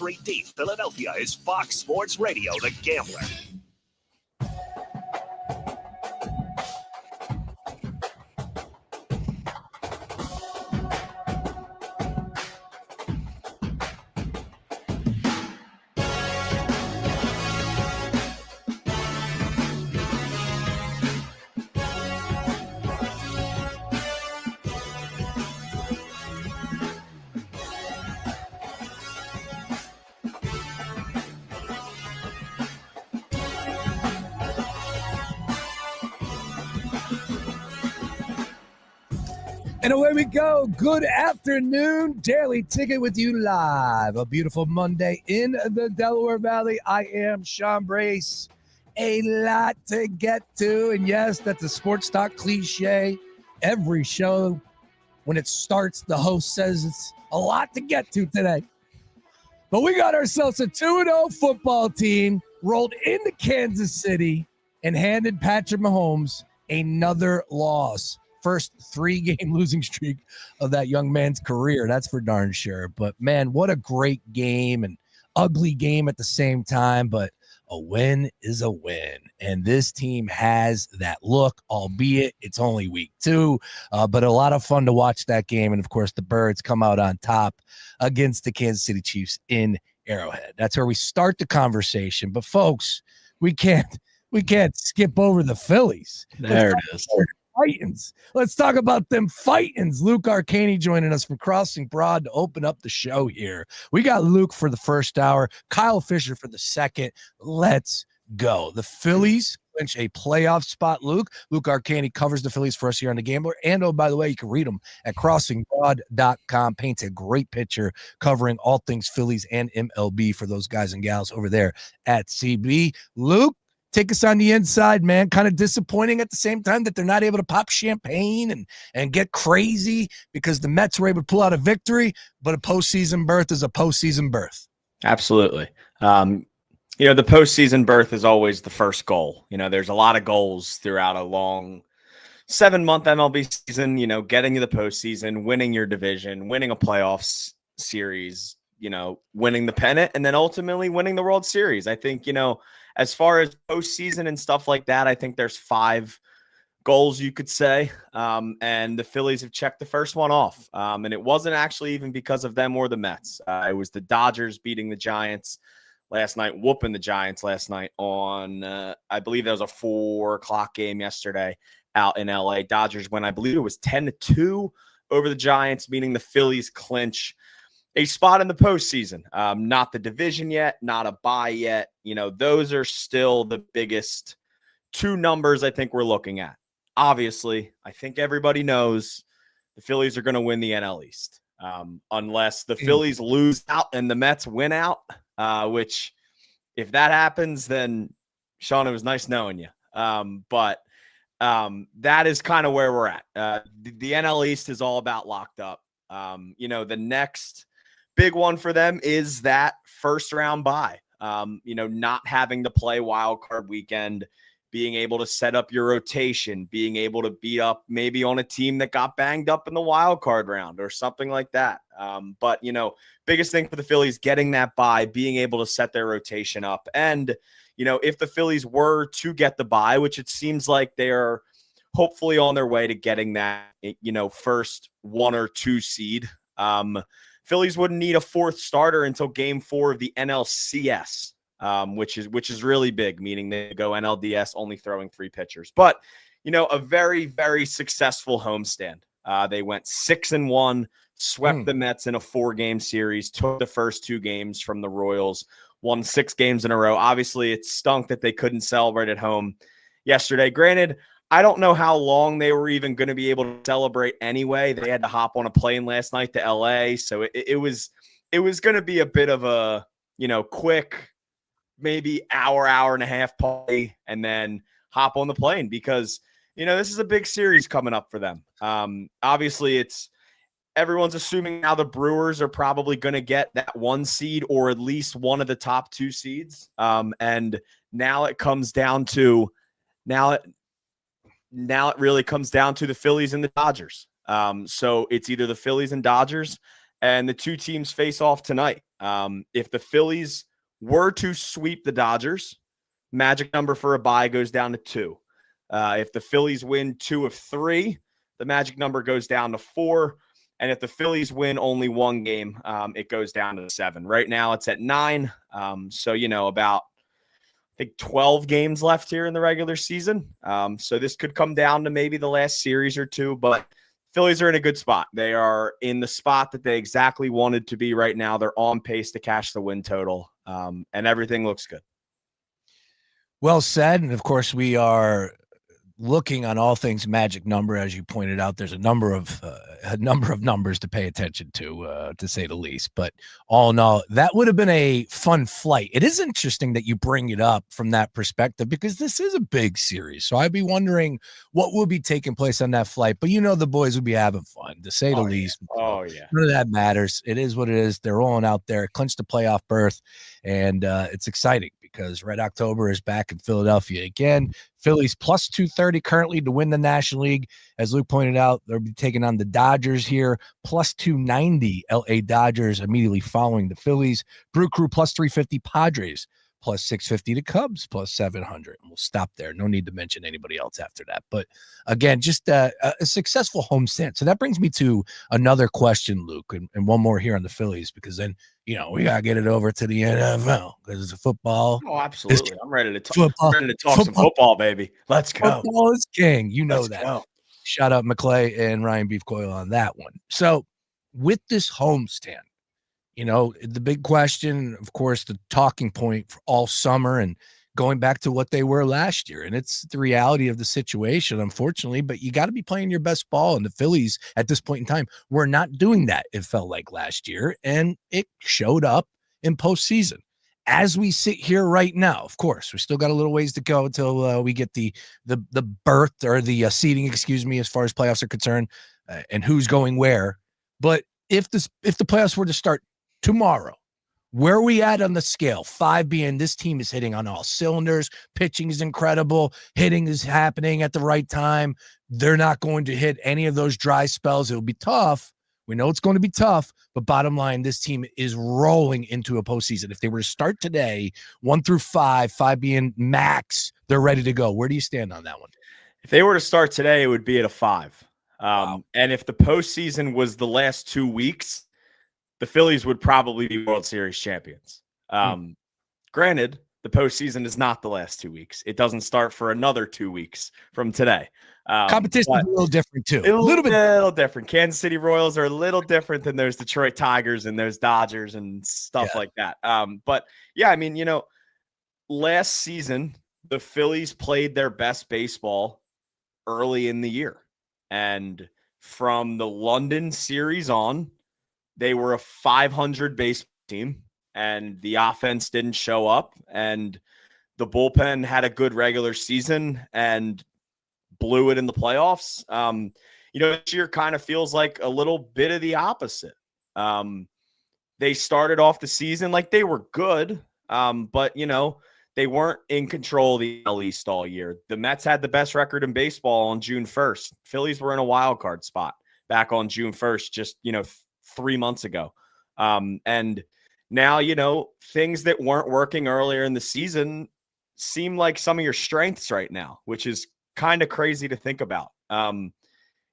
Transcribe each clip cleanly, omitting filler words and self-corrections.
93.3 Philadelphia is Fox Sports Radio, The Gambler. And away we go. Good afternoon. Daily Ticket with you live. A beautiful Monday in the Delaware Valley. I am Sean Brace. A lot to get to. And yes, that's a sports talk cliche. Every show, when it starts, the host says it's a lot to get to today. But we got ourselves a 2-0 football team, rolled into Kansas City, and handed Patrick Mahomes another loss. First 3-game losing streak of that young man's career. That's for darn sure. But, man, what a great game and ugly game at the same time. But a win is a win. And this team has that look, albeit it's only week 2. But a lot of fun to watch that game. And, of course, the Birds come out on top against the Kansas City Chiefs in Arrowhead. That's where we start the conversation. But, folks, we can't skip over the Phillies. There it is. Titans. Let's talk about them Titans. Luke Arcaini joining us from Crossing Broad to open up the show here. We got Luke for the first hour, Kyle Fisher for the second. Let's go. The Phillies clinch a playoff spot. Luke Arcaini covers the Phillies for us here on The Gambler. And, oh, by the way, you can read them at crossingbroad.com. Paints a great picture covering all things Phillies and MLB for those guys and gals over there at CB. Luke, take us on the inside, man. Kind of disappointing at the same time that they're not able to pop champagne and get crazy because the Mets were able to pull out a victory, but a postseason berth is a postseason berth. Absolutely. The postseason berth is always the first goal. There's a lot of goals throughout a long 7-month MLB season, getting to the postseason, winning your division, winning a playoffs series, winning the pennant, and then ultimately winning the World Series. I think, as far as postseason and stuff like that, I think there's 5 goals you could say. And the Phillies have checked the first one off. And it wasn't actually even because of them or the Mets. It was the Dodgers beating the Giants last night, whooping the Giants last night on, I believe that was a 4:00 game yesterday out in LA. Dodgers win, I believe it was 10-2 over the Giants, meaning the Phillies clinch a spot in the postseason. Not the division yet, not a bye yet. Those are still the biggest 2 numbers I think we're looking at. Obviously, I think everybody knows the Phillies are going to win the NL East. Unless the Phillies lose out and the Mets win out, which if that happens, then Sean, it was nice knowing you. But that is kind of where we're at. The NL East is all about locked up. The next big one for them is that first round bye. Not having to play wild card weekend, being able to set up your rotation, being able to beat up maybe on a team that got banged up in the wild card round or something like that. But biggest thing for the Phillies, getting that bye, being able to set their rotation up. And, if the Phillies were to get the bye, which it seems like they're hopefully on their way to getting that, first 1 or 2 seed, Phillies wouldn't need a 4th starter until game 4 of the NLCS, which is really big, meaning they go NLDS only throwing 3 pitchers. But, a very, very successful homestand. They went 6-1, swept the Mets in a 4-game series, took the first 2 games from the Royals, won 6 games in a row. Obviously, it stunk that they couldn't celebrate at home yesterday. Granted, I don't know how long they were even going to be able to celebrate anyway. They had to hop on a plane last night to LA. So it was going to be a bit of a, quick, maybe hour and a half party and then hop on the plane because, this is a big series coming up for them. Obviously everyone's assuming now the Brewers are probably going to get that 1 seed or at least one of the top 2 seeds. And now it comes down to, now it really comes down to the Phillies and the Dodgers. So it's either the Phillies and Dodgers, and the two teams face off tonight. If the Phillies were to sweep the Dodgers, magic number for a bye goes down to 2. If the Phillies win 2 of 3, the magic number goes down to 4. And if the Phillies win only one game, it goes down to 7. Right now it's at 9. So, about, I think, 12 games left here in the regular season. So this could come down to maybe the last series or two, but Phillies are in a good spot. They are in the spot that they exactly wanted to be right now. They're on pace to cash the win total, and everything looks good. Well said. And of course, we are looking on all things magic number. As you pointed out, there's a number of numbers to pay attention to say the least. But all in all, that would have been a fun flight. It is interesting that you bring it up from that perspective, because this is a big series. So I'd be wondering what will be taking place on that flight. But the boys would be having fun, to say the least. Oh, yeah. None of that matters. It is what it is. They're rolling out there, clinched the playoff berth, and it's exciting because Red October is back in Philadelphia again. Phillies plus 230 currently to win the National League. As Luke pointed out, they'll be taking on the Dodgers here, plus 290 LA Dodgers immediately following the Phillies. Brew Crew plus 350 Padres, plus 650 to Cubs, plus 700. And we'll stop there. No need to mention anybody else after that. But again, just a successful homestand. So that brings me to another question, Luke, and one more here on the Phillies, because then, we got to get it over to the NFL because it's football. Oh, absolutely. I'm ready to talk. Football. I'm ready to talk some football, baby. Let's go. Football is king. Let's that. Go. Shout out McClay and Ryan Beef Coyle on that one. So with this homestand, the big question, of course, the talking point for all summer and going back to what they were last year. And it's the reality of the situation, unfortunately, but you got to be playing your best ball. And the Phillies at this point in time were not doing that, it felt like, last year. And it showed up in postseason. As we sit here right now, of course, we still got a little ways to go until we get the berth or the seating, as far as playoffs are concerned, and who's going where. But if the playoffs were to start tomorrow, where are we at on the scale? 5 being this team is hitting on all cylinders. Pitching is incredible. Hitting is happening at the right time. They're not going to hit any of those dry spells. It'll be tough. We know it's going to be tough, but bottom line, this team is rolling into a postseason. If they were to start today, 1 through 5, 5 being max, they're ready to go. Where do you stand on that one? If they were to start today, it would be at a 5. Wow. And if the postseason was the last 2 weeks, the Phillies would probably be World Series champions. Granted, the postseason is not the last 2 weeks. It doesn't start for another 2 weeks from today. Competition is a little different too. A little different. Kansas City Royals are a little different than those Detroit Tigers and those Dodgers and stuff like that. But yeah, last season, the Phillies played their best baseball early in the year. And from the London series on, they were a 500 baseball team, and the offense didn't show up, and the bullpen had a good regular season and blew it in the playoffs. This year kind of feels like a little bit of the opposite. They started off the season like they were good, but they weren't in control of the AL East all year. The Mets had the best record in baseball on June 1st. Phillies were in a wild card spot back on June 1st, just 3 months ago. And now, things that weren't working earlier in the season seem like some of your strengths right now, which is kind of crazy to think about.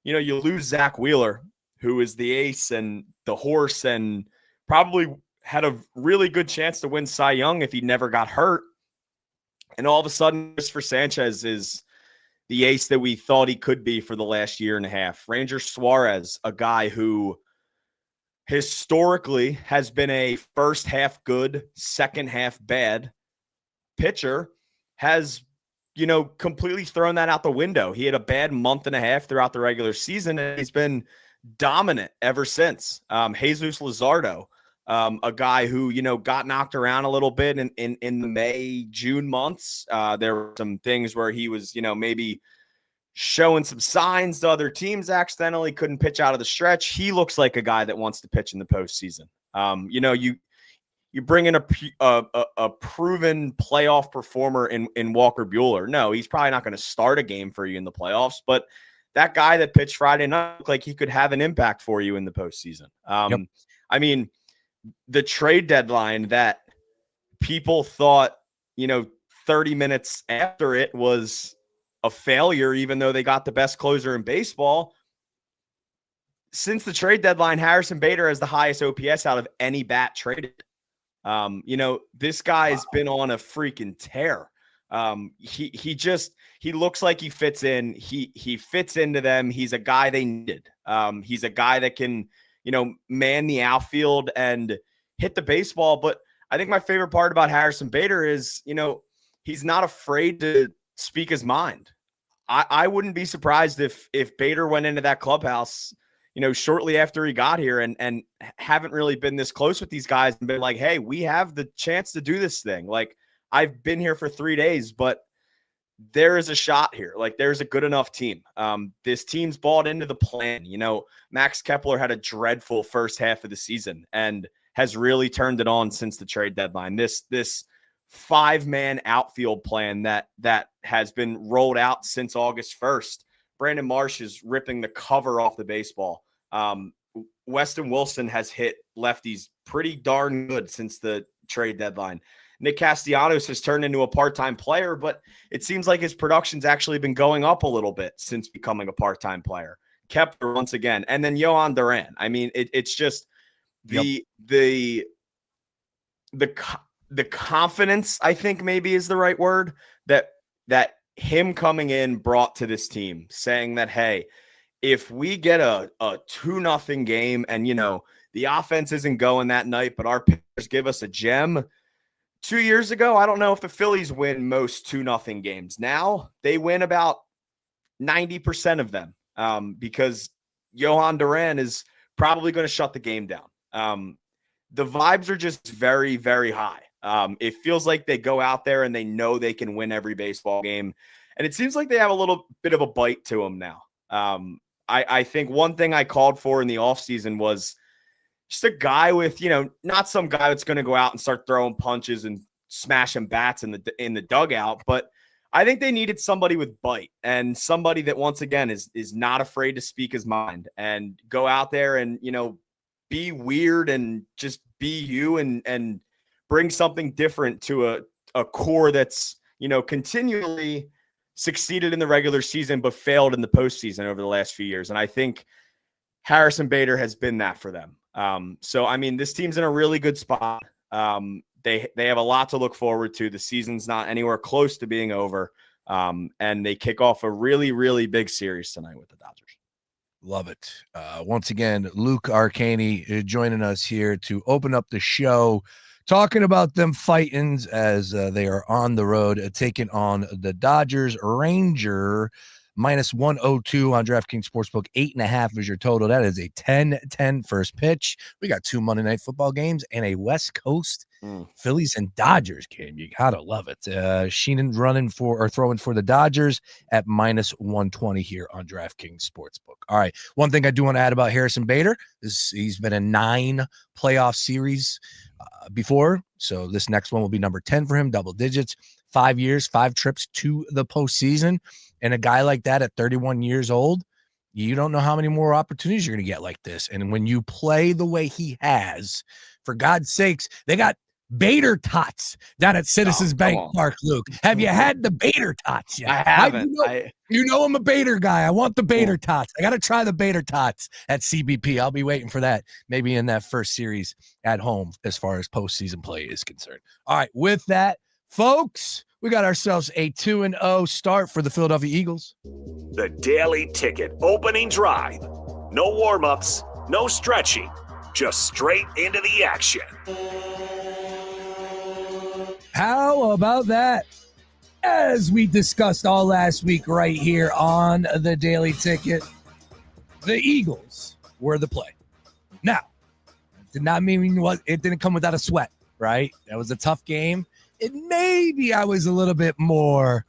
You lose Zach Wheeler, who is the ace and the horse and probably had a really good chance to win Cy Young if he never got hurt. And all of a sudden, Christopher Sanchez is the ace that we thought he could be for the last year and a half. Ranger Suarez, a guy who historically has been a first half good, second half bad pitcher, has, completely thrown that out the window. He had a bad month and a half throughout the regular season, and he's been dominant ever since. Jesus Luzardo, a guy who, got knocked around a little bit in the May, June months. There were some things where he was, maybe showing some signs to other teams, accidentally couldn't pitch out of the stretch. He looks like a guy that wants to pitch in the postseason. You bring in a proven playoff performer in Walker Buehler. No, he's probably not going to start a game for you in the playoffs, but that guy that pitched Friday night looked like he could have an impact for you in the postseason. I mean, the trade deadline that people thought, 30 minutes after it was a failure, even though they got the best closer in baseball. Since the trade deadline, Harrison Bader has the highest OPS out of any bat traded. This guy's been on a freaking tear. He looks like he fits in. He fits into them. He's a guy they needed. He's a guy that can, man the outfield and hit the baseball. But I think my favorite part about Harrison Bader is, he's not afraid to speak his mind. I wouldn't be surprised if Bader went into that clubhouse, shortly after he got here and haven't really been this close with these guys and been like, hey, we have the chance to do this thing. Like, I've been here for 3 days, but there is a shot here. Like, there's a good enough team. This team's bought into the plan. Max Kepler had a dreadful first half of the season and has really turned it on since the trade deadline. This 5-man outfield plan that has been rolled out since August 1st. Brandon Marsh is ripping the cover off the baseball. Weston Wilson has hit lefties pretty darn good since the trade deadline. Nick Castellanos has turned into a part-time player, but it seems like his production's actually been going up a little bit since becoming a part-time player. Kepler once again, and then Yohan Duran. I mean, it's just the confidence, I think maybe is the right word, that him coming in brought to this team, saying that, hey, if we get a 2-0 game and, the offense isn't going that night, but our pitchers give us a gem. 2 years ago, I don't know if the Phillies win most 2-0 games. Now they win about 90% of them because Yohan Duran is probably going to shut the game down. The vibes are just very, very high. It feels like they go out there and they know they can win every baseball game. And it seems like they have a little bit of a bite to them now. I think one thing I called for in the offseason was just a guy with, not some guy that's going to go out and start throwing punches and smashing bats in the dugout. But I think they needed somebody with bite and somebody that, once again, is not afraid to speak his mind and go out there and, be weird and just be you and bring something different to a core that's, continually succeeded in the regular season but failed in the postseason over the last few years. And I think Harrison Bader has been that for them. So, I mean, this team's in a really good spot. They have a lot to look forward to. The season's not anywhere close to being over. And they kick off a really, really big series tonight with the Dodgers. Love it. Once again, Luke Arcaini joining us here to open up the show, talking about them Fightins as they are on the road, taking on the Dodgers. Ranger -102 on DraftKings Sportsbook. 8.5 is your total. That is a 10-10 first pitch. We got 2 Monday Night Football games and a West Coast Phillies and Dodgers game. You gotta love it. Sheenan throwing for the Dodgers at -120 here on DraftKings Sportsbook. All right. One thing I do want to add about Harrison Bader is he's been in 9 playoff series before. So this next one will be number 10 for him, double digits, 5 years, 5 trips to the postseason. And a guy like that at 31 years old, you don't know how many more opportunities you're going to get like this. And when you play the way he has, for God's sakes, they got Bader tots down at Citizens Bank Park, Luke. Have you had the Bader tots yet? I haven't. I'm a Bader guy. I want the Bader tots. I got to try the Bader tots at CBP. I'll be waiting for that maybe in that first series at home as far as postseason play is concerned. All right, with that, folks, we got ourselves a 2-0 start for the Philadelphia Eagles. The Daily Ticket opening drive. No warm-ups, no stretching, just straight into the action. How about that? As we discussed all last week right here on the Daily Ticket, the Eagles were the play. Now, it did not mean it didn't come without a sweat, right? That was a tough game. And maybe I was a little bit more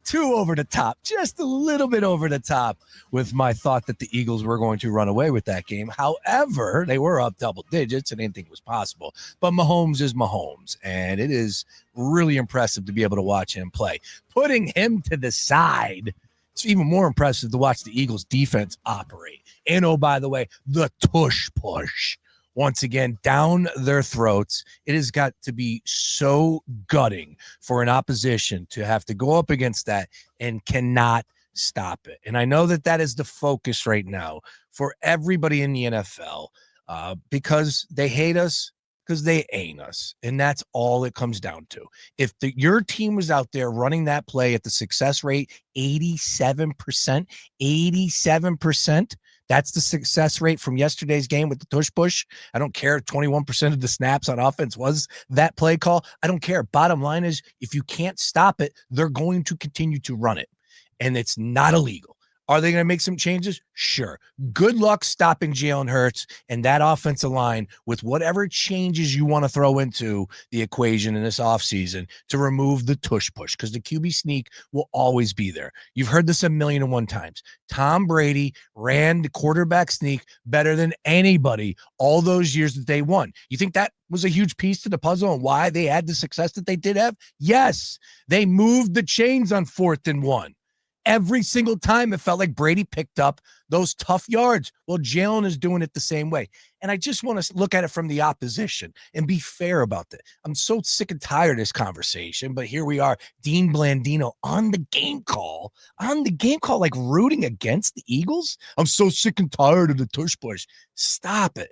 too over the top, just a little bit over the top with my thought that the Eagles were going to run away with that game. However, they were up double digits and anything was possible. But Mahomes is Mahomes, and it is really impressive to be able to watch him play. Putting him to the side it's even more impressive to watch the Eagles defense operate. And oh, by the way, the tush push once again down their throats. It has got to be so gutting for an opposition to have to go up against that and cannot stop it. And I know that that is the focus right now for everybody in the NFL because they hate us, because they ain't us. And that's all it comes down to. If your team was out there running that play at the success rate, 87%, 87%, that's the success rate from yesterday's game with the tush push. I don't care if 21% of the snaps on offense was that play call. I don't care. Bottom line is, if you can't stop it, they're going to continue to run it. And it's not illegal. Are they going to make some changes? Sure. Good luck stopping Jalen Hurts and that offensive line with whatever changes you want to throw into the equation in this offseason to remove the tush push, because the QB sneak will always be there. You've heard this 1,000,001 times. Tom Brady ran the quarterback sneak better than anybody all those years that they won. You think that was a huge piece to the puzzle and why they had the success that they did have? Yes. They moved the chains on 4th and 1. Every single time it felt like Brady picked up those tough yards. Well, Jalen is doing it the same way. And I just want to look at it from the opposition and be fair about that. I'm so sick and tired of this conversation, but here we are, Dean Blandino on the game call, like rooting against the Eagles. I'm so sick and tired of the tush push. Stop it.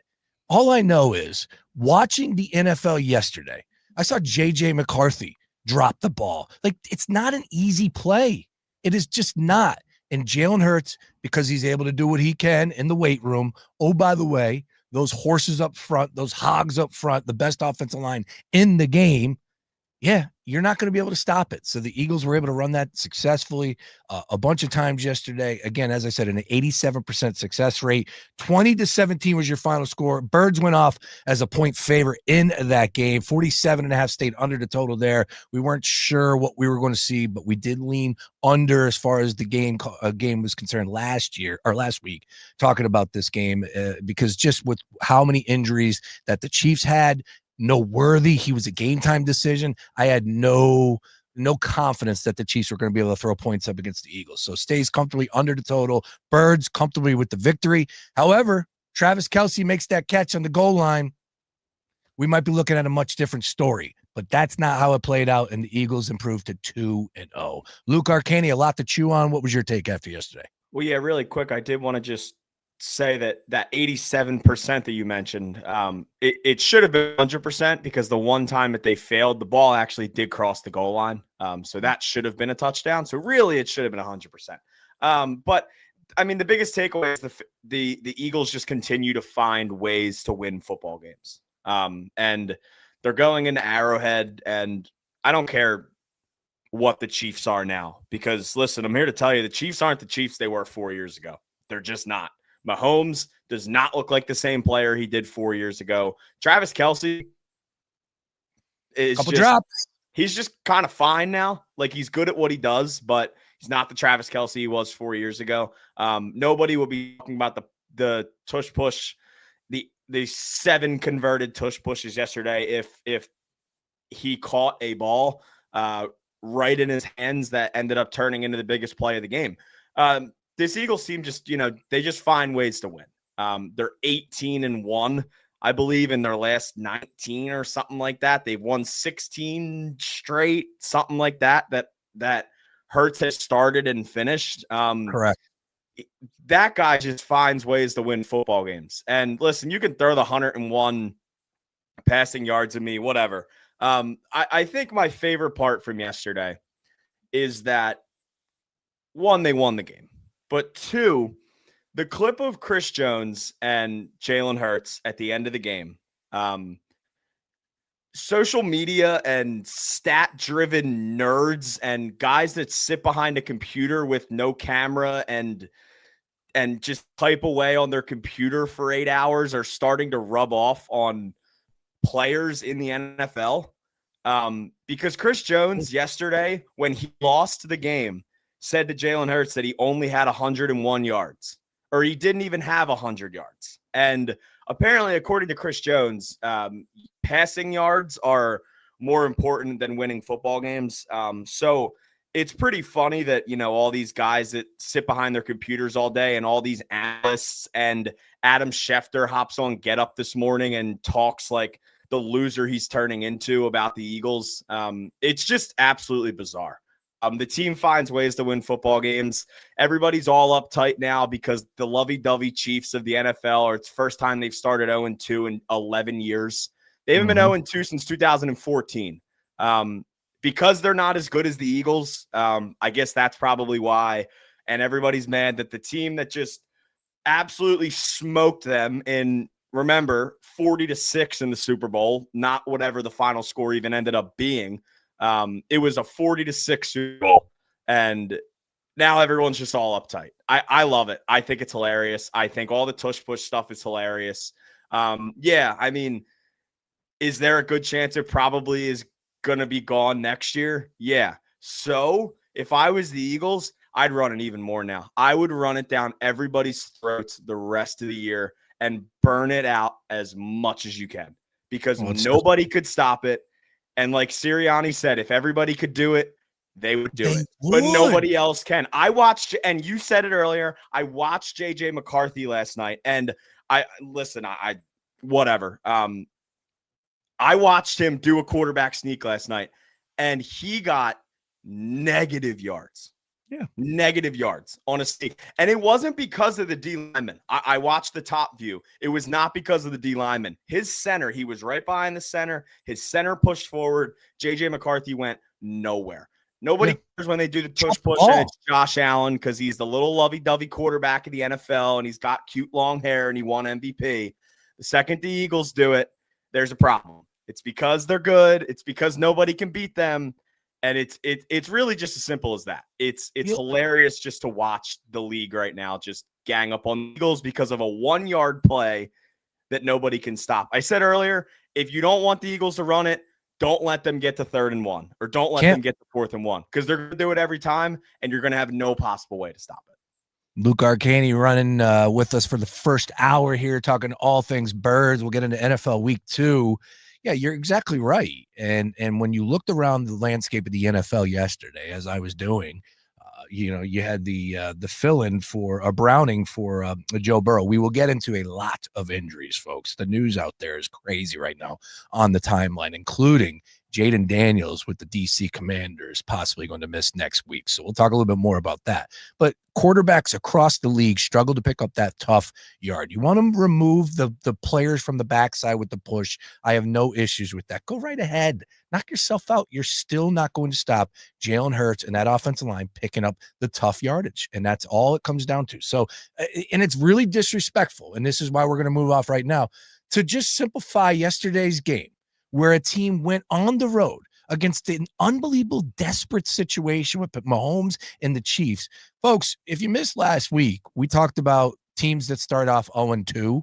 All I know is watching the NFL yesterday, I saw JJ McCarthy drop the ball. Like, it's not an easy play. It is just not. And Jalen Hurts, because he's able to do what he can in the weight room. Oh, by the way, those horses up front, those hogs up front, the best offensive line in the game. Yeah, you're not going to be able to stop it. So the Eagles were able to run that successfully a bunch of times yesterday. Again, as I said, an 87% success rate. 20-17 was your final score. Birds went off as a point favorite in that game. 47.5 stayed under the total there. We weren't sure what we were going to see, but we did lean under as far as the game was concerned last week, talking about this game because just with how many injuries that the Chiefs had, no Worthy, he was a game time decision. I had no confidence that the Chiefs were going to be able to throw points up against the Eagles. So stays comfortably under the total. Birds comfortably with the victory. However, Travis Kelce makes that catch on the goal line. We might be looking at a much different story, but that's not how it played out, and the Eagles improved to 2-0. Luke Arcaini, a lot to chew on. What was your take after yesterday? Well, yeah, really quick, I did want to just say that 87% that you mentioned, it should have been 100% because the one time that they failed, the ball actually did cross the goal line. So that should have been a touchdown. So really, it should have been 100%. But I mean, the biggest takeaway is the Eagles just continue to find ways to win football games. And they're going into Arrowhead, and I don't care what the Chiefs are now, because listen, I'm here to tell you, the Chiefs aren't the Chiefs they were 4 years ago. They're just not. Mahomes does not look like the same player he did 4 years ago. Travis Kelce is drops. He's just kind of fine now. Like, he's good at what he does, but he's not the Travis Kelce he was 4 years ago. Nobody will be talking about the tush push, the 7 converted tush pushes yesterday if he caught a ball right in his hands that ended up turning into the biggest play of the game. This Eagles team just, they just find ways to win. They're 18-1, I believe, in their last 19 or something like that. They've won 16 straight, something like that Hurts has started and finished. Correct. That guy just finds ways to win football games. And listen, you can throw the 101 passing yards at me, whatever. I think my favorite part from yesterday is that, one, they won the game. But 2, the clip of Chris Jones and Jalen Hurts at the end of the game, social media and stat-driven nerds and guys that sit behind a computer with no camera and just type away on their computer for 8 hours are starting to rub off on players in the NFL. Because Chris Jones yesterday, when he lost the game, said to Jalen Hurts that he only had 101 yards, or he didn't even have 100 yards. And apparently, according to Chris Jones, passing yards are more important than winning football games. So it's pretty funny that, all these guys that sit behind their computers all day and all these analysts and Adam Schefter hops on Get Up this morning and talks like the loser he's turning into about the Eagles. It's just absolutely bizarre. The team finds ways to win football games. Everybody's all uptight now because the lovey-dovey Chiefs of the NFL, or it's the first time they've started 0-2 in 11 years. They haven't been 0-2 since 2014. Because they're not as good as the Eagles, I guess that's probably why. And everybody's mad that the team that just absolutely smoked them in, remember, 40-6 in the Super Bowl, not whatever the final score even ended up being. It was a 40-6 Super Bowl, and now everyone's just all uptight. I love it. I think it's hilarious. I think all the tush-push stuff is hilarious. Yeah, I mean, is there a good chance it probably is going to be gone next year? Yeah. So if I was the Eagles, I'd run it even more now. I would run it down everybody's throats the rest of the year and burn it out as much as you can, because nobody could stop it. And like Sirianni said, if everybody could do it, they would do it. But nobody else can. I watched, and you said it earlier, I watched JJ McCarthy last night, and I whatever. I watched him do a quarterback sneak last night, and he got negative yards. Yeah. Negative yards on a sneak. And it wasn't because of the D lineman. I watched the top view. It was not because of the D lineman. His center, he was right behind the center. His center pushed forward. JJ McCarthy went nowhere. Nobody cares when they do the push, and it's Josh Allen because he's the little lovey-dovey quarterback of the NFL, and he's got cute long hair, and he won MVP. The second the Eagles do it, there's a problem. It's because they're good. It's because nobody can beat them. And it's really just as simple as that. It's hilarious just to watch the league right now just gang up on the Eagles because of a 1-yard play that nobody can stop. I said earlier, if you don't want the Eagles to run it, don't let them get to 3rd and 1, or don't let them get to 4th and 1, because they're going to do it every time, and you're going to have no possible way to stop it. Luke Arcaini running with us for the first hour here, talking all things Birds. We'll get into NFL Week 2. Yeah, you're exactly right. And when you looked around the landscape of the NFL yesterday, as I was doing, you had the fill-in for a Browning for Joe Burrow. We will get into a lot of injuries, folks. The news out there is crazy right now on the timeline, including Jaden Daniels with the DC Commanders possibly going to miss next week. So we'll talk a little bit more about that. But quarterbacks across the league struggle to pick up that tough yard. You want to remove the players from the backside with the push. I have no issues with that. Go right ahead. Knock yourself out. You're still not going to stop Jalen Hurts and that offensive line picking up the tough yardage. And that's all it comes down to. So, and it's really disrespectful. And this is why we're going to move off right now to just simplify yesterday's game, where a team went on the road against an unbelievable desperate situation with Mahomes and the Chiefs. Folks, if you missed last week, we talked about teams that start off 0-2.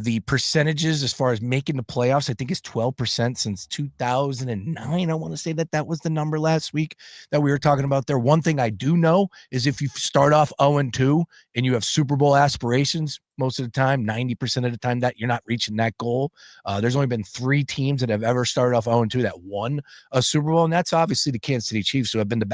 The percentages as far as making the playoffs, I think is 12% since 2009. I want to say that was the number last week that we were talking about there. One thing I do know is if you start off 0-2 and you have Super Bowl aspirations, most of the time, 90% of the time, that you're not reaching that goal. There's only been 3 teams that have ever started off 0-2 that won a Super Bowl, and that's obviously the Kansas City Chiefs, who have been the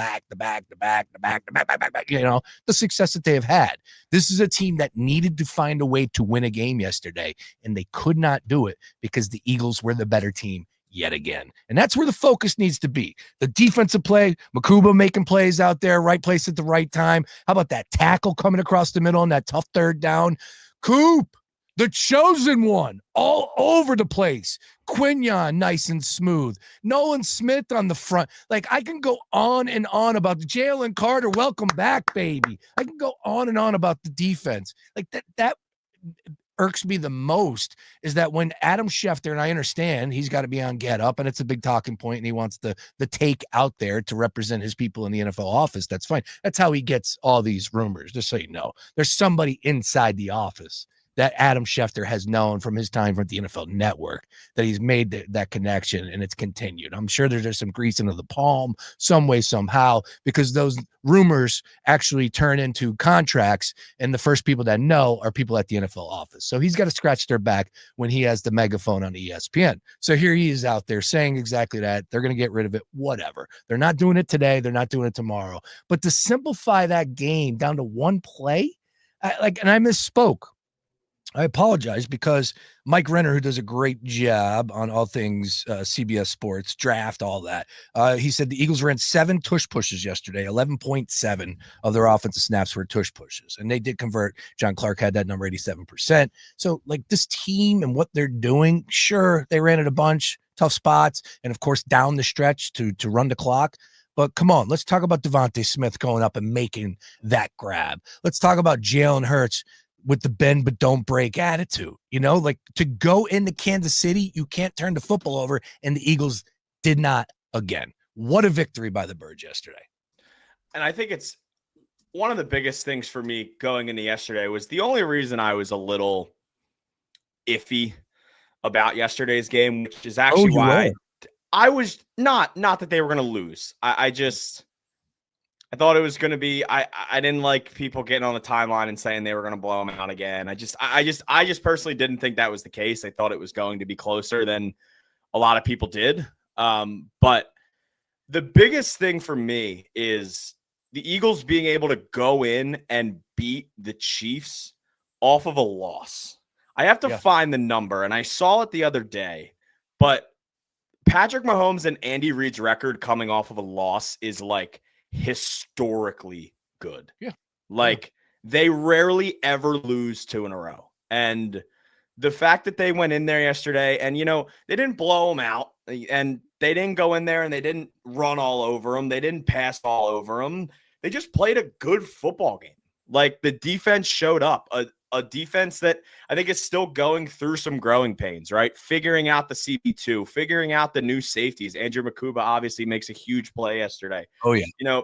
success that they have had. This is a team that needed to find a way to win a game yesterday, and they could not do it because the Eagles were the better team yet again. And that's where the focus needs to be. The defensive play, Makuba making plays out there, right place at the right time. How about that tackle coming across the middle on that tough 3rd down? Coop, the chosen one, all over the place. Quinion, nice and smooth. Nolan Smith on the front. Like, I can go on and on about the Jalen Carter. Welcome back, baby. I can go on and on about the defense. Like, that irks me the most is that when Adam Schefter, and I understand he's got to be on Get Up, and it's a big talking point, and he wants the take out there to represent his people in the NFL office. That's fine. That's how he gets all these rumors, just so you know. There's somebody inside the office that Adam Schefter has known from his time at the NFL Network, that he's made that connection and it's continued. I'm sure there's some grease into the palm some way, somehow, because those rumors actually turn into contracts, and the first people that know are people at the NFL office. So he's got to scratch their back when he has the megaphone on ESPN. So here he is out there saying exactly that. They're going to get rid of it, whatever. They're not doing it today. They're not doing it tomorrow. But to simplify that game down to one play, and I misspoke. I apologize, because Mike Renner, who does a great job on all things CBS Sports, draft, all that, he said the Eagles ran 7 tush pushes yesterday. 11.7 of their offensive snaps were tush pushes, and they did convert. John Clark had that number, 87%. So, like, this team and what they're doing, sure, they ran it a bunch, tough spots, and, of course, down the stretch to run the clock. But come on, let's talk about Devontae Smith going up and making that grab. Let's talk about Jalen Hurts with the bend but don't break attitude. Like, to go into Kansas City, you can't turn the football over, and the Eagles did not again. What a victory by the Birds yesterday. And I think it's one of the biggest things for me going into yesterday was the only reason I was a little iffy about yesterday's game, which is actually why I was not that they were going to lose. I thought it was going to be, I didn't like people getting on the timeline and saying they were going to blow them out again. I just personally didn't think that was the case. I thought it was going to be closer than a lot of people did. But the biggest thing for me is the Eagles being able to go in and beat the Chiefs off of a loss. I have to find the number, and I saw it the other day, but Patrick Mahomes and Andy Reid's record coming off of a loss is like historically good. They rarely ever lose 2 in a row. And the fact that they went in there yesterday and, they didn't blow them out, and they didn't go in there and they didn't run all over them. They didn't pass all over them. They just played a good football game. Like, the defense showed up, a defense that I think is still going through some growing pains, right? Figuring out the CP2, figuring out the new safeties. Andrew Makuba obviously makes a huge play yesterday. Oh, yeah.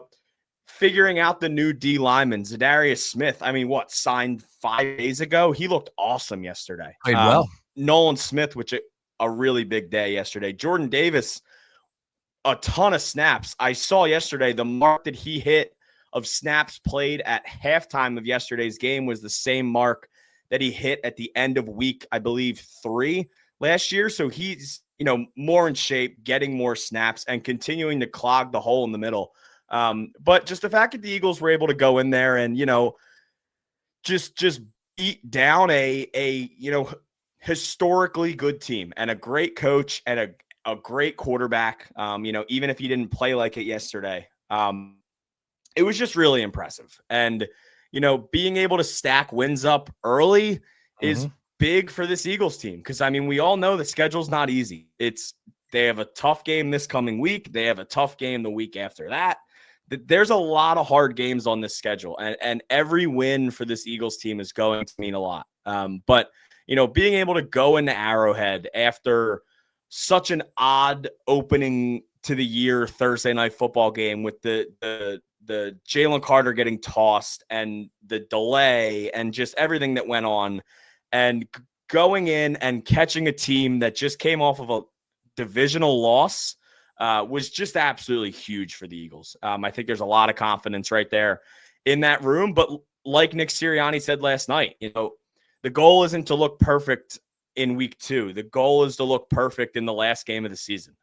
Figuring out the new D lineman, Zadarius Smith. Signed 5 days ago? He looked awesome yesterday. Played well. Nolan Smith, which a really big day yesterday. Jordan Davis, a ton of snaps. I saw yesterday the mark that he hit of snaps played at halftime of yesterday's game was the same mark that he hit at the end of week, I believe, 3 last year. So he's, more in shape, getting more snaps and continuing to clog the hole in the middle. But just the fact that the Eagles were able to go in there and, just beat down a historically good team and a great coach and a great quarterback, even if he didn't play like it yesterday. It was just really impressive. And, being able to stack wins up early is big for this Eagles team. Because, we all know the schedule's not easy. They have a tough game this coming week. They have a tough game the week after that. There's a lot of hard games on this schedule. And every win for this Eagles team is going to mean a lot. But, being able to go into Arrowhead after such an odd opening to the year Thursday night football game with the Jalen Carter getting tossed and the delay and just everything that went on, and going in and catching a team that just came off of a divisional loss was just absolutely huge for the Eagles. I think there's a lot of confidence right there in that room. But like Nick Sirianni said last night, the goal isn't to look perfect in week 2. The goal is to look perfect in the last game of the season.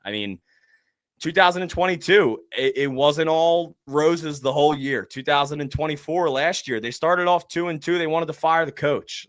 2022, it wasn't all roses the whole year. 2024, last year, they started off 2-2. They wanted to fire the coach.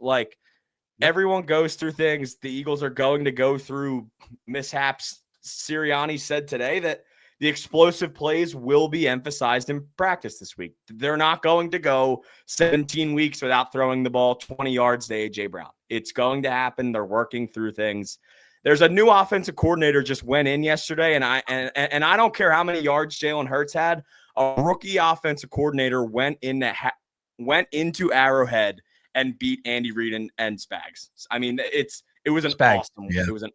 Everyone goes through things. The Eagles are going to go through mishaps. Sirianni said today that the explosive plays will be emphasized in practice this week. They're not going to go 17 weeks without throwing the ball 20 yards to A.J. Brown. It's going to happen. They're working through things. There's a new offensive coordinator just went in yesterday, and I don't care how many yards Jalen Hurts had. A rookie offensive coordinator went into Arrowhead and beat Andy Reid and Spags. It was an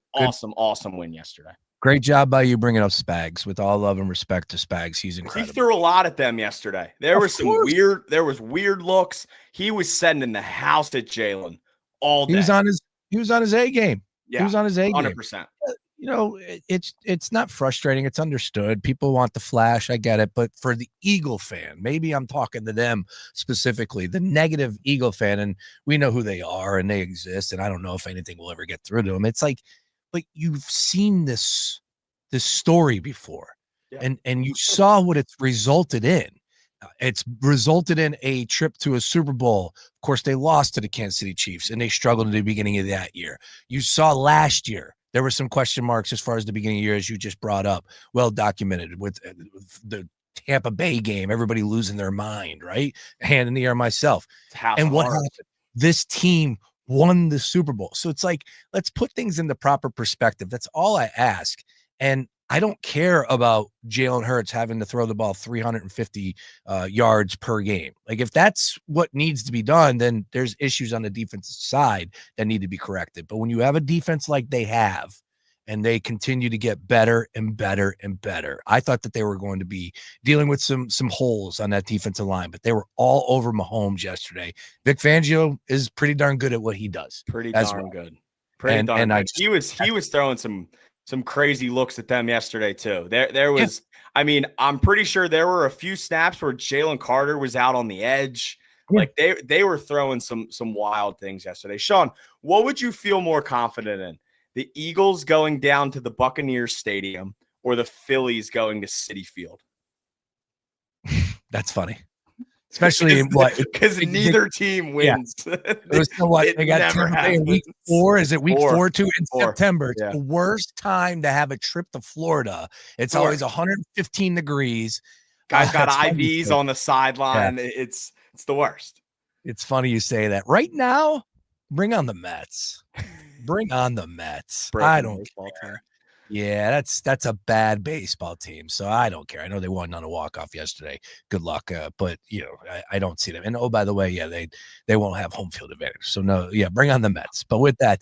awesome win yesterday. Great job by you bringing up Spags. With all love and respect to Spags, he's incredible. He threw a lot at them yesterday. There was weird looks. He was sending the house at Jalen all He was day. on his A game. Yeah, He was on his A game. 100%. It's not frustrating. It's understood. People want the flash. I get it. But for the Eagle fan, maybe I'm talking to them specifically, the negative Eagle fan, and we know who they are and they exist. And I don't know if anything will ever get through to them. It's like, but you've seen this story before, Yeah. and you saw what it's resulted in. It's resulted in a trip to a Super Bowl. Of course, they lost to the Kansas City Chiefs, and they struggled at the beginning of that year. You saw last year, there were some question marks as far as the beginning of the year, as you just brought up, well documented with the Tampa Bay game, everybody losing their mind, right? Hand in the air myself. And what happened? This team won the Super Bowl. So it's like, let's put things in the proper perspective. That's all I ask. And I don't care about Jalen Hurts having to throw the ball 350 yards per game. Like, if that's what needs to be done, then there's issues on the defensive side that need to be corrected. But when you have a defense like they have, and they continue to get better and better and better, I thought that they were going to be dealing with some holes on that defensive line, but they were all over Mahomes yesterday. Vic Fangio is pretty darn good at what he does. Pretty darn good. Pretty darn good. He was throwing some crazy looks at them yesterday too. There was, I mean, I'm pretty sure there were a few snaps where Jalen Carter was out on the edge. Like they were throwing some wild things yesterday. Sean, what would you feel more confident in? The Eagles going down to the Buccaneers Stadium or the Phillies going to Citi Field? That's funny. Especially because neither team wins. Yeah. They got Tampa Bay in week 4. Is it week 4 too in September? It's the worst time to have a trip to Florida. It's always 115 degrees. Guys got IVs on the sideline. Yeah. It's the worst. It's funny you say that. Right now, bring on the Mets. Bring on the Mets. I don't care. Yeah, that's a bad baseball team, so I don't care. I know they won on a walk-off yesterday. Good luck, but I don't see them. And oh, by the way, they won't have home field advantage. So no, bring on the Mets. But with that,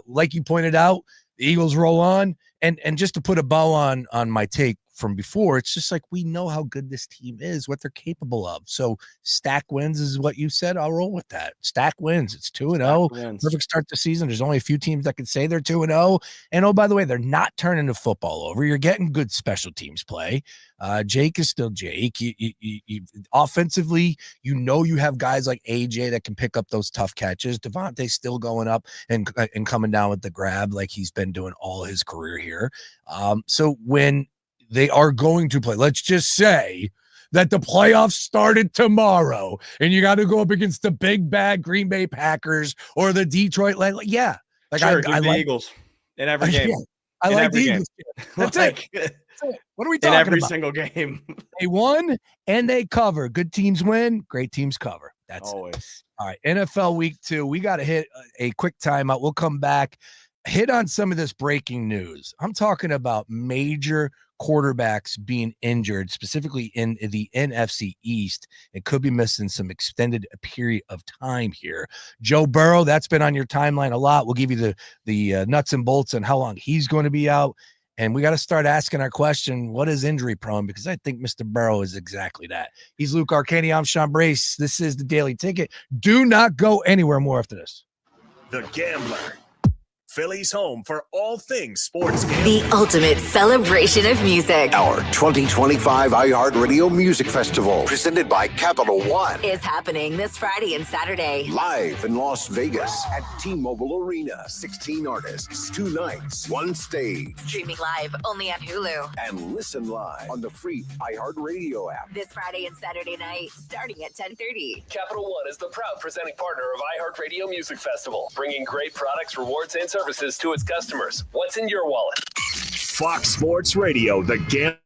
like you pointed out, the Eagles roll on, and just to put a bow on my take from before, it's just like, we know how good this team is, what they're capable of. So stack wins is what you said. I'll roll with that. Stack wins. It's 2-0. Perfect start to the season. There's only a few teams that can say they're 2-0. And oh, by the way, they're not turning the football over. You're getting good special teams play. Jake is still Jake. You offensively, you have guys like AJ that can pick up those tough catches. Devontae's still going up and coming down with the grab like he's been doing all his career here. So when they are going to play, let's just say that the playoffs started tomorrow and you got to go up against the big bad Green Bay Packers or the Detroit Lions. Yeah. Like, sure, I like the Eagles in every game. Yeah, I like the Eagles. That's it. What are we talking about? In every single game. They won and they cover. Good teams win. Great teams cover. That's always it. All right. NFL week 2. We got to hit a quick timeout. We'll come back, hit on some of this breaking news. I'm talking about major quarterbacks being injured, specifically in the NFC East. It could be missing some extended period of time here. Joe Burrow, that's been on your timeline a lot. We'll give you the nuts and bolts on how long he's going to be out. And we got to start asking our question, what is injury prone? Because I think Mr. Burrow is exactly that. He's Luke Arcaini. I'm Sean Brace. This is the Daily Ticket. Do not go anywhere more after this. The Gambler. Phillies home for all things sports gambling. The ultimate celebration of music. Our 2025 iHeartRadio Music Festival, presented by Capital One, is happening this Friday and Saturday. Live in Las Vegas at T-Mobile Arena. 16 artists, 2 nights, 1 stage. Streaming live only on Hulu. And listen live on the free iHeartRadio app. This Friday and Saturday night, starting at 10:30. Capital One is the proud presenting partner of iHeartRadio Music Festival, bringing great products, rewards, and services to its customers. What's in your wallet? Fox Sports Radio, the Gambler.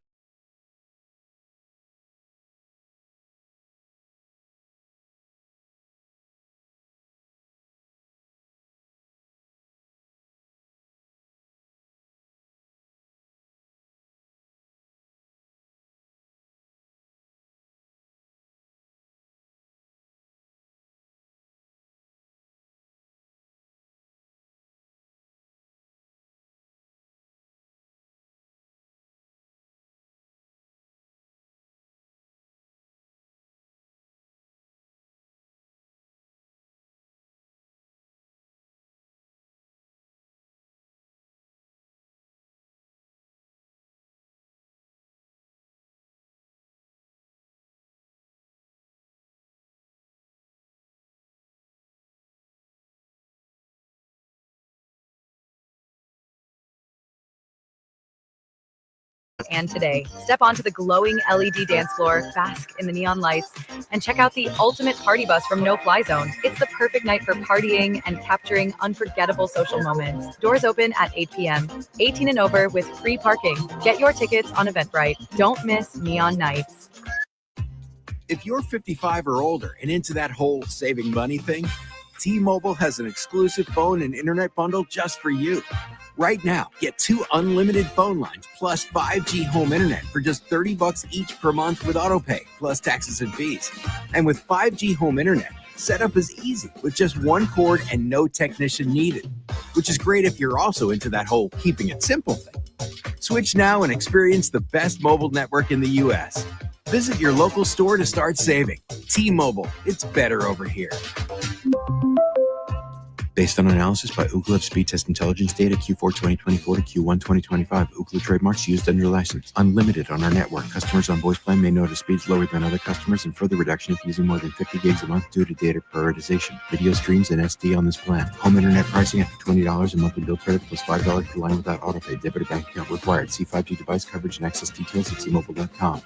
And today, step onto the glowing LED dance floor, bask in the neon lights, and check out the ultimate party bus from No Fly Zone. It's the perfect night for partying and capturing unforgettable social moments. Doors open at 8 p.m. 18 and over with free parking. Get your tickets on Eventbrite. Don't miss Neon Nights. If you're 55 or older and into that whole saving money thing, T-Mobile has an exclusive phone and internet bundle just for you. Right now, get 2 unlimited phone lines plus 5G home internet for just $30 each per month with autopay, plus taxes and fees. And with 5G home internet, setup is easy with just one cord and no technician needed, which is great if you're also into that whole keeping it simple thing. Switch now and experience the best mobile network in the U.S. Visit your local store to start saving. T-Mobile, it's better over here. Based on analysis by Ookla Speed Test Intelligence data Q4 2024 to Q1 2025. Ookla trademarks used under license. Unlimited on our network. Customers on voice plan may notice speeds lower than other customers and further reduction if using more than 50 gigs a month due to data prioritization. Video streams and SD on this plan. Home internet pricing after $20 a monthly bill credit plus $5 per line without autopay. Debit or bank account required. See 5G device coverage and access details at T-Mobile.com.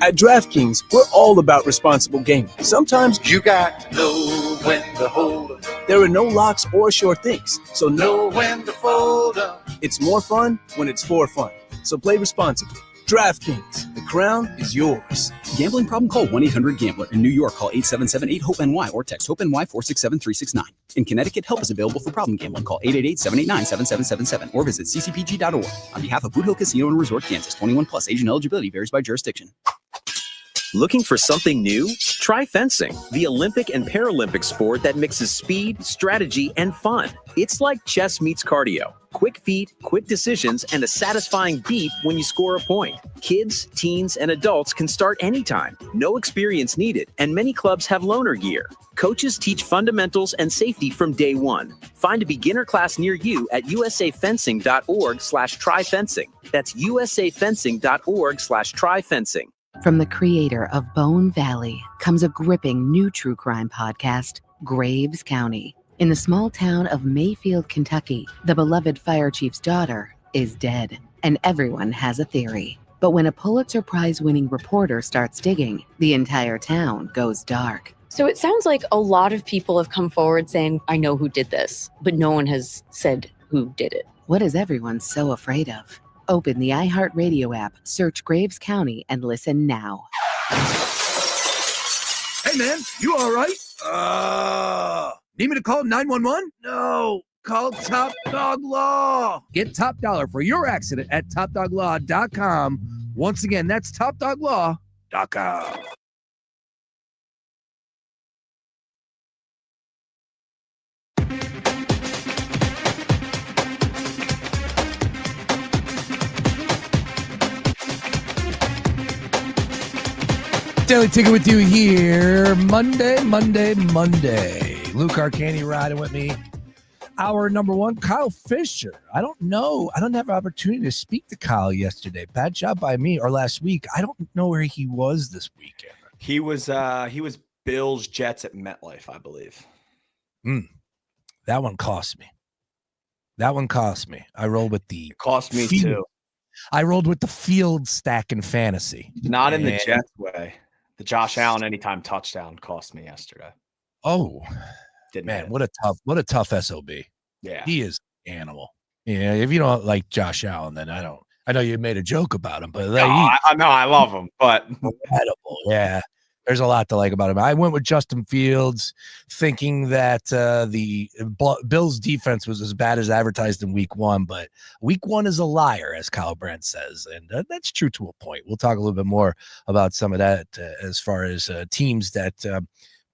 At DraftKings, we're all about responsible gaming. Sometimes you got to know when to hold up. There are no locks or sure things, so know when to fold up. It's more fun when it's for fun. So play responsibly. DraftKings, the crown is yours. Gambling problem? Call 1-800-GAMBLER. In New York, call 877-8-HOPE-NY or text HOPE-NY 467-369. In Connecticut, help is available for problem gambling. Call 888-789-7777 or visit ccpg.org. On behalf of Boot Hill Casino and Resort, Kansas, 21 plus. Age and eligibility varies by jurisdiction. Looking for something new? Try fencing, the Olympic and Paralympic sport that mixes speed, strategy, and fun. It's like chess meets cardio. Quick feet, quick decisions, and a satisfying beat when you score a point. Kids, teens, and adults can start anytime. No experience needed, and many clubs have loaner gear. Coaches teach fundamentals and safety from day one. Find a beginner class near you at usafencing.org/tryfencing. That's usafencing.org/tryfencing. From the creator of Bone Valley comes a gripping new true crime podcast, Graves County. In the small town of Mayfield, Kentucky, the beloved fire chief's daughter is dead, and everyone has a theory. But when a Pulitzer Prize-winning reporter starts digging, the entire town goes dark. So it sounds like a lot of people have come forward saying, I know who did this, but no one has said who did it. What is everyone so afraid of? Open the iHeartRadio app, search Graves County, and listen now. Hey, man, you all right? Need me to call 911? No, call Top Dog Law. Get top dollar for your accident at topdoglaw.com. Once again, that's topdoglaw.com. Daily Ticket with you here, Monday. Luke Arcaini riding with me. Hour number one, Kyle Fisher. I don't know. I don't have an opportunity to speak to Kyle yesterday. Bad job by me, or last week. I don't know where he was this weekend. He was Bills Jets at MetLife, I believe. That one cost me. I rolled with the. It cost me field. too. I rolled with the field stack in fantasy. Not in the Jets way. The Josh Allen anytime touchdown cost me yesterday. Oh, Didn't man, it? what a tough SOB. Yeah, he is an animal. Yeah, if you don't like Josh Allen, then I don't. I know you made a joke about him, but I love him, but incredible. Yeah, there's a lot to like about him. I went with Justin Fields, thinking that the Bills defense was as bad as advertised in week one, but week one is a liar, as Kyle Brandt says, and that's true to a point. We'll talk a little bit more about some of that as far as teams that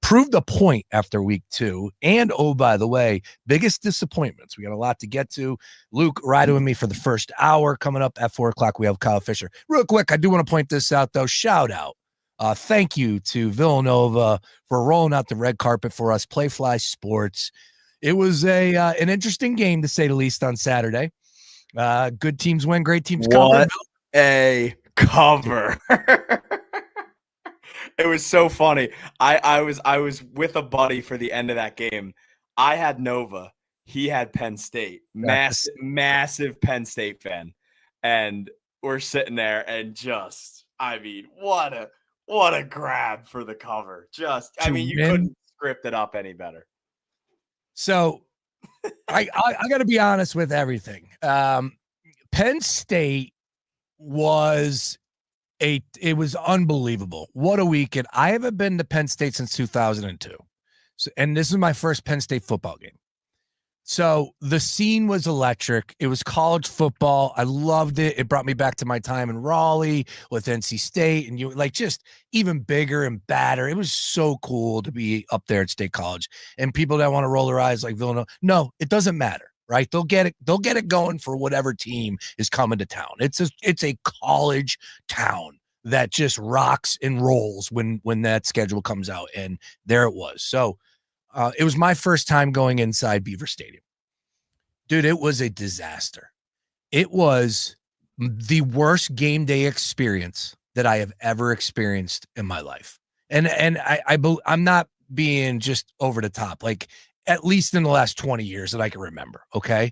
proved a point after week two. And, oh, by the way, biggest disappointments. We got a lot to get to. Luke riding with me for the first hour. Coming up at 4 o'clock, we have Kyle Fisher. Real quick, I do want to point this out, though. Shout out. Thank you to Villanova for rolling out the red carpet for us, Playfly Sports. It was an interesting game, to say the least, on Saturday. Good teams win, great teams cover. What a cover. It was so funny. I was with a buddy for the end of that game. I had Nova. He had Penn State. Massive Penn State fan. And we're sitting there and just, I mean, what a grab for the cover. Just, I mean, you couldn't script it up any better. So I got to be honest with everything. Penn State was it was unbelievable. What a weekend. I haven't been to Penn State since 2002. So, and this is my first Penn State football game. So the scene was electric. It was college football. I loved it. It brought me back to my time in Raleigh with NC State, and you like just even bigger and badder. It was so cool to be up there at State College. And people that want to roll their eyes like Villanova, no, it doesn't matter, right? They'll get it going for whatever team is coming to town. It's a college town that just rocks and rolls when that schedule comes out, and there it was. So it was my first time going inside Beaver Stadium. Dude, it was a disaster. It was the worst game day experience that I have ever experienced in my life. And I'm not being just over the top, like at least in the last 20 years that I can remember, okay?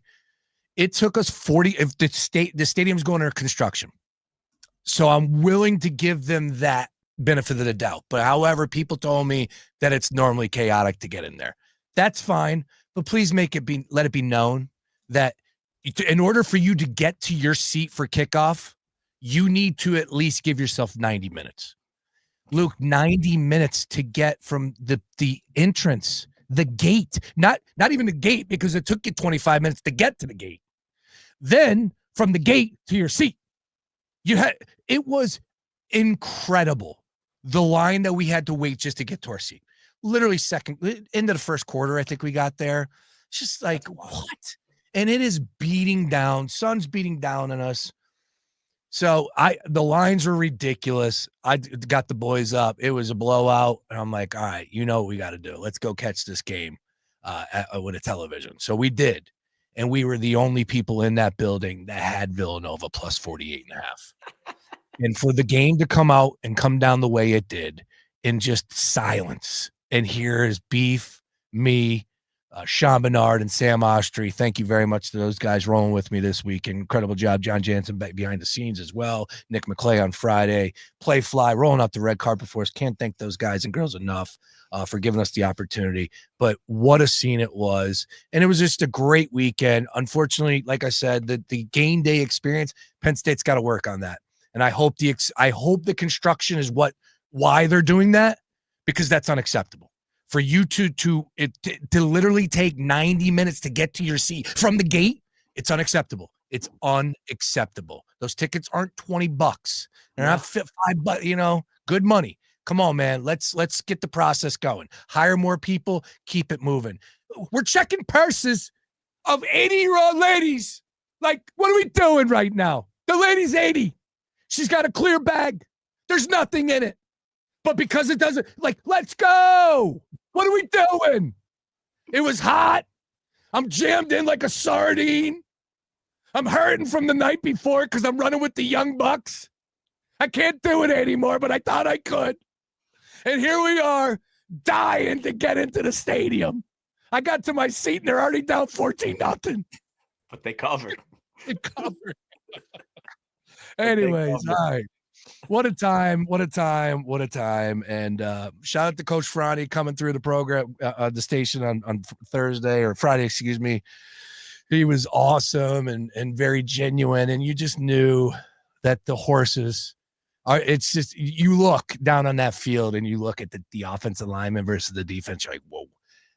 It took us 40, if the stadium's going under construction. So I'm willing to give them that benefit of the doubt. But however, people told me that it's normally chaotic to get in there. That's fine, but please let it be known that in order for you to get to your seat for kickoff, you need to at least give yourself 90 minutes. Luke, 90 minutes to get from the entrance, the gate, not even the gate, because it took you 25 minutes to get to the gate. Then from the gate to your seat, it was incredible. The line that we had to wait just to get to our seat. Literally into the first quarter, I think we got there. It's just like, what? And it is beating down. Sun's beating down on us. So the lines were ridiculous. I got the boys up. It was a blowout. And I'm like, all right, you know what we got to do. Let's go catch this game with a television. So we did. And we were the only people in that building that had Villanova plus 48.5. And for the game to come out and come down the way it did in just silence. And here is Beef, me, Sean Bernard, and Sam Ostry. Thank you very much to those guys rolling with me this week. Incredible job. John Jansen back behind the scenes as well. Nick McClay on Friday. Playfly rolling out the red carpet for us. Can't thank those guys and girls enough for giving us the opportunity. But what a scene it was. And it was just a great weekend. Unfortunately, like I said, the game day experience, Penn State's got to work on that. And I hope the construction is why they're doing that, because that's unacceptable. For you to literally take 90 minutes to get to your seat from the gate, it's unacceptable. It's unacceptable. Those tickets aren't $20. They're not $5, good money. Come on, man. Let's get the process going. Hire more people. Keep it moving. We're checking purses of 80-year-old ladies. Like, what are we doing right now? The lady's 80. She's got a clear bag. There's nothing in it. But because it doesn't, let's go. What are we doing? It was hot. I'm jammed in like a sardine. I'm hurting from the night before because I'm running with the young bucks. I can't do it anymore, but I thought I could. And here we are, dying to get into the stadium. I got to my seat and they're already down 14-0. But they covered. They covered. Anyways, all right. What a time. And shout out to Coach Franny coming through the program, the station on Thursday or Friday, excuse me. He was awesome and very genuine. And you just knew that the horses it's just, you look down on that field and you look at the offensive lineman versus the defense, you're like, whoa.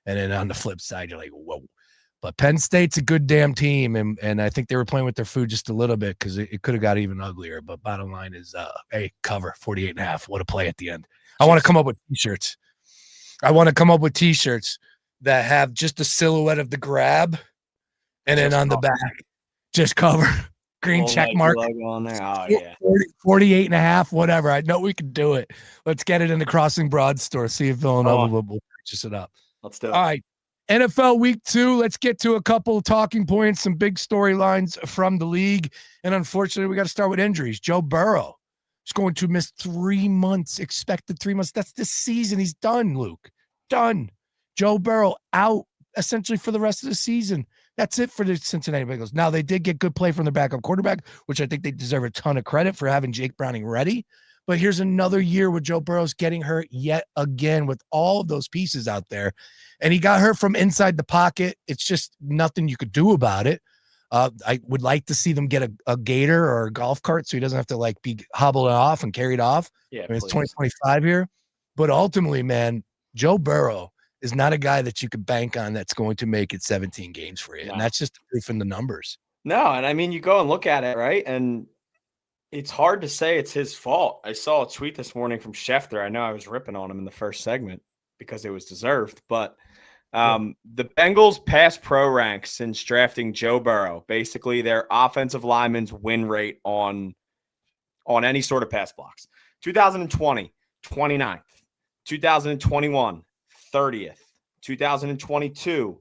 And then on the flip side, you're like, whoa. But Penn State's a good damn team, and I think they were playing with their food just a little bit because it could have got even uglier. But bottom line is, hey, cover 48.5. What a play at the end. I want to come up with T-shirts. That have just a silhouette of the grab, and then on the back, just cover. Green check mark. On there. Oh, yeah. 48.5, whatever. I know we can do it. Let's get it in the Crossing Broad store. See if Villanova will purchase it up. Let's do it. All right. NFL Week 2, let's get to a couple of talking points, some big storylines from the league. And unfortunately, we got to start with injuries. Joe Burrow is going to miss 3 months, expected 3 months. That's this season. He's done, Luke. Done. Joe Burrow out essentially for the rest of the season. That's it for the Cincinnati Bengals. Now, they did get good play from their backup quarterback, which I think they deserve a ton of credit for having Jake Browning ready. But here's another year with Joe Burrow's getting hurt yet again with all of those pieces out there. And he got hurt from inside the pocket. It's just nothing you could do about it. I would like to see them get a gator or a golf cart so he doesn't have to like be hobbled off and carried off. Yeah, it's 2025 here. But ultimately, man, Joe Burrow is not a guy that you could bank on that's going to make it 17 games for you. No. And that's just proof in the numbers. No, and I mean, you go and look at it, right? And it's hard to say it's his fault. I saw a tweet this morning from Schefter. I know I was ripping on him in the first segment because it was deserved, but the Bengals pass pro rank since drafting Joe Burrow, basically their offensive linemen's win rate on any sort of pass blocks. 2020, 29th. 2021, 30th. 2022,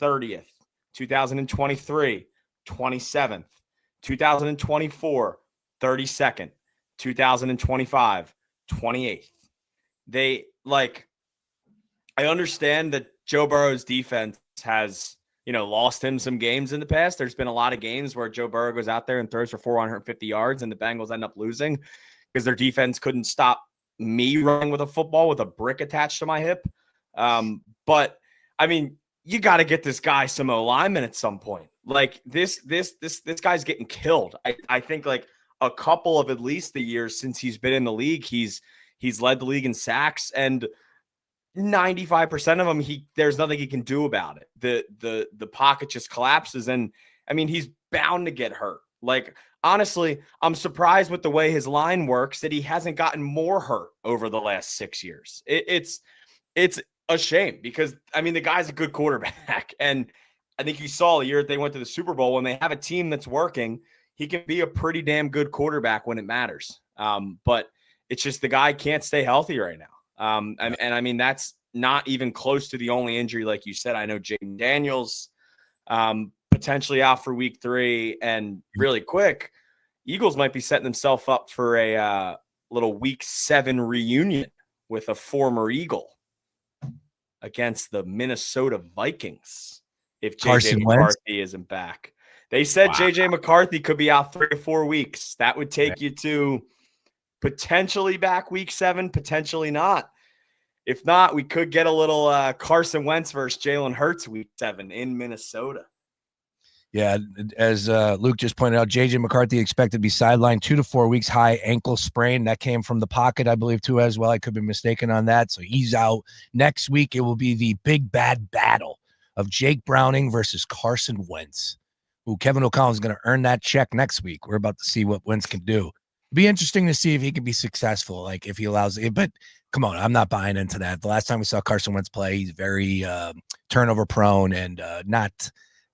30th. 2023, 27th. 2024, 32nd. 2025, 28th. I understand that Joe Burrow's defense has, lost him some games in the past. There's been a lot of games where Joe Burrow goes out there and throws for 450 yards and the Bengals end up losing because their defense couldn't stop me running with a football with a brick attached to my hip. But I mean, you got to get this guy some alignment at some point. Like this guy's getting killed. I think like a couple of at least the years since he's been in the league, he's led the league in sacks, and 95% of them, there's nothing he can do about it. The pocket just collapses, and I mean, he's bound to get hurt. Like, honestly, I'm surprised with the way his line works that he hasn't gotten more hurt over the last 6 years. It's a shame because, I mean, the guy's a good quarterback, and I think you saw the year that they went to the Super Bowl, when they have a team that's working, he can be a pretty damn good quarterback when it matters. But it's just the guy can't stay healthy right now. And I mean, that's not even close to the only injury. Like you said, I know Jaden Daniels potentially out for week 3, and really quick, Eagles might be setting themselves up for a little week 7 reunion with a former Eagle against the Minnesota Vikings. If JJ McCarthy isn't back, they said JJ McCarthy could be out 3 to 4 weeks. That would take you to potentially back week 7, potentially not. If not, we could get a little Carson Wentz versus Jalen Hurts week 7 in Minnesota. Yeah, as Luke just pointed out, J.J. McCarthy expected to be sidelined 2 to 4 weeks, high ankle sprain. That came from the pocket, I believe, too, as well. I could be mistaken on that. So he's out. Next week, it will be the big bad battle of Jake Browning versus Carson Wentz, who Kevin O'Connell is going to earn that check next week. We're about to see what Wentz can do. Be interesting to see if he can be successful, like if he allows it. But come on, I'm not buying into that. The last time we saw Carson Wentz play, he's very turnover prone and not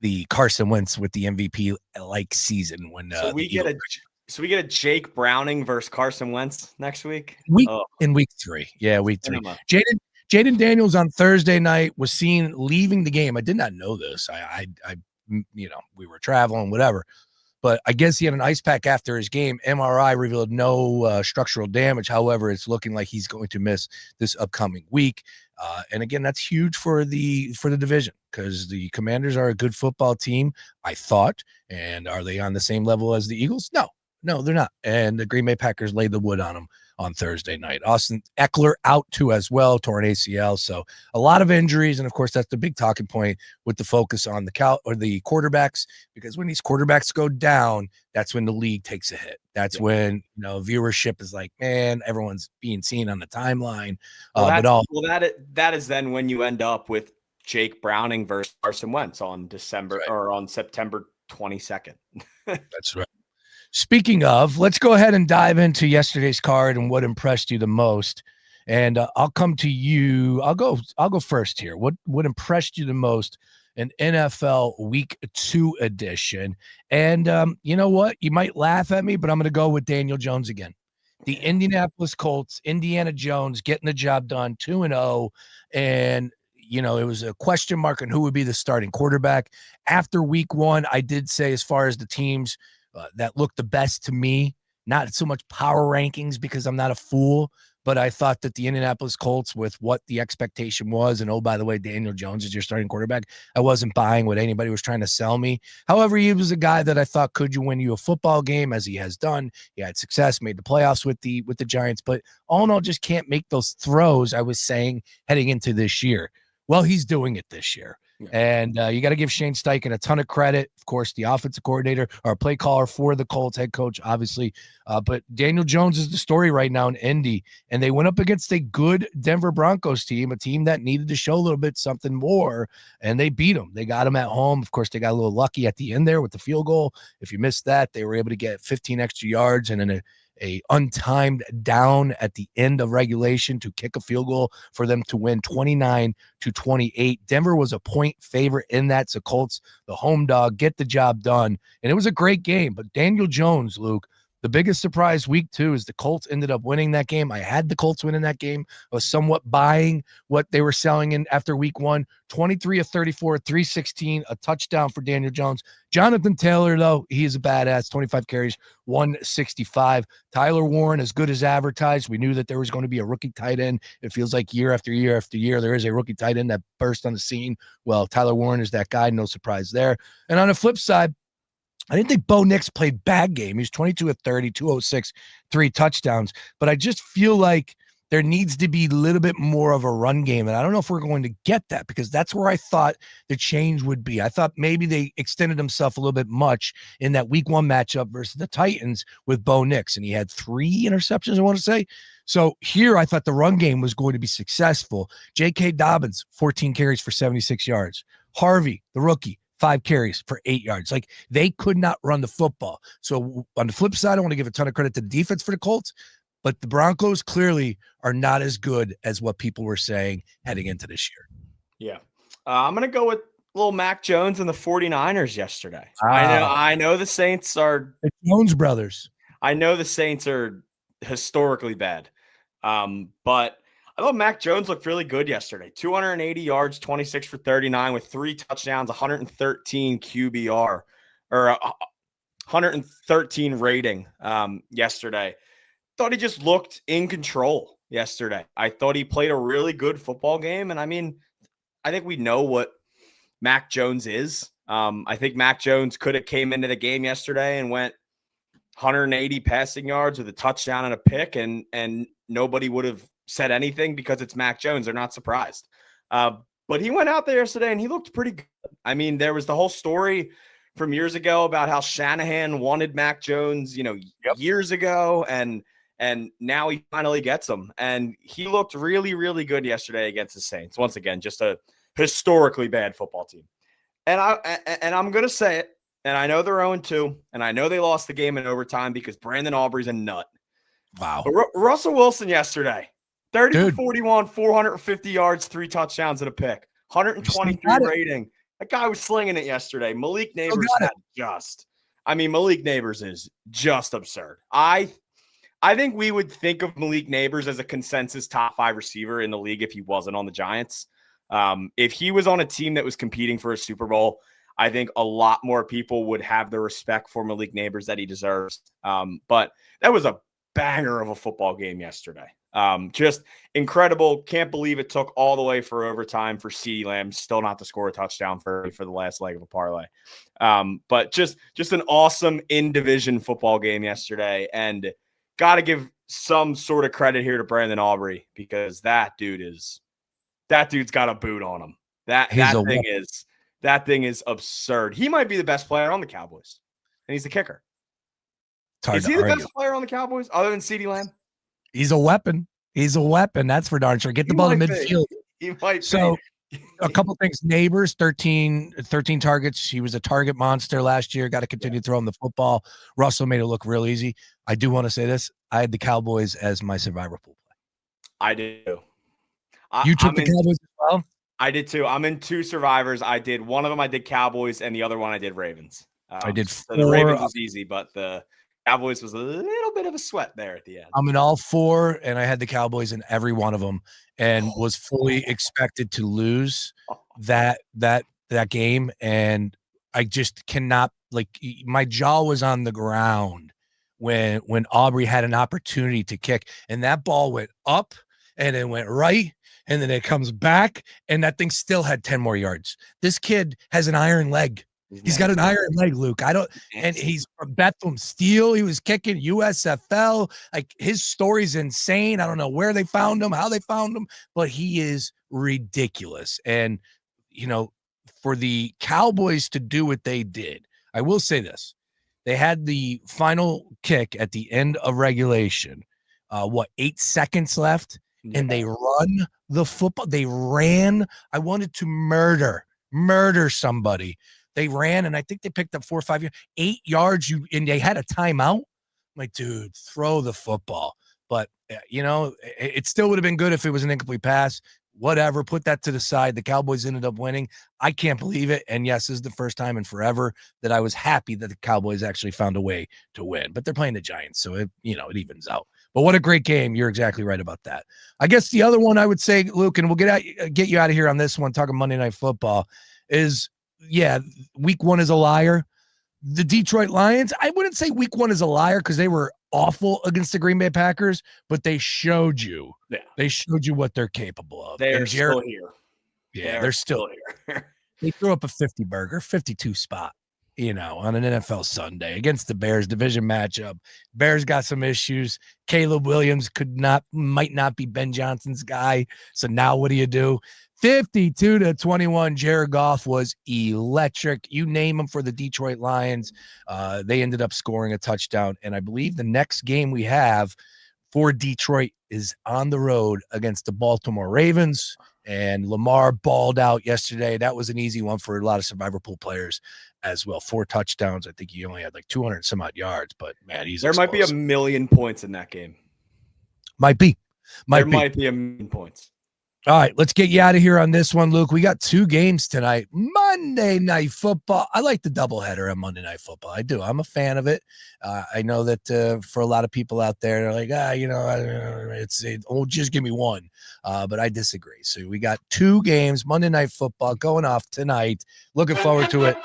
the Carson Wentz with the MVP like season. When so we get a Jake Browning versus Carson Wentz next week. In week 3, yeah, week 3. Jaden Daniels on Thursday night was seen leaving the game. I did not know this. I we were traveling, whatever. But I guess he had an ice pack after his game. MRI revealed no structural damage. However, it's looking like he's going to miss this upcoming week. And again, that's huge for the division because the Commanders are a good football team, I thought. And are they on the same level as the Eagles? No, they're not. And the Green Bay Packers laid the wood on them on Thursday night. Austin Eckler out too as well, torn ACL. So a lot of injuries. And of course, that's the big talking point with the focus on the quarterbacks, because when these quarterbacks go down, that's when the league takes a hit. That's when, viewership is like, man, everyone's being seen on the timeline. That is then when you end up with Jake Browning versus Carson Wentz on September 22nd. That's right. Speaking of, let's go ahead and dive into yesterday's card and what impressed you the most. And I'll come to you. I'll go first here. What impressed you the most in NFL Week 2 edition? And you know what? You might laugh at me, but I'm going to go with Daniel Jones again. The Indianapolis Colts, Indiana Jones getting the job done, 2-0, and it was a question mark on who would be the starting quarterback. After Week 1, I did say, as far as the teams that looked the best to me, not so much power rankings because I'm not a fool, but I thought that the Indianapolis Colts, with what the expectation was, and oh, by the way, Daniel Jones is your starting quarterback, I wasn't buying what anybody was trying to sell me. However, he was a guy that I thought could win you a football game, as he has done. He had success, made the playoffs with the Giants, but all in all, just can't make those throws I was saying heading into this year. Well, he's doing it this year. And you got to give Shane Steichen a ton of credit. Of course, the offensive coordinator or play caller for the Colts, head coach, obviously. But Daniel Jones is the story right now in Indy. And they went up against a good Denver Broncos team, a team that needed to show a little bit something more. And they beat them. They got them at home. Of course, they got a little lucky at the end there with the field goal. If you missed that, they were able to get 15 extra yards and then a untimed down at the end of regulation to kick a field goal for them to win 29-28. Denver was a point favorite in that. So Colts, the home dog, get the job done. And it was a great game. But Daniel Jones, Luke, the biggest surprise week 2 is the Colts ended up winning that game. I had the Colts winning that game. I was somewhat buying what they were selling in after week 1. 23 of 34, 316, a touchdown for Daniel Jones. Jonathan Taylor, though, he is a badass. 25 carries, 165. Tyler Warren, as good as advertised. We knew that there was going to be a rookie tight end. It feels like year after year after year, there is a rookie tight end that burst on the scene. Well, Tyler Warren is that guy. No surprise there. And on the flip side, I didn't think Bo Nix played bad game. He was 22 of 30, 206, 3 touchdowns. But I just feel like there needs to be a little bit more of a run game. And I don't know if we're going to get that, because that's where I thought the change would be. I thought maybe they extended himself a little bit much in that week 1 matchup versus the Titans with Bo Nix. And he had 3 interceptions, I want to say. So here I thought the run game was going to be successful. J.K. Dobbins, 14 carries for 76 yards. Harvey, the rookie, 5 carries for 8 yards. Like, they could not run the football. So on the flip side, I want to give a ton of credit to the defense for the Colts, but the Broncos clearly are not as good as what people were saying heading into this year. Yeah. I'm going to go with little Mac Jones and the 49ers yesterday. I know the Saints are the Jones brothers. I know the Saints are historically bad. But I thought Mac Jones looked really good yesterday. 280 yards, 26 for 39 with 3 touchdowns, 113 QBR or 113 rating yesterday. Thought he just looked in control yesterday. I thought he played a really good football game. And I mean, I think we know what Mac Jones is. I think Mac Jones could have came into the game yesterday and went 180 passing yards with a touchdown and a pick, and nobody would have said anything because it's Mac Jones. They're not surprised. But he went out there yesterday and he looked pretty good. I mean, there was the whole story from years ago about how Shanahan wanted Mac Jones, years ago, and now he finally gets him. And he looked really, really good yesterday against the Saints. Once again, just a historically bad football team. And I'm going to say it, and I know they're 0-2, and I know they lost the game in overtime because Brandon Aubrey's a nut. Wow. But Russell Wilson yesterday, 30 for 41, 450 yards, 3 touchdowns and a pick, 123 rating. That guy was slinging it yesterday. Malik Neighbors Malik Neighbors is just absurd. I think we would think of Malik Neighbors as a consensus top 5 receiver in the league if he wasn't on the Giants. If he was on a team that was competing for a Super Bowl, I think a lot more people would have the respect for Malik Neighbors that he deserves. But that was a banger of a football game yesterday. Just incredible. Can't believe it took all the way for overtime for CeeDee Lamb still not to score a touchdown for the last leg of a parlay. But just an awesome in-division football game yesterday. And got to give some sort of credit here to Brandon Aubrey, because that dude's got a boot on him. That thing is absurd. He might be the best player on the Cowboys, and he's the kicker. Is he the best player on the Cowboys other than CeeDee Lamb? He's a weapon. That's for darn sure. Get the ball in midfield. He might be. A couple things. Neighbors, 13 targets. He was a target monster last year. Got to continue to throw him the football. Russell made it look real easy. I do want to say this. I had the Cowboys as my survivor pool play. I do. You took the Cowboys as well? I did too. I'm in 2 survivors. One of them I did Cowboys, and the other one I did Ravens. I did 4. So the Ravens was easy, but the Cowboys was a little bit of a sweat there at the end. I'm in all 4, and I had the Cowboys in every one of them, and was fully expected to lose that game. And I just cannot, my jaw was on the ground when Aubrey had an opportunity to kick, and that ball went up and it went right, and then it comes back, and that thing still had 10 more yards. This kid has an iron leg. He's got an iron leg, Luke. And he's from Bethlehem Steel. He was kicking USFL. Like, his story's insane. I don't know where they found him, how they found him, but he is ridiculous. And, for the Cowboys to do what they did, I will say this. They had the final kick at the end of regulation. 8 seconds left? Yeah. And they run the football. They ran. I wanted to murder somebody. They ran, and I think they picked up 4 or 5 yards, 8 yards. And they had a timeout. I'm like, dude, throw the football. But, it still would have been good if it was an incomplete pass. Whatever, put that to the side. The Cowboys ended up winning. I can't believe it. And yes, this is the first time in forever that I was happy that the Cowboys actually found a way to win. But they're playing the Giants, so it evens out. But what a great game. You're exactly right about that. I guess the other one I would say, Luke, and we'll get you out of here on this one, talking Monday Night Football, is, week 1 is a liar. The Detroit Lions, I wouldn't say week 1 is a liar because they were awful against the Green Bay Packers, but they showed you. Yeah. They showed you what they're capable of. They're still here. Yeah, they're still here. They threw up a 50 burger, 52 spot, on an NFL Sunday against the Bears division matchup. Bears got some issues. Caleb Williams might not be Ben Johnson's guy. So now what do? 52-21. Jared Goff was electric. You name him for the Detroit Lions. They ended up scoring a touchdown. And I believe the next game we have for Detroit is on the road against the Baltimore Ravens. And Lamar balled out yesterday. That was an easy one for a lot of Survivor Pool players as well. 4 touchdowns. I think he only had like 200 some odd yards, but man, there might be 1 million points in that game. Might be a million points. All right, let's get you out of here on this one, Luke. We got 2 games tonight. Monday Night Football. I like the doubleheader on Monday Night Football. I do. I'm a fan of it. I know that for a lot of people out there, they're like, just give me one. But I disagree. So we got 2 games, Monday Night Football going off tonight. Looking forward to it.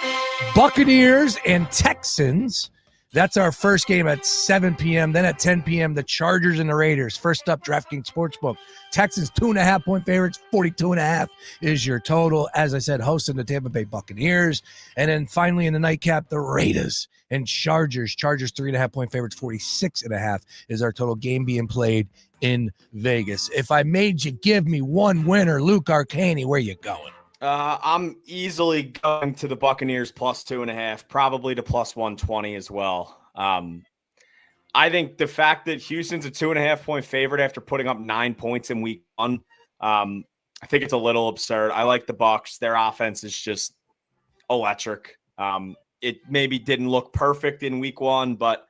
Buccaneers and Texans. That's our first game at 7 p.m. Then at 10 p.m., the Chargers and the Raiders. First up, DraftKings Sportsbook. Texans 2.5-point favorites. 42.5 is your total. As I said, hosting the Tampa Bay Buccaneers. And then finally in the nightcap, the Raiders and Chargers. Chargers 3.5-point favorites. 46.5 is our total. Game being played in Vegas. If I made you give me one winner, Luke Arcaini, where you going? I'm easily going to the Buccaneers +2.5, probably to +120 as well. I think the fact that Houston's a 2.5-point favorite after putting up 9 points in week 1, I think it's a little absurd. I like the Bucs. Their offense is just electric. It maybe didn't look perfect in week 1, but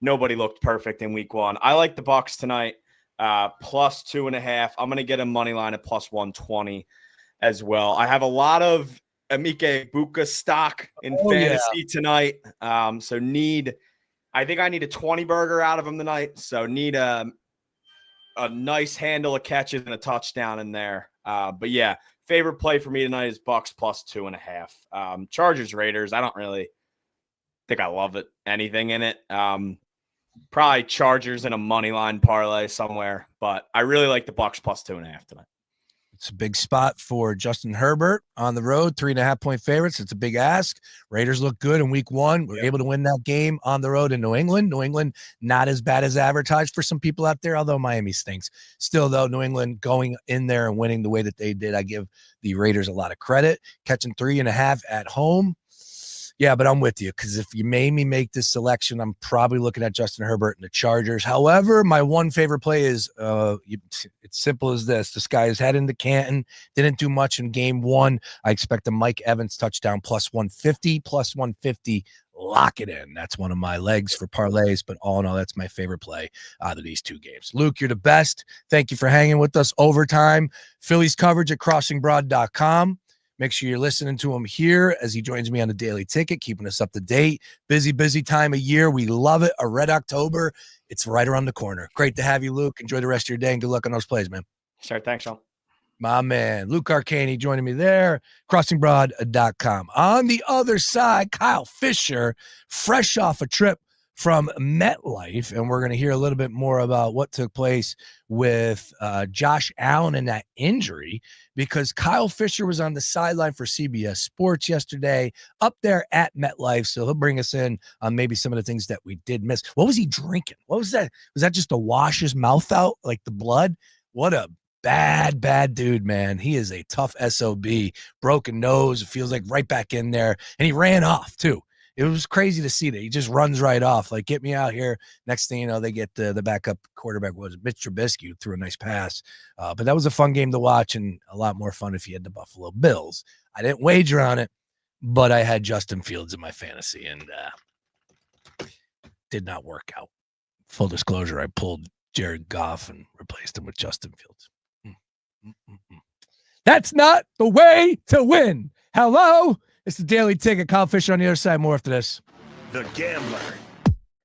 nobody looked perfect in week 1. I like the Bucs tonight, +2.5. I'm going to get a money line at +120. As well. I have a lot of Emeka Egbuka stock in fantasy tonight. So I think I need a 20 burger out of him tonight. So need a nice handle of catches and a touchdown in there. But yeah, favorite play for me tonight is Bucs +2.5. Chargers Raiders. I don't really think I love anything in it. Probably Chargers in a money line parlay somewhere, but I really like the Bucs +2.5 tonight. It's a big spot for Justin Herbert on the road, 3.5-point favorites. It's a big ask. Raiders look good in week 1. We're able to win that game on the road in New England. New England, not as bad as advertised for some people out there, although Miami stinks. Still, though, New England going in there and winning the way that they did, I give the Raiders a lot of credit. Catching 3.5 at home. Yeah, but I'm with you because if you made me make this selection, I'm probably looking at Justin Herbert and the Chargers. However, my one favorite play is it's simple as this. This guy is heading to Canton, didn't do much in game 1. I expect a Mike Evans touchdown +150. Lock it in. That's one of my legs for parlays, but all in all, that's my favorite play out of these 2 games. Luke, you're the best. Thank you for hanging with us overtime. Phillies coverage at crossingbroad.com. Make sure you're listening to him here as he joins me on the Daily Ticket, keeping us up to date. Busy time of year. We love it. A red October. It's right around the corner. Great to have you, Luke. Enjoy the rest of your day and good luck on those plays, man. Sure. Thanks, Sean. My man, Luke Arcaini joining me there, crossingbroad.com. On the other side, Kyle Fisher, fresh off a trip from MetLife, and we're going to hear a little bit more about what took place with Josh Allen and that injury, because Kyle Fisher was on the sideline for CBS Sports yesterday up there at MetLife, so he'll bring us in on maybe some of the things that we did miss. What was he drinking? What was that? Was that just to wash his mouth out, like the blood? What a bad dude, man. He is a tough SOB. Broken nose. It feels like right back in there, and he ran off, too. It was crazy to see that. He just runs right off. Like, get me out here. Next thing you know, they get the backup quarterback, Mitch Trubisky, who threw a nice pass. But that was a fun game to watch, and a lot more fun if you had the Buffalo Bills. I didn't wager on it, but I had Justin Fields in my fantasy, and did not work out. Full disclosure, I pulled Jared Goff and replaced him with Justin Fields. That's not the way to win. Hello? It's the Daily Ticket. Kyle Fisher on the other side. More after this. The Gambler.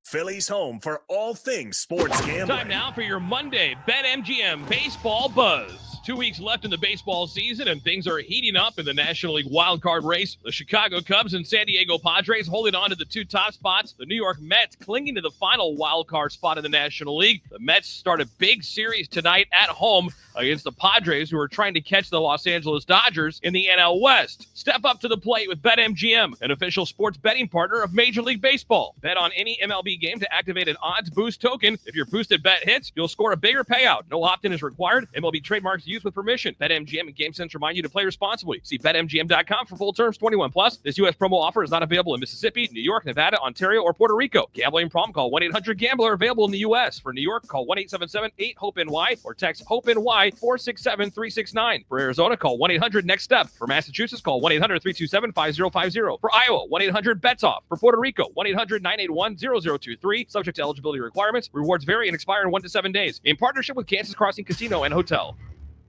Phillies home for all things sports gambling. Time now for your Monday BetMGM Baseball Buzz. 2 weeks left in the baseball season, and things are heating up in the National League wildcard race. The Chicago Cubs and San Diego Padres holding on to the two top spots. The New York Mets clinging to the final wildcard spot in the National League. The Mets start a big series tonight at home against the Padres, who are trying to catch the Los Angeles Dodgers in the NL West. Step up to the plate with BetMGM, an official sports betting partner of Major League Baseball. Bet on any MLB game to activate an odds boost token. If your boosted bet hits, you'll score a bigger payout. No opt-in is required. MLB trademarks used with permission. BetMGM and GameSense remind you to play responsibly. See BetMGM.com for full terms. 21+. This U.S. promo offer is not available in Mississippi, New York, Nevada, Ontario, or Puerto Rico. Gambling problem? Call 1-800-GAMBLER. Available in the U.S. For New York, call 1-877-8-HOPE-NY or text HOPE-NY 467-369. For Arizona, call 1-800-NEXT-STEP. For Massachusetts, call 1-800-327-5050. For Iowa, 1-800-BETS-OFF. For Puerto Rico, 1-800-981-0023. Subject to eligibility requirements. Rewards vary and expire in 1 to 7 days. In partnership with Kansas Crossing Casino and Hotel.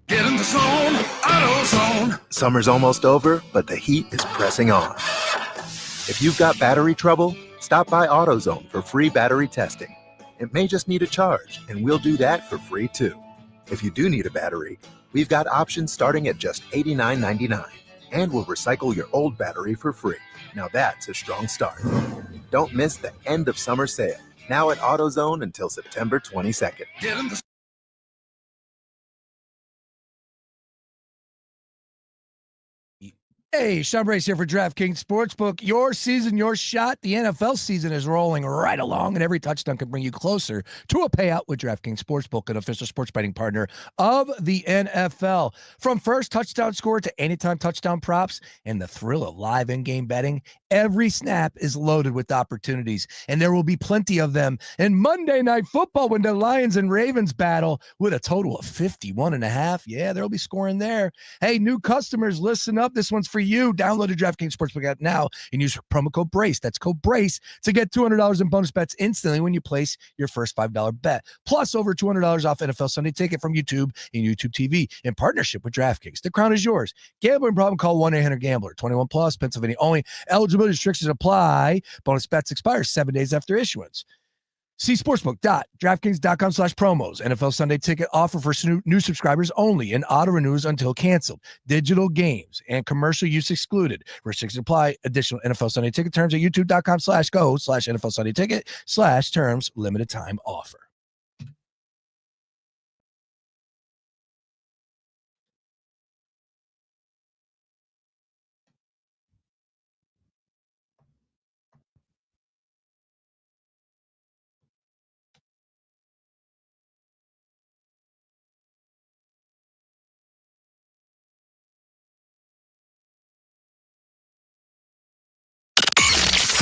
Get in the zone, AutoZone. Summer's almost over, but the heat is pressing on. If you've got battery trouble, stop by AutoZone for free battery testing. It may just need a charge, and we'll do that for free too. If you do need a battery, we've got options starting at just $89.99, and we'll recycle your old battery for free. Now that's a strong start. Don't miss the end of summer sale, now at AutoZone until September 22nd. Get in the Hey, Sean Brace here for DraftKings Sportsbook. Your season, your shot. The NFL season is rolling right along, and every touchdown can bring you closer to a payout with DraftKings Sportsbook, an official sports betting partner of the NFL. From first touchdown score to anytime touchdown props and the thrill of live in-game betting, every snap is loaded with opportunities, and there will be plenty of them. And Monday Night Football, when the Lions and Ravens battle with a total of 51.5, yeah, there'll be scoring there. Hey, new customers, listen up. This one's for you. Download the DraftKings Sportsbook app now and use promo code BRACE. That's code BRACE to get $200 in bonus bets instantly when you place your first $5 bet. Plus over $200 off NFL Sunday Ticket from YouTube and YouTube TV in partnership with DraftKings. The crown is yours. Gambling problem? Call 1-800-GAMBLER. 21+, Pennsylvania only. Eligibility restrictions apply. Bonus bets expire 7 days after issuance. See sportsbook.draftkings.com/promos. NFL Sunday Ticket offer for new subscribers only and auto renews until canceled. Digital games and commercial use excluded. Restrictions apply. Additional NFL Sunday Ticket terms at youtube.com/go/NFL Sunday Ticket /terms. Limited time offer.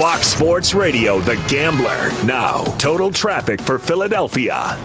Fox Sports Radio, The Gambler. Now, total traffic for Philadelphia.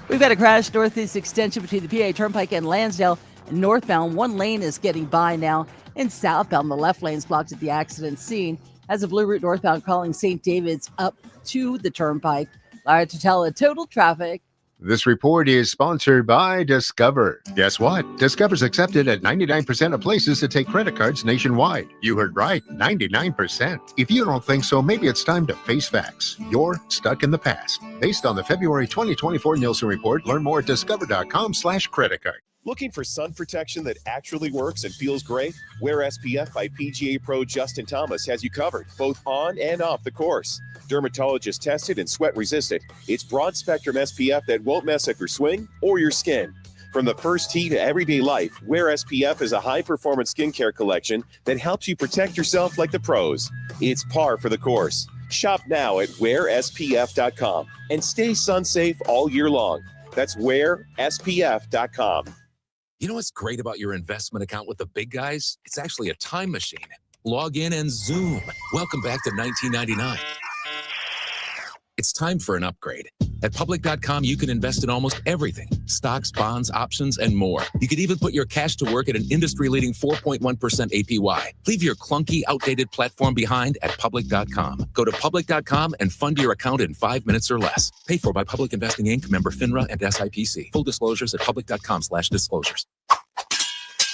We've got a crash northeast extension between the PA Turnpike and Lansdale. Northbound, one lane is getting by now. And southbound, the left lane's blocked at the accident scene. As a Blue Route northbound calling St. David's up to the Turnpike. Lara Tutela, total traffic. This report is sponsored by Discover. Guess what? Discover's accepted at 99% of places to take credit cards nationwide. You heard right, 99%. If you don't think so, maybe it's time to face facts. You're stuck in the past. Based on the February 2024 Nielsen report, learn more at discover.com/credit card. Looking for sun protection that actually works and feels great? Wear SPF by PGA Pro Justin Thomas has you covered, both on and off the course. Dermatologist tested and sweat resistant, it's broad spectrum SPF that won't mess up your swing or your skin. From the first tee to everyday life, Wear SPF is a high-performance skincare collection that helps you protect yourself like the pros. It's par for the course. Shop now at wearspf.com and stay sun safe all year long. That's wearspf.com. You know what's great about your investment account with the big guys? It's actually a time machine. Log in and zoom. Welcome back to 1999. It's time for an upgrade. At public.com, you can invest in almost everything. Stocks, bonds, options, and more. You could even put your cash to work at an industry-leading 4.1% APY. Leave your clunky, outdated platform behind at public.com. Go to public.com and fund your account in 5 minutes or less. Paid for by Public Investing Inc., member FINRA and SIPC. Full disclosures at public.com/disclosures.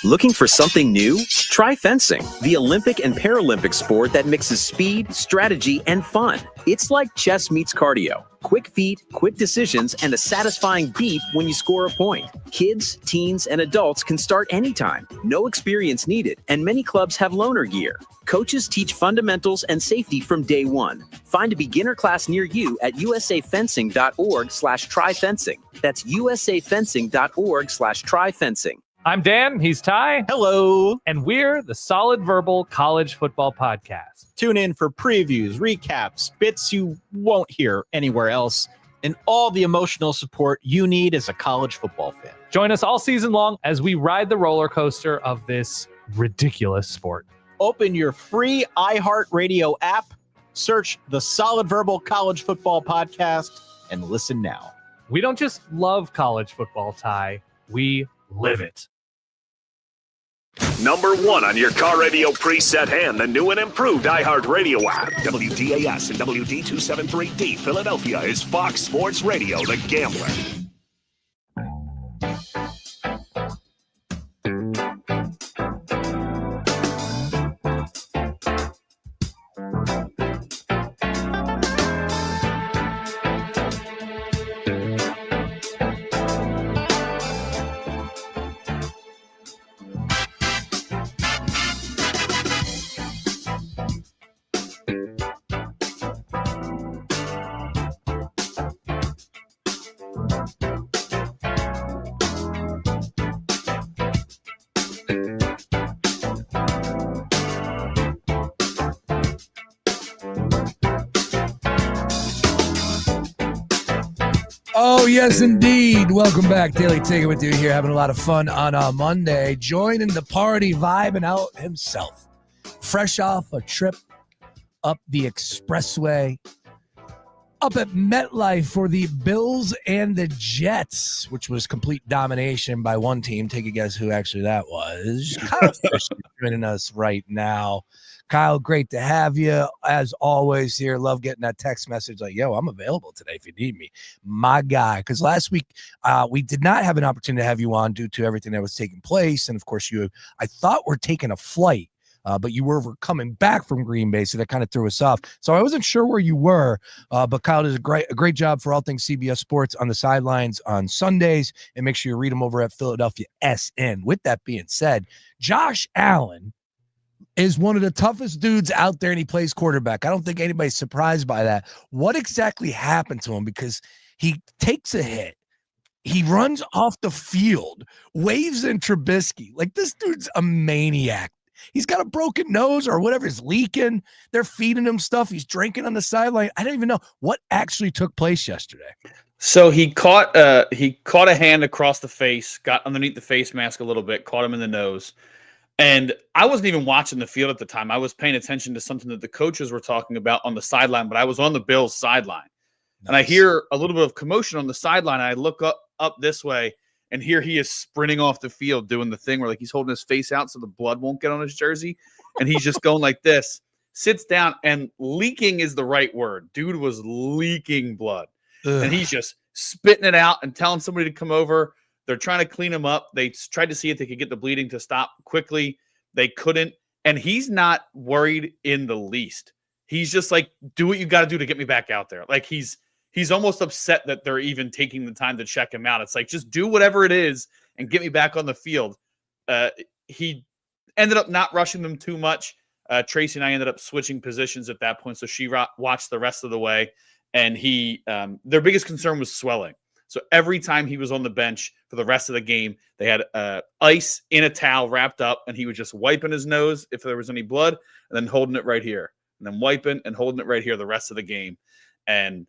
Looking for something new? Try fencing, the Olympic and Paralympic sport that mixes speed, strategy, and fun. It's like chess meets cardio. Quick feet, quick decisions, and a satisfying beat when you score a point. Kids, teens, and adults can start anytime. No experience needed, and many clubs have loaner gear. Coaches teach fundamentals and safety from day one. Find a beginner class near you at usafencing.org/tryfencing. That's usafencing.org/tryfencing. I'm Dan. He's Ty. Hello. And we're the Solid Verbal College Football Podcast. Tune in for previews, recaps, bits you won't hear anywhere else, and all the emotional support you need as a college football fan. Join us all season long as we ride the roller coaster of this ridiculous sport. Open your free iHeartRadio app, search the Solid Verbal College Football Podcast, and listen now. We don't just love college football, Ty. We live it. Number 1 on your car radio preset and the new and improved iHeartRadio app. WDAS and WD273D Philadelphia is Fox Sports Radio, The Gambler. Oh, yes, indeed. Welcome back. Daily Ticket with you here, having a lot of fun on a Monday. Joining the party, vibing out himself. Fresh off a trip up the expressway, up at MetLife for the Bills and the Jets, which was complete domination by one team. Take a guess who actually that was. Kyle Fish joining us right now. Kyle, great to have you. As always here, love getting that text message like, yo, I'm available today if you need me. My guy, because last week we did not have an opportunity to have you on due to everything that was taking place. And, of course, I thought we're taking a flight, but you were coming back from Green Bay, so that kind of threw us off. So I wasn't sure where you were, but Kyle does a great job for all things CBS Sports on the sidelines on Sundays, and make sure you read them over at Philadelphia SN. With that being said, Josh Allen is one of the toughest dudes out there, and he plays quarterback. I don't think anybody's surprised by that. What exactly happened to him? Because he takes a hit. He runs off the field, waves in Trubisky. Like, this dude's a maniac. He's got a broken nose or whatever is leaking. They're feeding him stuff. He's drinking on the sideline. I don't even know what actually took place yesterday. So he caught a hand across the face, got underneath the face mask a little bit, caught him in the nose. And I wasn't even watching the field at the time. I was paying attention to something that the coaches were talking about on the sideline, but I was on the Bills sideline. Nice. And I hear a little bit of commotion on the sideline. And I look up this way, and here he is sprinting off the field doing the thing where, like, he's holding his face out so the blood won't get on his jersey. And he's just going like this, sits down, and leaking is the right word. Dude was leaking blood. Ugh. And he's just spitting it out and telling somebody to come over. They're trying to clean him up. They tried to see if they could get the bleeding to stop quickly. They couldn't. And he's not worried in the least. He's just like, do what you got to do to get me back out there. Like, he's almost upset that they're even taking the time to check him out. It's like, just do whatever it is and get me back on the field. He ended up not rushing them too much. Tracy and I ended up switching positions at that point, so she watched the rest of the way. And their biggest concern was swelling. So every time he was on the bench for the rest of the game, they had ice in a towel wrapped up, and he was just wiping his nose if there was any blood, and then holding it right here, and then wiping and holding it right here the rest of the game. And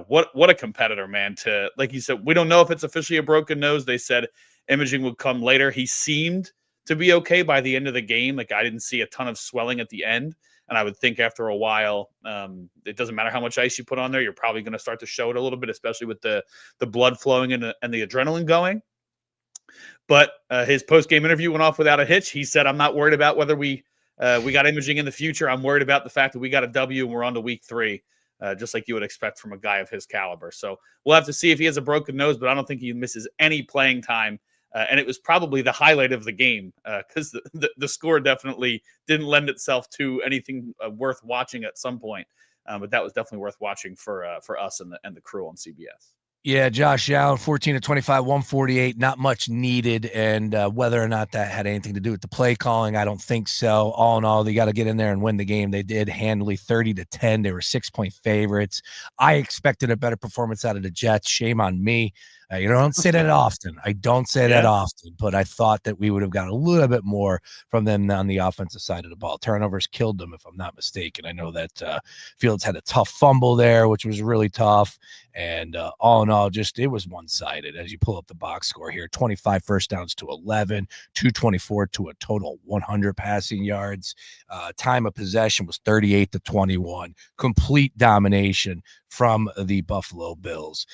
what a competitor, man! To, like you said, we don't know if it's officially a broken nose. They said imaging would come later. He seemed to be okay by the end of the game. Like, I didn't see a ton of swelling at the end. And I would think after a while, it doesn't matter how much ice you put on there, you're probably going to start to show it a little bit, especially with the blood flowing and the adrenaline going. But his post-game interview went off without a hitch. He said, I'm not worried about whether we got imaging in the future. I'm worried about the fact that we got a W and we're on to week 3, just like you would expect from a guy of his caliber. So we'll have to see if he has a broken nose, but I don't think he misses any playing time. And it was probably the highlight of the game because the score definitely didn't lend itself to anything worth watching at some point. But that was definitely worth watching for us and the crew on CBS. Yeah, Josh Allen, 14 of 25, 148, not much needed. And whether or not that had anything to do with the play calling, I don't think so. All in all, they got to get in there and win the game. They did handily, 30-10. They were 6-point favorites. I expected a better performance out of the Jets. Shame on me. You don't say that often. I don't say that often, but I thought that we would have got a little bit more from them on the offensive side of the ball. Turnovers killed them, if I'm not mistaken. I know that Fields had a tough fumble there, which was really tough. And all in all, it was one-sided. As you pull up the box score here, 25 first downs to 11, 224 to a total 100 passing yards. Time of possession was 38-21. Complete domination from the Buffalo Bills.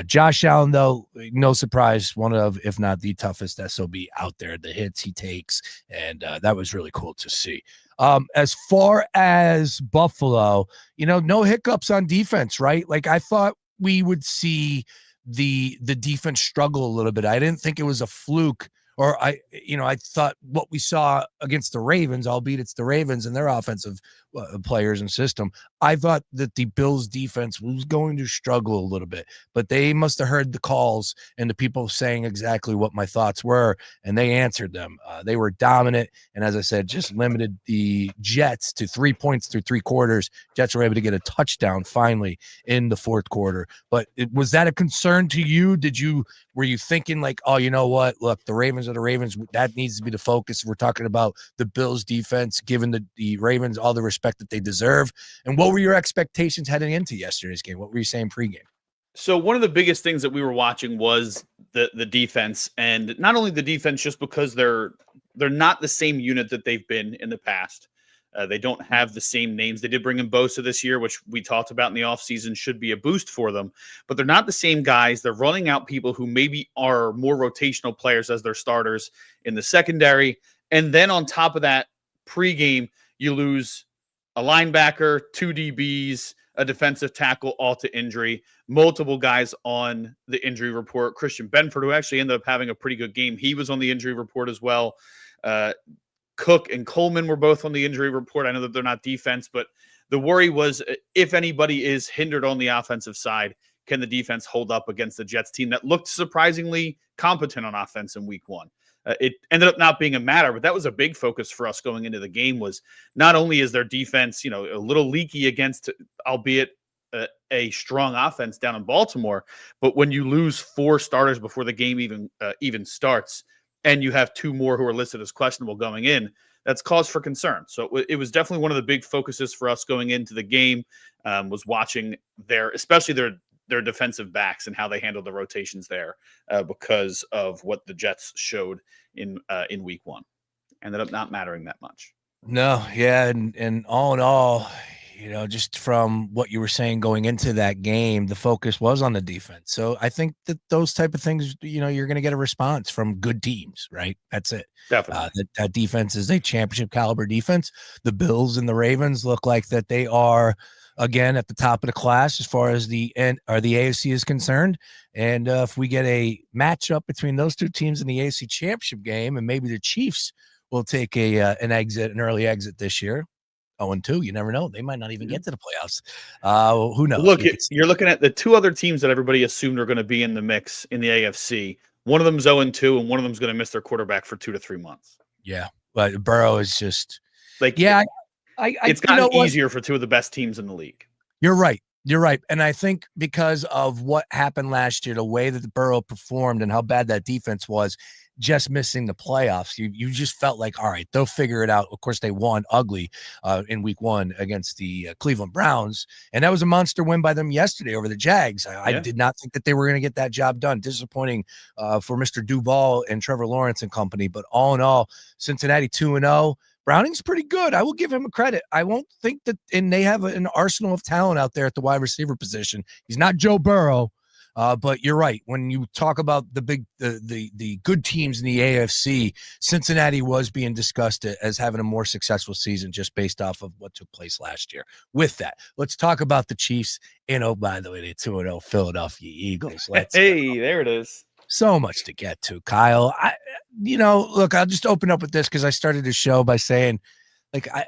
Josh Allen, though, no surprise, one of, if not the toughest SOB out there. The hits he takes, and that was really cool to see. As far as Buffalo, no hiccups on defense, right? Like, I thought we would see the defense struggle a little bit. I didn't think it was a fluke, or I thought what we saw against the Ravens, albeit it's the Ravens and their offensive players and system, I thought that the Bills defense was going to struggle a little bit, but they must have heard the calls and the people saying exactly what my thoughts were, and they answered them. They were dominant, and as I said, just limited the Jets to 3 points through 3 quarters. Jets were able to get a touchdown finally in the fourth quarter. But was that a concern to you? Were you thinking like, oh, you know what? Look, the Ravens are the Ravens. That needs to be the focus. We're talking about the Bills defense, giving the Ravens all the respect that they deserve. And what were your expectations heading into yesterday's game? What were you saying pregame? So one of the biggest things that we were watching was the defense, and not only the defense, just because they're not the same unit that they've been in the past. They don't have the same names. They did bring in Bosa this year, which we talked about in the offseason should be a boost for them, but they're not the same guys. They're running out people who maybe are more rotational players as their starters in the secondary. And then on top of that, pregame, you lose a linebacker, 2 DBs, a defensive tackle, all to injury, multiple guys on the injury report. Christian Benford, who actually ended up having a pretty good game, he was on the injury report as well. Cook and Coleman were both on the injury report. I know that they're not defense, but the worry was if anybody is hindered on the offensive side, can the defense hold up against the Jets team that looked surprisingly competent on offense in week 1? It ended up not being a matter, but that was a big focus for us going into the game. Was not only is their defense, a little leaky against, albeit a strong offense down in Baltimore, but when you lose 4 starters before the game even starts, and you have 2 more who are listed as questionable going in, that's cause for concern. So it was definitely one of the big focuses for us going into the game, was watching especially their defensive backs and how they handled the rotations there, because of what the Jets showed in week 1. Ended up not mattering that much. No, yeah, and all in all, just from what you were saying going into that game, the focus was on the defense. So I think that those type of things, you're going to get a response from good teams, right? That's it. Definitely. That defense is a championship caliber defense. The Bills and the Ravens look like that they are, again, at the top of the class as far as the AFC is concerned. And if we get a matchup between those 2 teams in the AFC championship game, and maybe the Chiefs will take an early exit this year, 0-2, you never know. They might not even get to the playoffs. Who knows? Look, you're looking at the 2 other teams that everybody assumed are going to be in the mix in the AFC One of them's 0-2, and one of them's going to miss their quarterback for 2 to 3 months. Yeah, but Burrow is just like, yeah. It's gotten easier for two of the best teams in the league. You're right. You're right. And I think because of what happened last year, the way that the Burrow performed and how bad that defense was, just missing the playoffs, you just felt like, all right, they'll figure it out. Of course, they won ugly in week 1 against the Cleveland Browns. And that was a monster win by them yesterday over the Jags. I did not think that they were going to get that job done. Disappointing for Mr. Duval and Trevor Lawrence and company. But all in all, Cincinnati 2-0. Browning's pretty good. I will give him a credit. I won't think that, and they have an arsenal of talent out there at the wide receiver position. He's not Joe Burrow, but you're right. When you talk about the good teams in the AFC, Cincinnati was being discussed as having a more successful season just based off of what took place last year. With that, let's talk about the Chiefs. And oh, by the way, they 2-0 Philadelphia Eagles. Let's go. There it is. So much to get to, Kyle. Look, I'll just open up with this because I started the show by saying,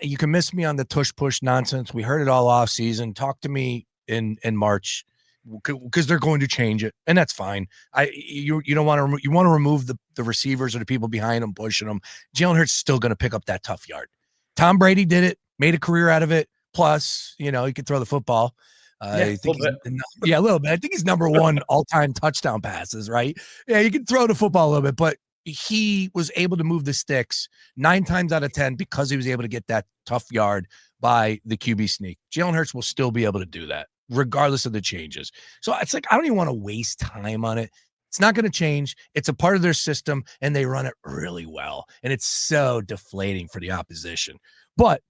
you can miss me on the tush push nonsense. We heard it all off season. Talk to me in March because they're going to change it, and that's fine. You don't want to you want to remove the receivers or the people behind them pushing them. Jalen Hurts is still going to pick up that tough yard. Tom Brady did it, made a career out of it. Plus, he could throw the football. I think a little bit. I think he's number 1 all-time touchdown passes, right? Yeah, you can throw the football a little bit, but he was able to move the sticks 9 times out of 10 because he was able to get that tough yard by the QB sneak. Jalen Hurts will still be able to do that regardless of the changes. So it's like, I don't even want to waste time on it. It's not going to change. It's a part of their system, and they run it really well. And it's so deflating for the opposition. But,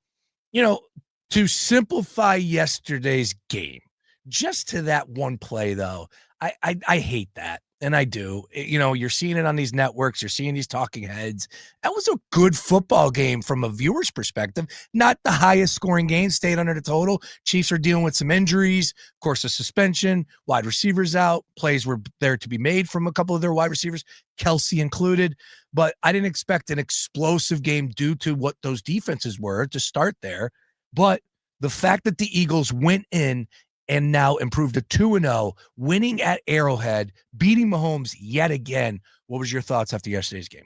to simplify yesterday's game, just to that one play, though, I hate that. And I do. You're seeing it on these networks. You're seeing these talking heads. That was a good football game from a viewer's perspective. Not the highest scoring game, stayed under the total. Chiefs are dealing with some injuries. Of course, a suspension, wide receivers out. Plays were there to be made from a couple of their wide receivers, Kelsey included. But I didn't expect an explosive game due to what those defenses were to start there. But the fact that the Eagles went in and now improved to 2-0, winning at Arrowhead, beating Mahomes yet again. What was your thoughts after yesterday's game?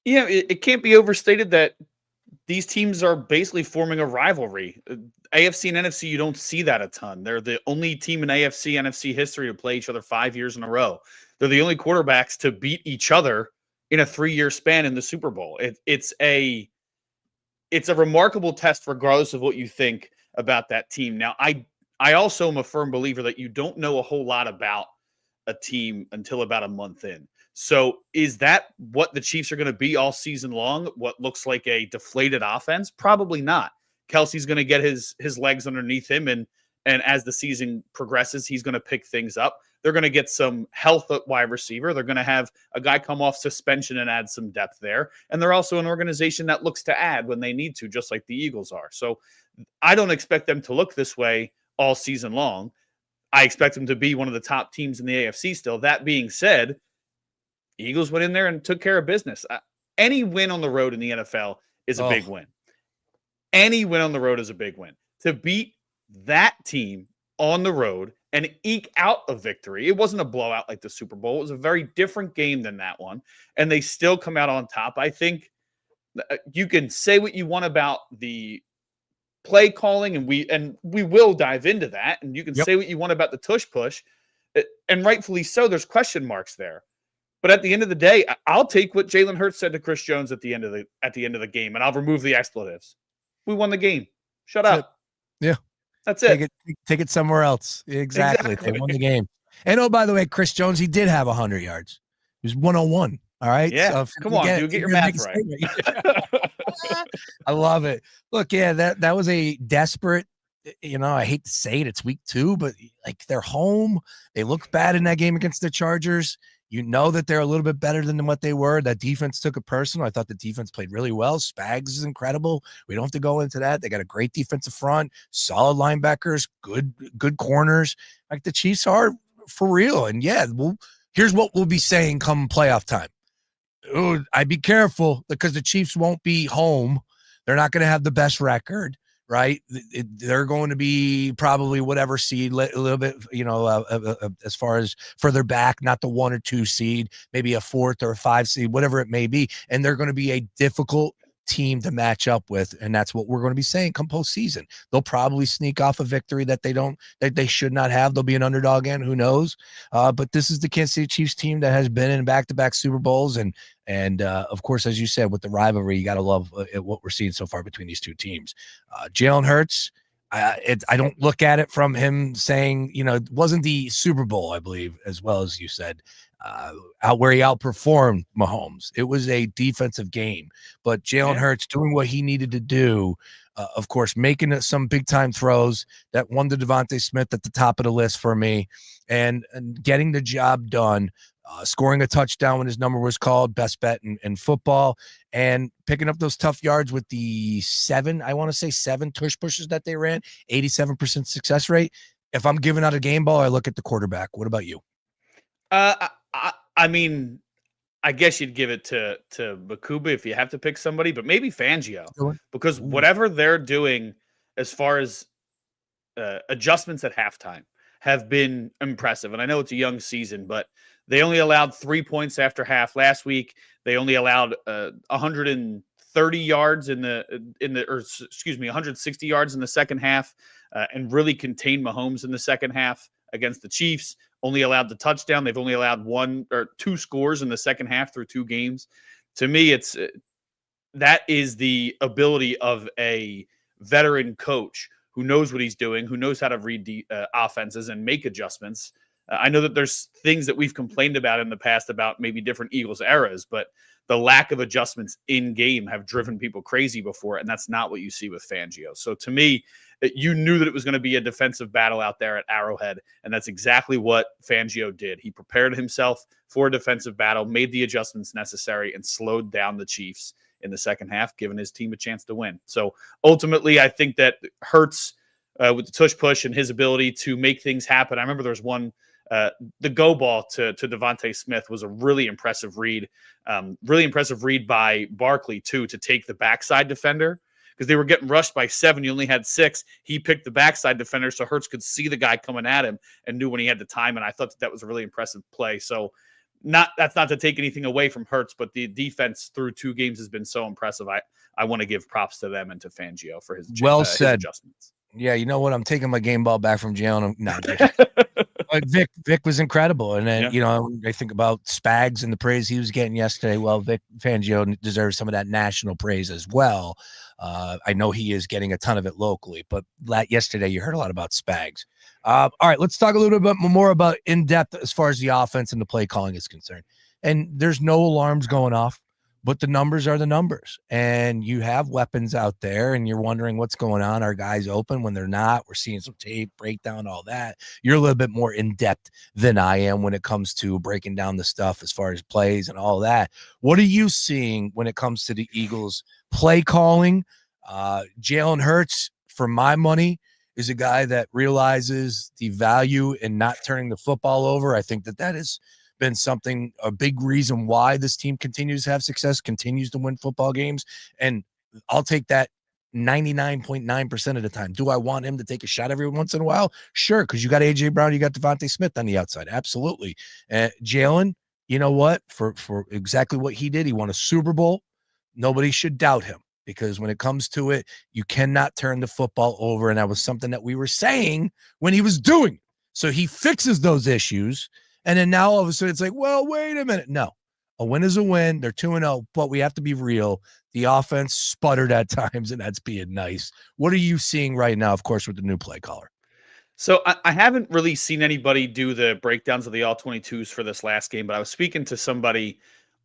Yeah, it can't be overstated that these teams are basically forming a rivalry. AFC and NFC, you don't see that a ton. They're the only team in AFC, NFC history to play each other 5 years in a row. They're the only quarterbacks to beat each other in a 3-year span in the Super Bowl. It's a remarkable test regardless of what you think about that team. Now, I also am a firm believer that you don't know a whole lot about a team until about a month in. So is that what the Chiefs are going to be all season long? What looks like a deflated offense? Probably not. Kelsey's going to get his legs underneath him, and as the season progresses, he's going to pick things up. They're going to get some health at wide receiver. They're going to have a guy come off suspension and add some depth there. And they're also an organization that looks to add when they need to, just like the Eagles are. So I don't expect them to look this way all season long. I expect them to be one of the top teams in the AFC still. That being said, Eagles went in there and took care of business. Any win on the road in the NFL is a big win. Any win on the road is a big win. To beat that team on the road and eke out a victory. It wasn't a blowout like the Super Bowl. It was a very different game than that one. And they still come out on top. I think you can say what you want about the play calling, and we will dive into that. And you can say what you want about the tush push, and rightfully so. There's question marks there. But at the end of the day, I'll take what Jalen Hurts said to Chris Jones at the end of the game, and I'll remove the expletives. We won the game. Shut up. Yeah. That's it. Take it somewhere else. Exactly. They won the game. And oh, by the way, Chris Jones, he did have 100 yards. He was 101. All right. Yeah. So come on, dude. Get your math right. I love it. Look, yeah, that was a desperate, I hate to say it, it's week 2, but like they're home. They looked bad in that game against the Chargers. You know that they're a little bit better than what they were. That defense took it personal. I thought the defense played really well. Spags is incredible. We don't have to go into that. They got a great defensive front, solid linebackers, good corners. Like the Chiefs are for real. And yeah, here's what we'll be saying come playoff time. I'd be careful because the Chiefs won't be home. They're not going to have the best record, right? They're going to be probably whatever seed, a little bit, as far as further back, not the 1 or 2 seed, maybe a 4th or a 5 seed, whatever it may be. And they're going to be a difficult team to match up with, and that's what we're going to be saying come postseason. They'll probably sneak off a victory that they should not have. They'll be an underdog, and who knows? But this is the Kansas City Chiefs team that has been in back-to-back Super Bowls, and of course, as you said, with the rivalry, you got to love what we're seeing so far between these two teams. Jalen Hurts, I don't look at it from him saying, it wasn't the Super Bowl, I believe, as well as you said, where he outperformed Mahomes. It was a defensive game, but Jalen Hurts doing what he needed to do, of course, making some big time throws that won to Devontae Smith at the top of the list for me, and getting the job done, scoring a touchdown when his number was called, best bet in football, and picking up those tough yards with the 7 tush pushes that they ran, 87% success rate. If I'm giving out a game ball, I look at the quarterback. What about you? I mean, I guess you'd give it to Bakuba if you have to pick somebody, but maybe Fangio, because whatever they're doing as far as adjustments at halftime have been impressive. And I know it's a young season, but they only allowed 3 points after half. Last week, they only allowed 130 yards 160 yards in the second half, and really contained Mahomes in the second half against the Chiefs. Only allowed the touchdown. They've only allowed 1 or 2 scores in the second half through 2 games. To me, that is the ability of a veteran coach who knows what he's doing, who knows how to read the offenses and make adjustments. I know that there's things that we've complained about in the past about maybe different Eagles eras, but the lack of adjustments in game have driven people crazy before, and that's not what you see with Fangio. So to me, you knew that it was going to be a defensive battle out there at Arrowhead, and that's exactly what Fangio did. He prepared himself for a defensive battle, made the adjustments necessary, and slowed down the Chiefs in the second half, giving his team a chance to win. So ultimately, I think that Hurts with the tush push and his ability to make things happen. I remember there was one, the go ball to Devontae Smith was a really impressive read by Barkley too, to take the backside defender, because they were getting rushed by 7. You only had 6. He picked the backside defender so Hurts could see the guy coming at him and knew when he had the time. And I thought that was a really impressive play. So that's not to take anything away from Hurts, but the defense through 2 games has been so impressive. I want to give props to them and to Fangio for his his adjustments. Yeah, you know what? I'm taking my game ball back from Jalen. No, Vic was incredible. And then, I think about Spags and the praise he was getting yesterday. Well, Vic Fangio deserves some of that national praise as well. I know he is getting a ton of it locally, but yesterday you heard a lot about Spags. All right, let's talk a little bit more about in-depth as far as the offense and the play calling is concerned. And there's no alarms going off, but the numbers are the numbers. And you have weapons out there, and you're wondering what's going on. Are guys open when they're not? We're seeing some tape, breakdown, all that. You're a little bit more in-depth than I am when it comes to breaking down the stuff as far as plays and all that. What are you seeing when it comes to the Eagles' play calling? Jalen Hurts, for my money, is a guy that realizes the value in not turning the football over. I think that has been a big reason why this team continues to have success, continues to win football games. And I'll take that 99.9% of the time. Do I want him to take a shot every once in a while? Sure, because you got A.J. Brown, you got Devontae Smith on the outside. Absolutely. Jalen, you know what? For exactly what he did, he won a Super Bowl. Nobody should doubt him, because when it comes to it, you cannot turn the football over. And that was something that we were saying when he was doing it. So he fixes those issues. And then now all of a sudden it's like, well, wait a minute. No, a win is a win. They're 2-0, but we have to be real. The offense sputtered at times, and that's being nice. What are you seeing right now, of course, with the new play caller? So I haven't really seen anybody do the breakdowns of the all-22s for this last game, but I was speaking to somebody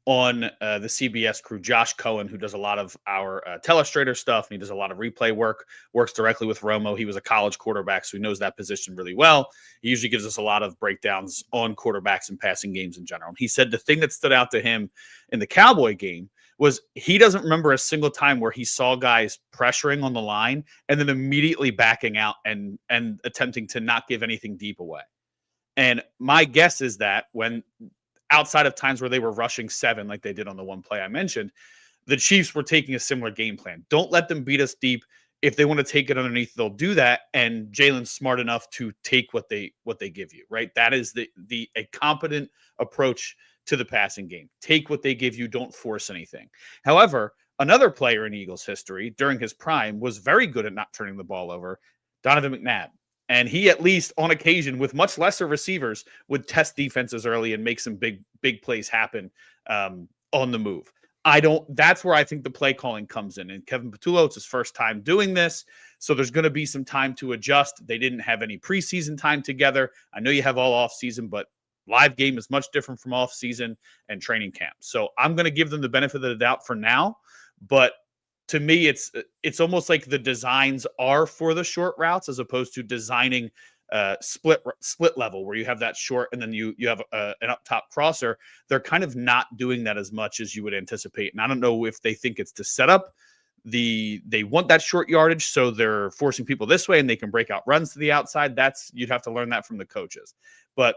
on the CBS crew, Josh Cohen, who does a lot of our telestrator stuff, and he does a lot of replay work, works directly with Romo. He was a college quarterback, so he knows that position really well. He usually gives us a lot of breakdowns on quarterbacks and passing games in general. And he said the thing that stood out to him in the Cowboy game was he doesn't remember a single time where he saw guys pressuring on the line and then immediately backing out and attempting to not give anything deep away. And my guess is that when outside of times where they were rushing 7 like they did on the one play I mentioned, the Chiefs were taking a similar game plan. Don't let them beat us deep. if they want to take it underneath, they'll do that. And Jalen's smart enough to take what they give you, right? That is a competent approach to the passing game. Take what they give you, don't force anything. However, another player in Eagles history during his prime was very good at not turning the ball over, Donovan McNabb. And he, at least on occasion, with much lesser receivers, would test defenses early and make some big plays happen on the move. That's where I think the play calling comes in. And Kevin Patullo, it's his first time doing this. So there's going to be some time to adjust. They didn't have any preseason time together. I know you have all off season, but live game is much different from off season and training camp. So I'm going to give them the benefit of the doubt for now. But to me, it's almost like the designs are for the short routes as opposed to designing split level where you have that short and then you have an up top crosser. They're kind of not doing that as much as you would anticipate. And I don't know if they think it's to set up they want that short yardage, so they're forcing people this way and they can break out runs to the outside. You'd have to learn that from the coaches. But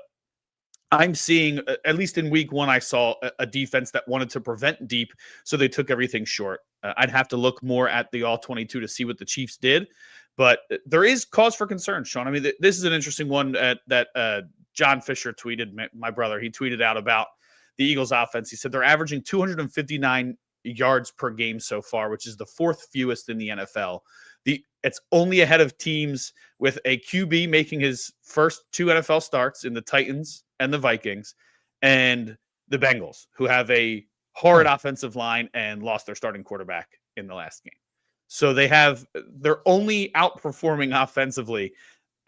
I'm seeing, at least in week one, I saw a defense that wanted to prevent deep, so they took everything short. I'd have to look more at the all-22 to see what the Chiefs did, but there is cause for concern, Sean. I mean, this is an interesting one that John Fisher tweeted, my brother. He tweeted out about the Eagles offense. He said they're averaging 259 yards per game so far, which is the fourth fewest in the NFL. It's only ahead of teams with a QB making his first 2 NFL starts in the Titans and the Vikings, and the Bengals, who have a horrid offensive line and lost their starting quarterback in the last game. So they're only outperforming offensively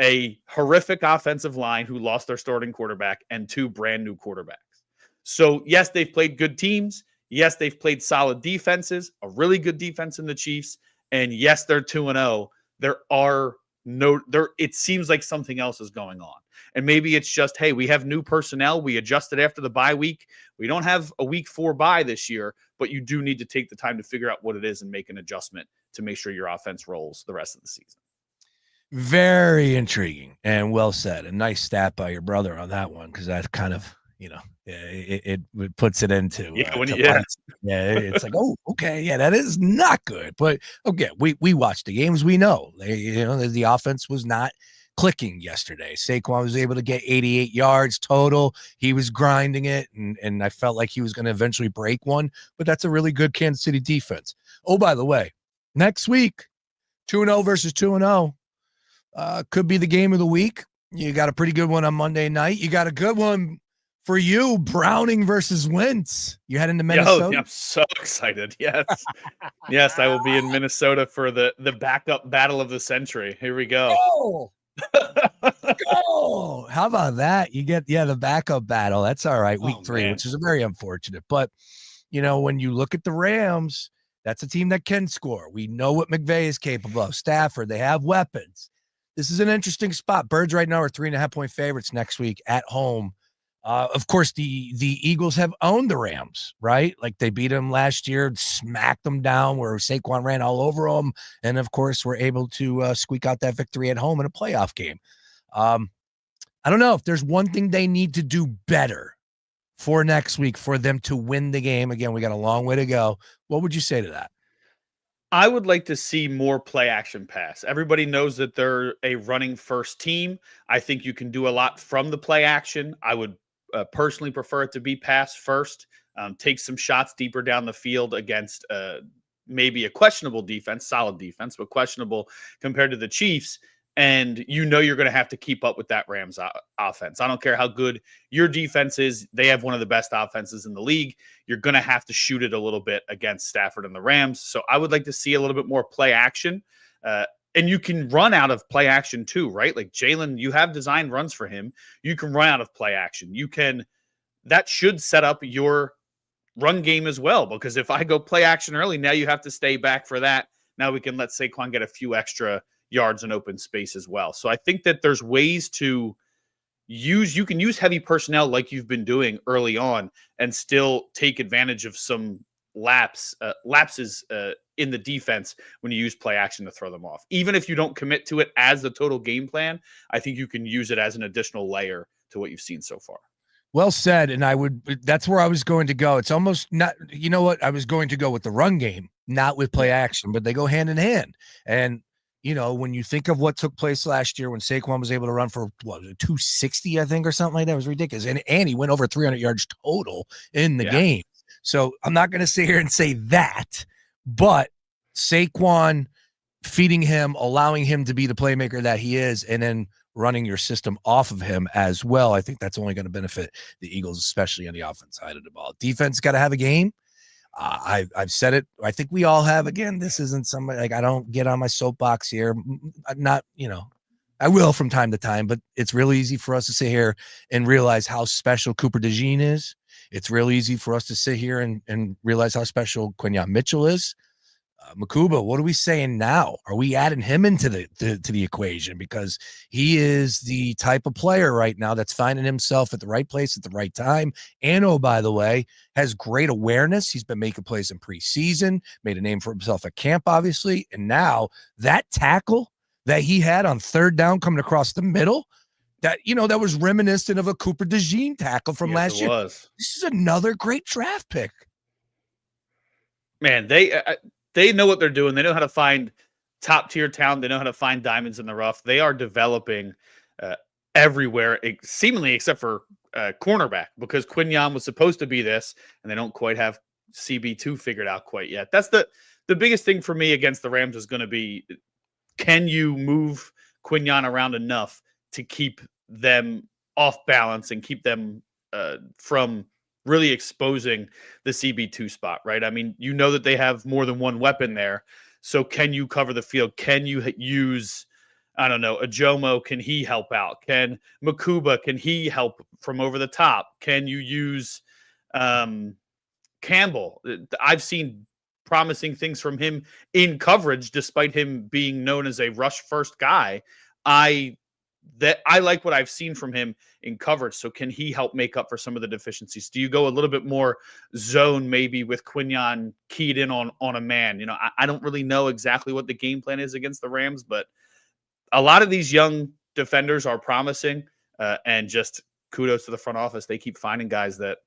a horrific offensive line who lost their starting quarterback and 2 brand new quarterbacks. So yes, they've played good teams. Yes, they've played solid defenses, a really good defense in the Chiefs. And yes, they're 2-0. It seems like something else is going on. And maybe it's just, hey, we have new personnel. We adjusted after the bye week. We don't have a week 4 bye this year, but you do need to take the time to figure out what it is and make an adjustment to make sure your offense rolls the rest of the season. Very intriguing and well said. A nice stat by your brother on that one, because that's kind of, it puts it into it's like, oh, okay, yeah, that is not good. But okay, we watched the games. We know the offense was not clicking yesterday. Saquon was able to get 88 yards total. He was grinding it, and I felt like he was going to eventually break one. But that's a really good Kansas City defense. Oh, by the way, next week, 2-0 versus 2-0 could be the game of the week. You got a pretty good one on Monday night. You got a good one for you, Browning versus Wentz. You heading to Minnesota? I'm so excited. Yes. Yes, I will be in Minnesota for the backup battle of the century. Here we go. Oh, go. How about that? You get, the backup battle. That's all right. Week 3, man, which is very unfortunate. But, when you look at the Rams, that's a team that can score. We know what McVay is capable of. Stafford, they have weapons. This is an interesting spot. Birds right now are 3.5-point favorites next week at home. Of course, the Eagles have owned the Rams, right? Like they beat them last year, smacked them down where Saquon ran all over them. And of course, we're able to squeak out that victory at home in a playoff game. I don't know if there's one thing they need to do better for next week for them to win the game. Again, we got a long way to go. What would you say to that? I would like to see more play action pass. Everybody knows that they're a running first team. I think you can do a lot from the play action. I would personally prefer it to be pass first. Take some shots deeper down the field against maybe a questionable defense, solid defense, but questionable compared to the Chiefs. And you're going to have to keep up with that Rams offense. I don't care how good your defense is. They have one of the best offenses in the league. You're going to have to shoot it a little bit against Stafford and the Rams. So I would like to see a little bit more play action. And you can run out of play action too, right? Like Jalen, you have designed runs for him. You can run out of play action. That should set up your run game as well, because if I go play action early, now you have to stay back for that. Now we can let Saquon get a few extra yards in open space as well. So I think that there's ways to you can use heavy personnel like you've been doing early on and still take advantage of some lapses in the defense when you use play action to throw them off. Even if you don't commit to it as the total game plan, I think you can use it as an additional layer to what you've seen so far. Well said. And that's where I was going to go. It's almost not, I was going to go with the run game, not with play action, but they go hand in hand. And when you think of what took place last year when Saquon was able to run for 260, I think, or something like that, it was ridiculous. And he went over 300 yards total in the game. So I'm not going to sit here and say that, but Saquon feeding him, allowing him to be the playmaker that he is, and then running your system off of him as well, I think that's only going to benefit the Eagles, especially on the offense side of the ball. Defense got to have a game. I've said it. I think we all have. Again, this isn't somebody like I don't get on my soapbox here. Not, I will from time to time, but it's really easy for us to sit here and realize how special Cooper DeJean is. It's real easy for us to sit here and realize how special Quinyon Mitchell is. Makuba, what are we saying now? Are we adding him into the equation? Because he is the type of player right now that's finding himself at the right place at the right time. And, oh, by the way, has great awareness. He's been making plays in preseason, made a name for himself at camp, obviously. And now that tackle that he had on third down coming across the middle, that was reminiscent of a Cooper DeJean tackle from last year. This is another great draft pick. Man, they know what they're doing. They know how to find top-tier talent. They know how to find diamonds in the rough. They are developing everywhere, seemingly except for cornerback, because Quinyon was supposed to be this, and they don't quite have CB2 figured out quite yet. That's the biggest thing for me against the Rams is going to be, can you move Quinyon around enough to keep them off balance and keep them from really exposing the CB2 spot, right? I mean, that they have more than one weapon there. So can you cover the field? Can you use, I don't know, Ajomo? Can he help out? Can Makuba, can he help from over the top? Can you use Campbell? I've seen promising things from him in coverage, despite him being known as a rush first guy. I like what I've seen from him in coverage. So can he help make up for some of the deficiencies? Do you go a little bit more zone, maybe with Quinyon keyed in on a man? I don't really know exactly what the game plan is against the Rams, but a lot of these young defenders are promising, and just kudos to the front office. They keep finding guys that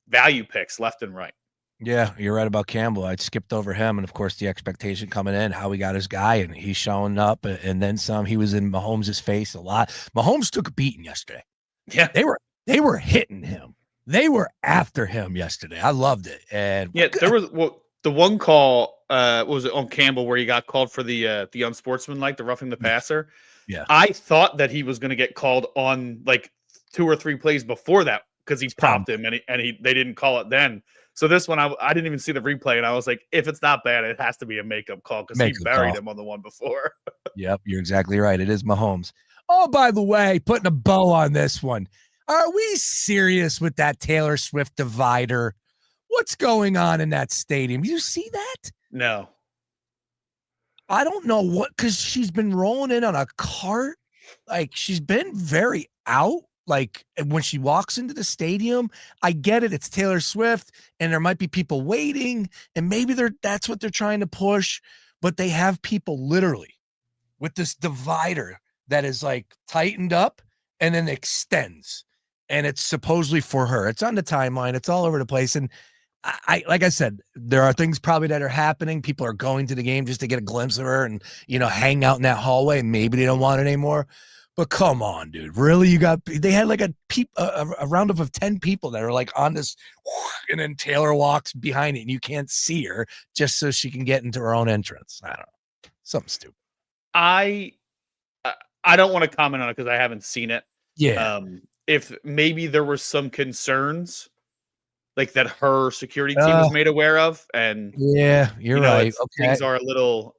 value picks left and right. Yeah, you're right about Campbell. I skipped over him. And, of course, the expectation coming in, how we got his guy, and he's showing up and then some. He was in Mahomes' face a lot. Mahomes took a beating yesterday. Yeah. They were hitting him. They were after him yesterday. I loved it. And there was the one call, was it on Campbell where he got called for the unsportsmanlike, the roughing the passer? Yeah. I thought that he was going to get called on like 2 or 3 plays before that because he popped him and they didn't call it then. So this one, I didn't even see the replay, and I was like, if it's not bad, it has to be a makeup call because he buried him on the one before. Yep, you're exactly right. It is Mahomes. Oh, by the way, putting a bow on this one. Are we serious with that Taylor Swift divider? What's going on in that stadium? You see that? No. I don't know what, because she's been rolling in on a cart. Like, she's been very out. Like, when she walks into the stadium, I get it. It's Taylor Swift, and there might be people waiting, and maybe that's what they're trying to push. But they have people literally with this divider that is like tightened up and then extends, and it's supposedly for her. It's on the timeline. It's all over the place. And I like I said, there are things probably that are happening. People are going to the game just to get a glimpse of her and, hang out in that hallway, and maybe they don't want it anymore. But come on, dude. Really? They had like a roundup of 10 people that are like on this, and then Taylor walks behind it and you can't see her just so she can get into her own entrance. I don't know. Something stupid. I don't want to comment on it because I haven't seen it. Yeah. If maybe there were some concerns like that her security team was made aware of, and yeah, you're right. Okay. Things are a little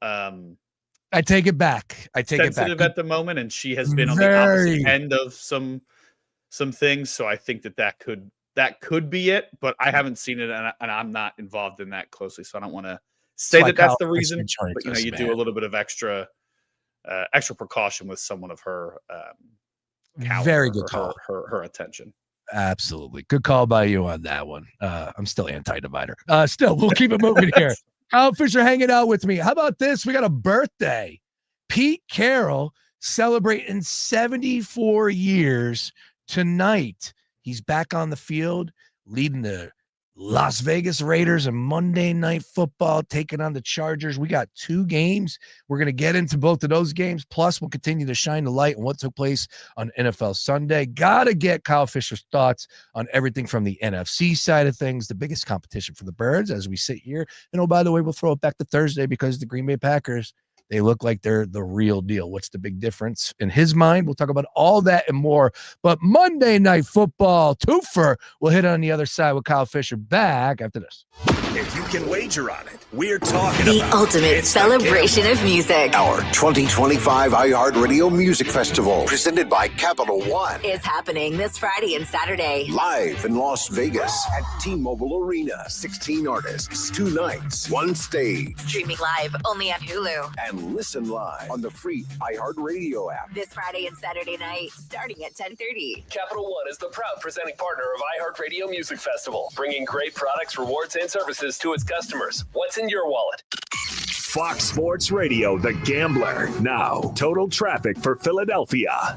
I take it back. Sensitive at the moment, and she has been on the opposite end of some things. So I think that could be it, but I haven't seen it, and I'm not involved in that closely, so I don't want to say that's the reason. But you do a little bit of extra precaution with someone of her caliber, very good call. Her attention. Absolutely. Good call by you on that one. I'm still anti-divider. Still, we'll keep it moving here. Kyle Fisher hanging out with me. How about this? We got a birthday. Pete Carroll celebrating 74 years tonight. He's back on the field, leading the Las Vegas Raiders and Monday Night Football taking on the Chargers. We got 2 games. We're going to get into both of those games. Plus, we'll continue to shine the light on what took place on NFL Sunday. Got to get Kyle Fisher's thoughts on everything from the NFC side of things, the biggest competition for the Birds as we sit here. And oh, by the way, we'll throw it back to Thursday because the Green Bay Packers, they look like they're the real deal. What's the big difference in his mind? We'll talk about all that and more. But Monday Night Football, twofer, we'll hit on the other side with Kyle Fisher back after this. If you can wager on it, we're talking The about ultimate It's the celebration of music Our 2025 iHeartRadio Music Festival, presented by Capital One, is happening this Friday and Saturday. live in Las Vegas at T-Mobile Arena. 16 artists, 2 nights, 1 stage. Streaming live only on Hulu. And listen live on the free iHeartRadio app. This Friday and Saturday night, starting at 10:30. Capital One is the proud presenting partner of iHeartRadio Music Festival, bringing great products, rewards, and services to its customers. What's in your wallet? Fox Sports Radio, The Gambler. Now, total traffic for Philadelphia.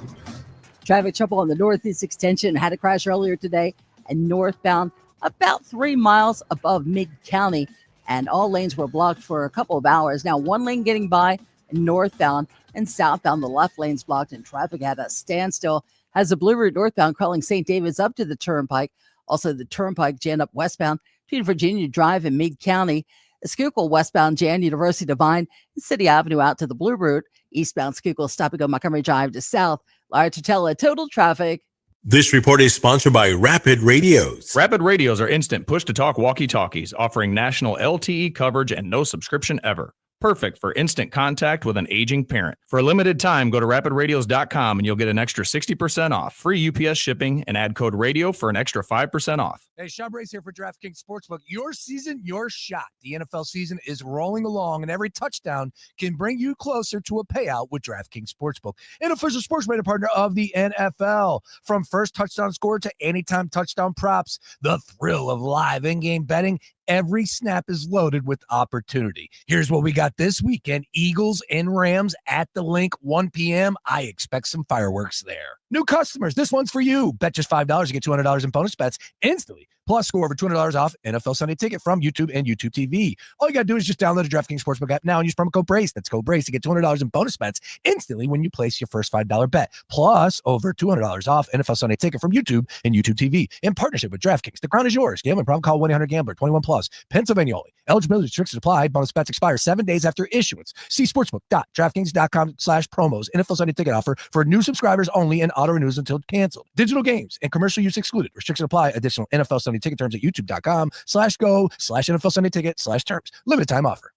Traffic trouble on the Northeast Extension. Had a crash earlier today and northbound about 3 miles above Mid-County. And all lanes were blocked for a couple of hours. Now, 1 lane getting by northbound and southbound. The left lane's blocked and traffic at a standstill. Has the Blue Route northbound crawling St. David's up to the Turnpike. Also, the Turnpike jammed up westbound between Virginia Drive and Mid-County. Schuylkill westbound Jan University Divine and City Avenue out to the Blue Route. Eastbound Schuylkill stopping on Montgomery Drive to south. Lara Tutela, total traffic. This report is sponsored by Rapid Radios. Rapid Radios are instant push-to-talk walkie-talkies offering national LTE coverage and no subscription ever. Perfect for instant contact with an aging parent. For a limited time, go to rapidradios.com and you'll get an extra 60% off, free UPS shipping, and add code radio for an extra 5% off. Hey, Sean Brace here for DraftKings Sportsbook. Your season, your shot. The NFL season is rolling along, and every touchdown can bring you closer to a payout with DraftKings Sportsbook, an official sports betting partner of the NFL. From first touchdown score to anytime touchdown props, the thrill of live in-game betting, every snap is loaded with opportunity. Here's what we got this weekend. Eagles and Rams at the Link, 1 p.m. I expect some fireworks there. New customers, this one's for you. Bet just $5, you get $200 in bonus bets instantly. Plus, score over $200 off NFL Sunday Ticket from YouTube and YouTube TV. All you got to do is just download the DraftKings Sportsbook app now and use promo code BRACE. That's code BRACE to get $200 in bonus bets instantly when you place your first $5 bet. Plus, over $200 off NFL Sunday Ticket from YouTube and YouTube TV in partnership with DraftKings. The crown is yours. Gambling problem? Call 1-800-GAMBLER. 21 plus. Pennsylvania only. Eligibility restrictions apply. Bonus bets expire 7 days after issuance. See sportsbook.draftkings.com/promos. NFL Sunday Ticket offer for new subscribers only and auto renews until canceled. Digital games and commercial use excluded. Restrictions apply. Additional NFL Sunday Ticket terms at youtube.com/go/NFL Sunday Ticket/terms. Limited time offer.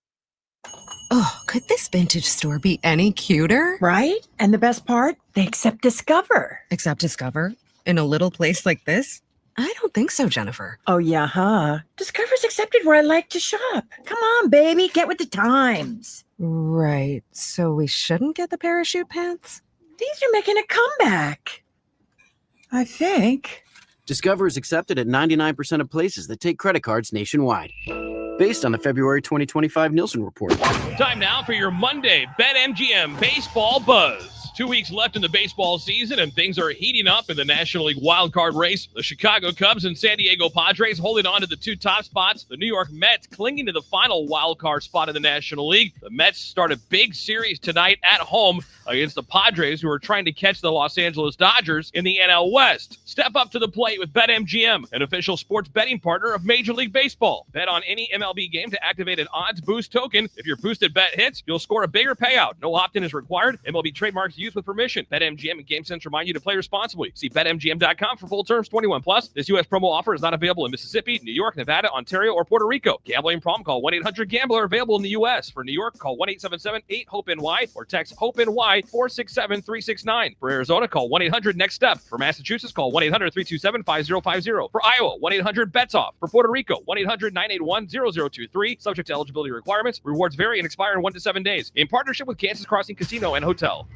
Oh, could this vintage store be any cuter? Right? And the best part? They accept Discover. Accept Discover? In a little place like this? I don't think so, Jennifer. Oh, yeah, huh? Discover's accepted where I like to shop. Come on, baby, get with the times. Right. So we shouldn't get the parachute pants? These are making a comeback. I think. Discover is accepted at 99% of places that take credit cards nationwide. Based on the February 2025 Nielsen report. Time now for your Monday BetMGM Baseball Buzz. 2 weeks left in the baseball season, and things are heating up in the National League wildcard race. The Chicago Cubs and San Diego Padres holding on to the 2 top spots. The New York Mets clinging to the final wildcard spot in the National League. The Mets start a big series tonight at home against the Padres, who are trying to catch the Los Angeles Dodgers in the NL West. Step up to the plate with BetMGM, an official sports betting partner of Major League Baseball. Bet on any MLB game to activate an odds boost token. If your boosted bet hits, you'll score a bigger payout. No opt-in is required. MLB trademarks used with permission. BetMGM and GameSense remind you to play responsibly. See BetMGM.com for full terms. 21 plus. This U.S. promo offer is not available in Mississippi, New York, Nevada, Ontario, or Puerto Rico. Gambling problem? Call 1-800-GAMBLER. Available in the U.S. For New York, call 1-877-8-HOPE-NY or text HOPE-NY 467-369. For Arizona, call 1-800-NEXT-STEP. For Massachusetts, call 1-800-327-5050. For Iowa, 1-800-BETS-OFF. For Puerto Rico, 1-800-981-0023. Subject to eligibility requirements. Rewards vary and expire in 1 to 7 days. In partnership with Kansas Crossing Casino and Hotel.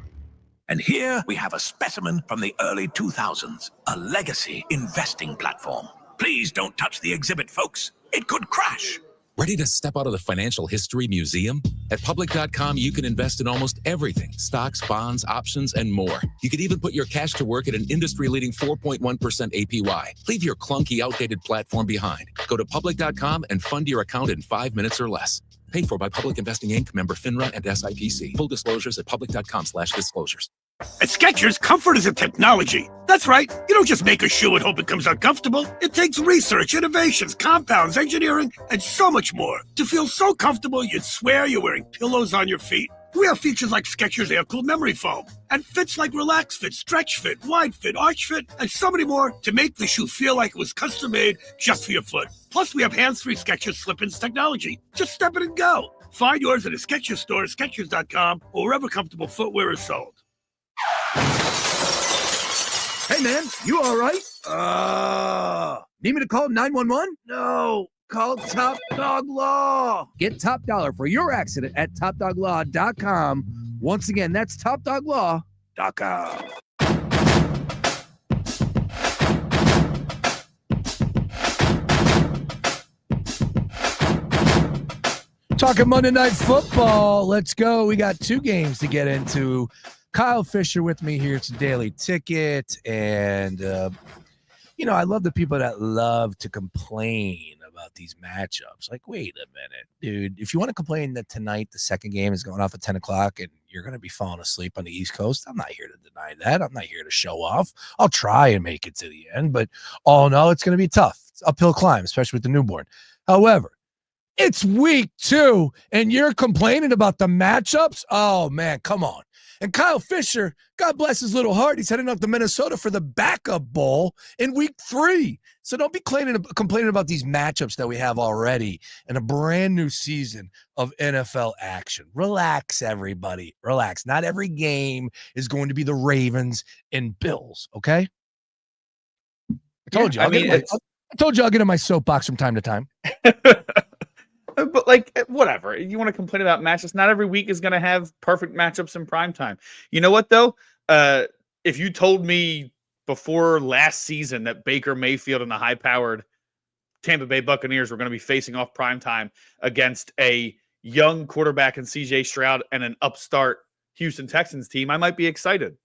And here we have a specimen from the early 2000s, a legacy investing platform. Please don't touch the exhibit, folks. It could crash. Ready to step out of the financial history museum? At public.com, you can invest in almost everything. Stocks, bonds, options, and more. You could even put your cash to work at an industry-leading 4.1% APY. Leave your clunky, outdated platform behind. Go to public.com and fund your account in 5 minutes or less. Paid for by Public Investing Inc., member FINRA and SIPC. Full disclosures at public.com/disclosures. At Skechers, comfort is a technology. That's right. You don't just make a shoe and hope it comes out comfortable. It takes research, innovations, compounds, engineering, and so much more to feel so comfortable you'd swear you're wearing pillows on your feet. We have features like Skechers Air-Cooled Memory Foam and fits like Relax Fit, Stretch Fit, Wide Fit, Arch Fit, and so many more to make the shoe feel like it was custom-made just for your foot. Plus, we have hands-free Skechers Slip-ins technology. Just step it and go. Find yours at a Skechers store, Skechers.com, or wherever comfortable footwear is sold. Hey, man, you all right? Need me to call 911? No. Call Top Dog Law. Get top dollar for your accident at topdoglaw.com. Once again, that's topdoglaw.com. Talking Monday Night Football. Let's go. We got 2 games to get into. Kyle Fisher with me here. It's a Daily Ticket. And, I love the people that love to complain about these matchups. Like, wait a minute, dude. If you want to complain that tonight the second game is going off at 10 o'clock and you're going to be falling asleep on the East Coast, I'm not here to deny that. I'm not here to show off. I'll try and make it to the end. But all in all, it's going to be tough. It's an uphill climb, especially with the newborn. However, it's week 2, and you're complaining about the matchups? Oh, man, come on. And Kyle Fisher, God bless his little heart, he's heading up to Minnesota for the backup bowl in week 3. So don't be complaining about these matchups that we have already in a brand new season of NFL action. Relax, everybody. Relax. Not every game is going to be the Ravens and Bills, okay? I told you. I told you I'll get in my soapbox from time to time. But whatever. You want to complain about matchups? Not every week is going to have perfect matchups in prime time. You know what, though? If you told me before last season that Baker Mayfield and the high-powered Tampa Bay Buccaneers were going to be facing off prime time against a young quarterback in C.J. Stroud and an upstart Houston Texans team, I might be excited.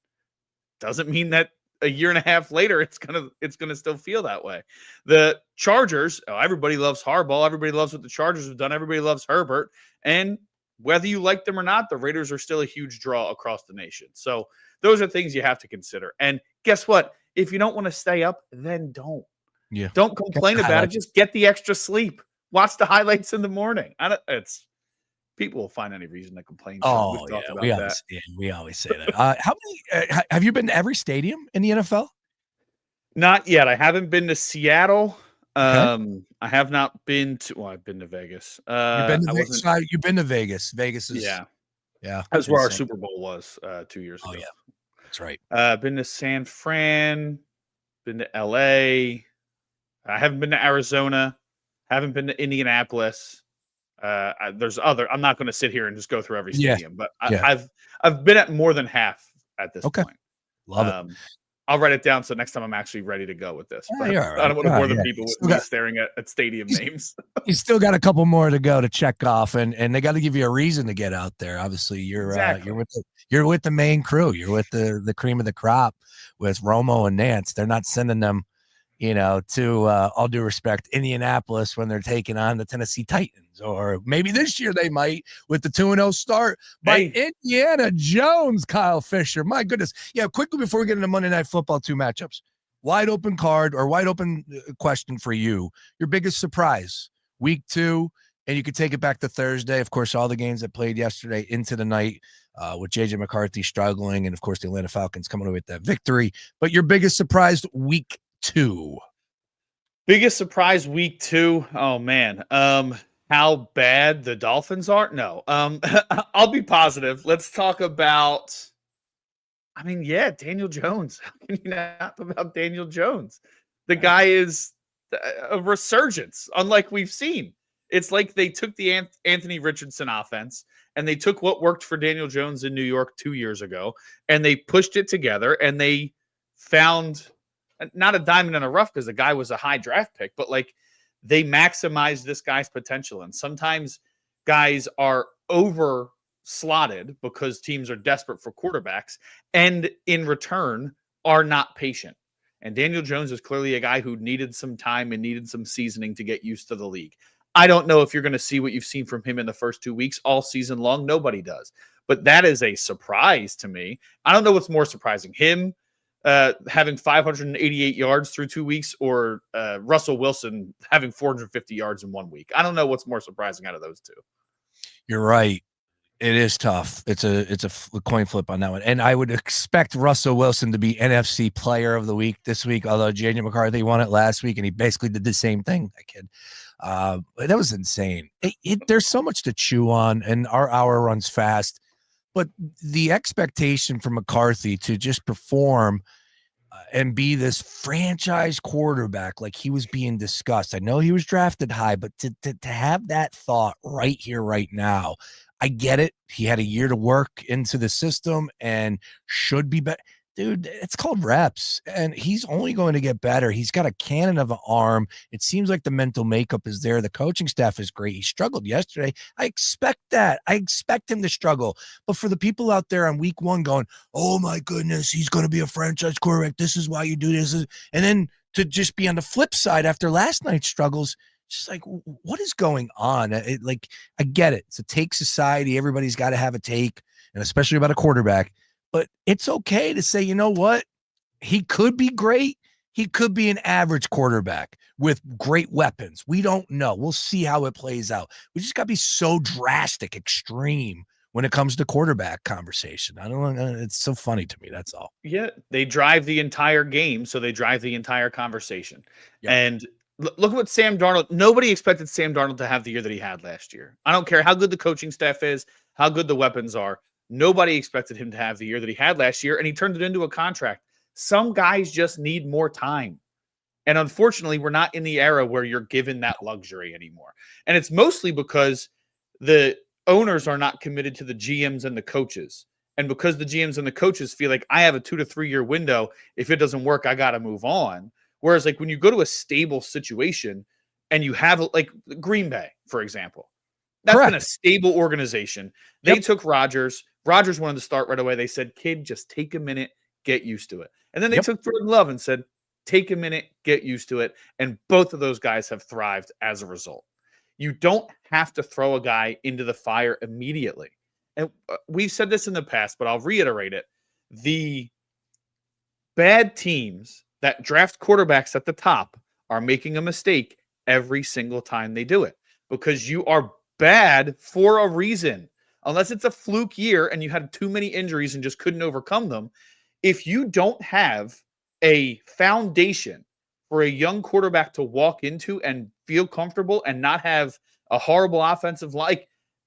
Doesn't mean that a year and a half later, it's gonna still feel that way. The Chargers, everybody loves Harbaugh. Everybody loves what the Chargers have done. Everybody loves Herbert. And whether you like them or not, the Raiders are still a huge draw across the nation. So those are things you have to consider. And guess what? If you don't want to stay up, then don't. Yeah. Don't complain about it. Just get the extra sleep. Watch the highlights in the morning. People will find any reason to complain. Oh, yeah, we always say that. How many? Have you been to every stadium in the NFL? Not yet. I haven't been to Seattle. Okay. I have not been to. Well, I've been to Vegas. You've been to Vegas. Vegas is yeah. That's where our Super Bowl was 2 years ago. Oh yeah, that's right. Been to San Fran. Been to LA. I haven't been to Arizona. Haven't been to Indianapolis. There's other. I'm not going to sit here and just go through every stadium, but I've been at more than half at this point. Love it. I'll write it down so next time I'm actually ready to go with this. Yeah, you're all right. I don't want to bore the people with me staring at stadium names. You still got a couple more to go to check off, and they got to give you a reason to get out there. Obviously, you're with the main crew. You're with the cream of the crop with Romo and Nance. They're not sending them, to all due respect, Indianapolis when they're taking on the Tennessee Titans. Or maybe this year they might with the 2-0 start by Indiana Jones, Kyle Fisher. My goodness. Yeah, quickly before we get into Monday Night Football, 2 matchups. Wide open card or wide open question for you. Your biggest surprise, week 2, and you could take it back to Thursday. Of course, all the games that played yesterday into the night with J.J. McCarthy struggling, and, of course, the Atlanta Falcons coming away with that victory. But your biggest surprise, week 2. Biggest surprise, week 2. Oh, man. How bad the Dolphins are? No. I'll be positive. Let's talk about, Daniel Jones. How can you not talk about Daniel Jones? The guy is a resurgence, unlike we've seen. It's like they took the Anthony Richardson offense and they took what worked for Daniel Jones in New York 2 years ago and they pushed it together and they found not a diamond in a rough because the guy was a high draft pick, but they maximize this guy's potential. And sometimes guys are over slotted because teams are desperate for quarterbacks and in return are not patient. And Daniel Jones is clearly a guy who needed some time and needed some seasoning to get used to the league. I don't know if you're going to see what you've seen from him in the first 2 weeks all season long. Nobody does. But that is a surprise to me. I don't know what's more surprising, him having 588 yards through 2 weeks or Russell Wilson having 450 yards in 1 week. I don't know what's more surprising out of those two. You're right. It is tough. It's a coin flip on that one. And I would expect Russell Wilson to be NFC Player of the Week this week, although J.J. McCarthy won it last week, and he basically did the same thing, that kid. That was insane. There's so much to chew on, and our hour runs fast. But the expectation for McCarthy to just perform and be this franchise quarterback like he was being discussed. I know he was drafted high, but to have that thought right here, right now, I get it. He had a year to work into the system and should be better. Dude, it's called reps, and he's only going to get better. He's got a cannon of an arm. It seems like the mental makeup is there. The coaching staff is great. He struggled yesterday. I expect that. I expect him to struggle. But for the people out there on week one going, oh, my goodness, he's going to be a franchise quarterback. This is why you do this. And then to just be on the flip side after last night's struggles, just like, what is going on? I get it. It's a take society. Everybody's got to have a take, and especially about a quarterback. But it's okay to say, you know what? He could be great. He could be an average quarterback with great weapons. We don't know. We'll see how it plays out. We just got to be so drastic, extreme when it comes to quarterback conversation. I don't know. It's so funny to me. That's all. Yeah, they drive the entire game, so they drive the entire conversation. Yep. And look at what Sam Darnold. Nobody expected Sam Darnold to have the year that he had last year. I don't care how good the coaching staff is, how good the weapons are. Nobody expected him to have the year that he had last year, and he turned it into a contract. Some guys just need more time. And unfortunately, we're not in the era where you're given that luxury anymore. And it's mostly because the owners are not committed to the GMs and the coaches. And because the GMs and the coaches feel like I have a 2 to 3 year window, if it doesn't work, I got to move on. Whereas like when you go to a stable situation and you have like Green Bay, for example, that's been a stable organization. They took Rodgers. Rodgers wanted to start right away. They said, kid, just take a minute, get used to it. And then they took Jordan Love and said, take a minute, get used to it. And both of those guys have thrived as a result. You don't have to throw a guy into the fire immediately. And we've said this in the past, but I'll reiterate it. The bad teams that draft quarterbacks at the top are making a mistake every single time they do it, because you are bad for a reason. Unless it's a fluke year and you had too many injuries and just couldn't overcome them. If you don't have a foundation for a young quarterback to walk into and feel comfortable and not have a horrible offensive line,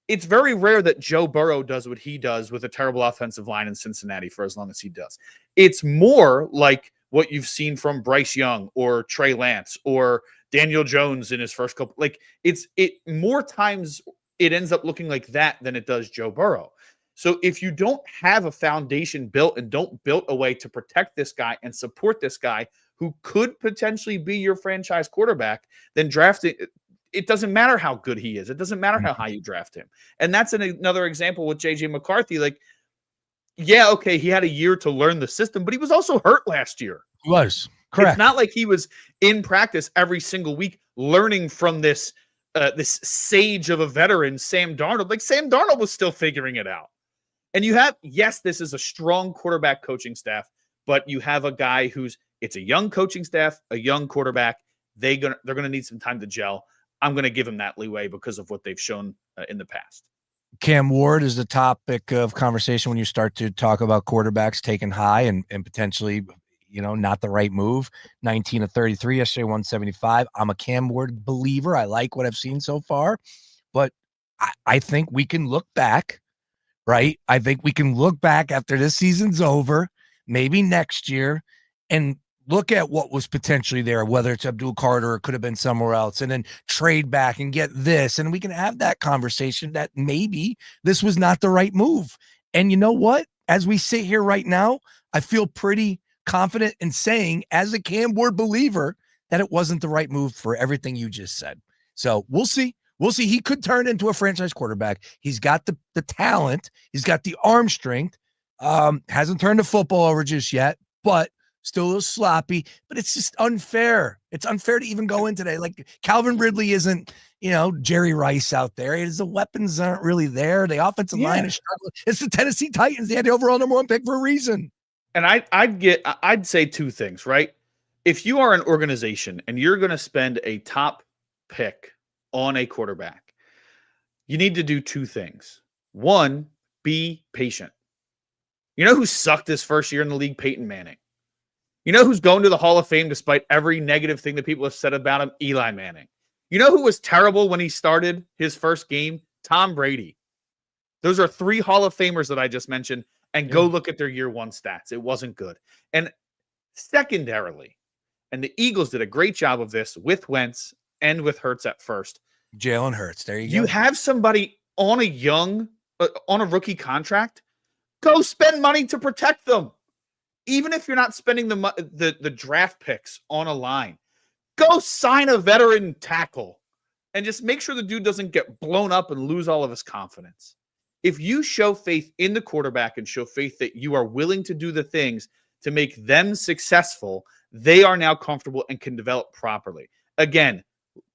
it's very rare that Joe Burrow does what he does with a terrible offensive line in Cincinnati for as long as he does. It's more like what you've seen from Bryce Young or Trey Lance or Daniel Jones in his first couple. Like it more times it ends up looking like that than it does Joe Burrow. So if you don't have a foundation built and don't build a way to protect this guy and support this guy who could potentially be your franchise quarterback, then drafting, it doesn't matter how good he is. It doesn't matter how high you draft him. And that's another example with J.J. McCarthy. Like, yeah, okay, he had a year to learn the system, but he was also hurt last year. He was. Correct. It's not like he was in practice every single week learning from this this sage of a veteran, Sam Darnold. Like, Sam Darnold was still figuring it out. And you have, yes, this is a strong quarterback coaching staff, but you have a guy it's a young coaching staff, a young quarterback. They're going to need some time to gel. I'm going to give him that leeway because of what they've shown in the past. Cam Ward is the topic of conversation when you start to talk about quarterbacks taken high and potentially, not the right move. 19 of 33 yesterday, 175. I'm a Cam Ward believer. I like what I've seen so far, but I think we can look back, right? I think we can look back after this season's over, maybe next year, and look at what was potentially there, whether it's Abdul Carter or it could have been somewhere else, and then trade back and get this. And we can have that conversation that maybe this was not the right move. And you know what? As we sit here right now, I feel pretty confident in saying, as a Cam Ward believer, that it wasn't the right move for everything you just said. So we'll see. We'll see. He could turn into a franchise quarterback. He's got the talent. He's got the arm strength. Hasn't turned the football over just yet, but still a little sloppy, but it's just unfair. It's unfair to even go in today. Like Calvin Ridley isn't, Jerry Rice out there. The weapons aren't really there. The offensive line is struggling. It's the Tennessee Titans. They had the overall number 1 pick for a reason. And I'd say two things, right? If you are an organization and you're going to spend a top pick on a quarterback, you need to do two things. One, be patient. You know who sucked his first year in the league? Peyton Manning. You know who's going to the Hall of Fame despite every negative thing that people have said about him? Eli Manning. You know who was terrible when he started his first game? Tom Brady. Those are 3 Hall of Famers that I just mentioned, and go look at their year 1 stats. It wasn't good. And secondarily, and the Eagles did a great job of this with Wentz and with Hurts at first. Jalen Hurts. There you go. You have somebody on a rookie contract. Go spend money to protect them. Even if you're not spending the draft picks on a line, go sign a veteran tackle and just make sure the dude doesn't get blown up and lose all of his confidence. If you show faith in the quarterback and show faith that you are willing to do the things to make them successful, they are now comfortable and can develop properly. Again,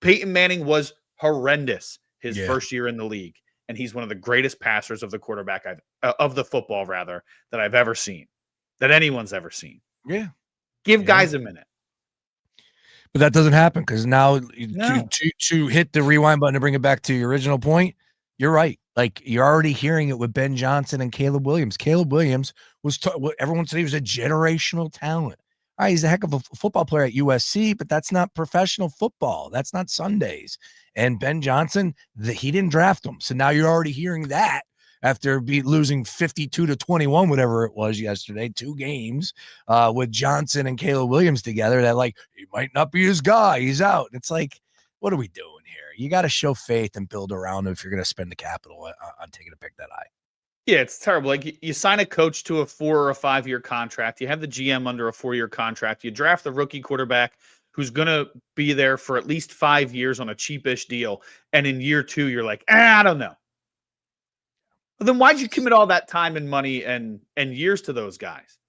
Peyton Manning was horrendous his first year in the league, and he's one of the greatest passers of the football that I've ever seen, that anyone's ever seen. Yeah. Give guys a minute. But that doesn't happen because now to hit the rewind button to bring it back to your original point, you're right. Like, you're already hearing it with Ben Johnson and Caleb Williams. Caleb Williams was everyone said he was a generational talent. All right, he's a heck of a football player at USC, but that's not professional football. That's not Sundays. And Ben Johnson, he didn't draft him. So now you're already hearing that after losing 52-21, whatever it was yesterday, 2 games with Johnson and Caleb Williams together, that like, he might not be his guy. He's out. It's like, what are we doing here? You got to show faith and build around him if you're going to spend the capital on taking a pick that high. Yeah, it's terrible. Like, you sign a coach to a 4 or a 5 year contract. You have the GM under a 4-year contract. You draft the rookie quarterback who's going to be there for at least 5 years on a cheapish deal. And in year 2, you're like, I don't know. Well, then why'd you commit all that time and money and years to those guys?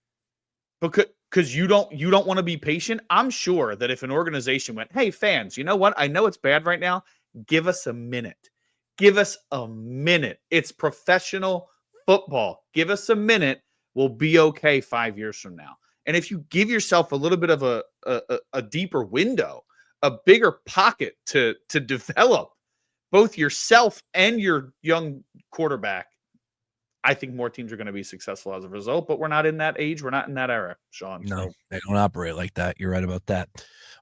Because you don't want to be patient. I'm sure that if an organization went, hey, fans, you know what? I know it's bad right now. Give us a minute. Give us a minute. It's professional football. Give us a minute. We'll be okay 5 years from now. And if you give yourself a little bit of a deeper window, a bigger pocket to develop both yourself and your young quarterback, I think more teams are going to be successful as a result. But we're not in that age. We're not in that era, Sean. No, they don't operate like that. You're right about that.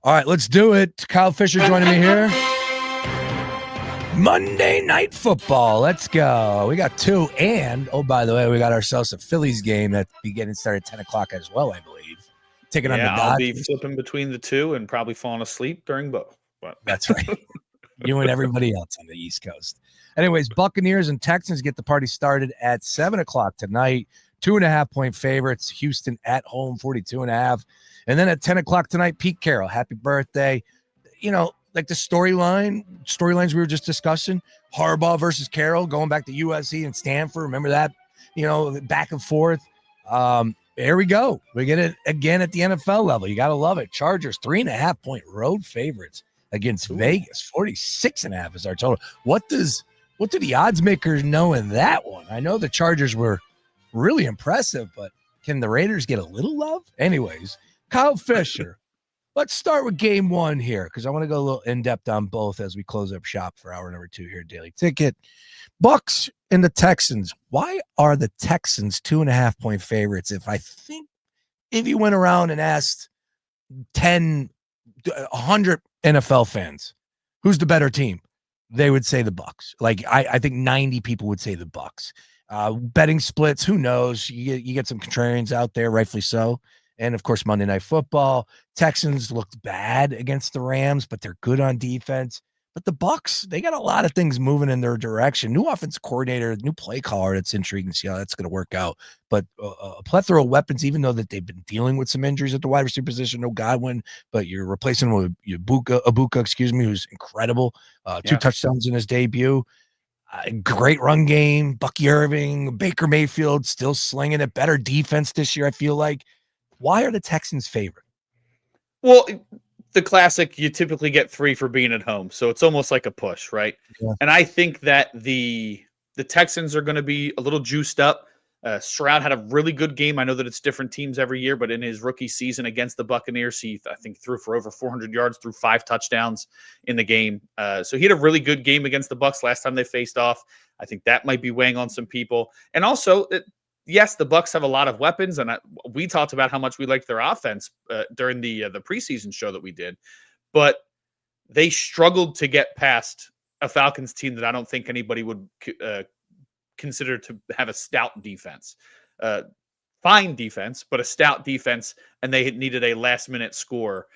All right, let's do it. Kyle Fisher joining me here. Monday Night Football. Let's go. We got 2. And, oh, by the way, we got ourselves a Phillies game that's beginning started at 10 o'clock as well, I believe. Taking on the Dodgers. I'll be flipping between the 2 and probably falling asleep during both. But that's right. You and everybody else on the East Coast. Anyways, Buccaneers and Texans get the party started at 7 o'clock tonight. 2.5-point favorites. Houston at home, 42.5. And then at 10 o'clock tonight, Pete Carroll. Happy birthday. Like the storylines we were just discussing, Harbaugh versus Carroll, going back to USC and Stanford. Remember that, back and forth. There we go. We get it again at the NFL level. You got to love it. Chargers, 3.5-point road favorites against Vegas. 46.5 is our total. What do the odds makers know in that one? I know the Chargers were really impressive, but can the Raiders get a little love? Anyways, Kyle Fisher. Let's start with game 1 here because I want to go a little in-depth on both as we close up shop for hour number 2 here at Daily Ticket. Bucks and the Texans. Why are the Texans 2.5-point favorites? If you went around and asked 100 NFL fans, who's the better team? They would say the Bucks. Like, I think 90 people would say the Bucks. Betting splits, who knows? You get some contrarians out there, rightfully so. And, of course, Monday Night Football. Texans looked bad against the Rams, but they're good on defense. But the Bucks, they got a lot of things moving in their direction. New offensive coordinator, new play caller. It's intriguing to see how that's going to work out. But a plethora of weapons, even though that they've been dealing with some injuries at the wide receiver position. No Godwin, but you're replacing him with Ibuka, who's incredible. 2 touchdowns in his debut. Great run game. Bucky Irving, Baker Mayfield still slinging it. Better defense this year, I feel like. Why are the Texans favored? Well, the classic, you typically get 3 for being at home. So it's almost like a push, right? Yeah. And I think that the Texans are going to be a little juiced up. Stroud had a really good game. I know that it's different teams every year, but in his rookie season against the Buccaneers, he, I think, threw for over 400 yards, threw 5 touchdowns in the game. So he had a really good game against the Bucs last time they faced off. I think that might be weighing on some people. And also, yes, the Bucs have a lot of weapons, and we talked about how much we liked their offense during the preseason show that we did, but they struggled to get past a Falcons team that I don't think anybody would consider to have a stout defense. Fine defense, but a stout defense, and they needed a last-minute score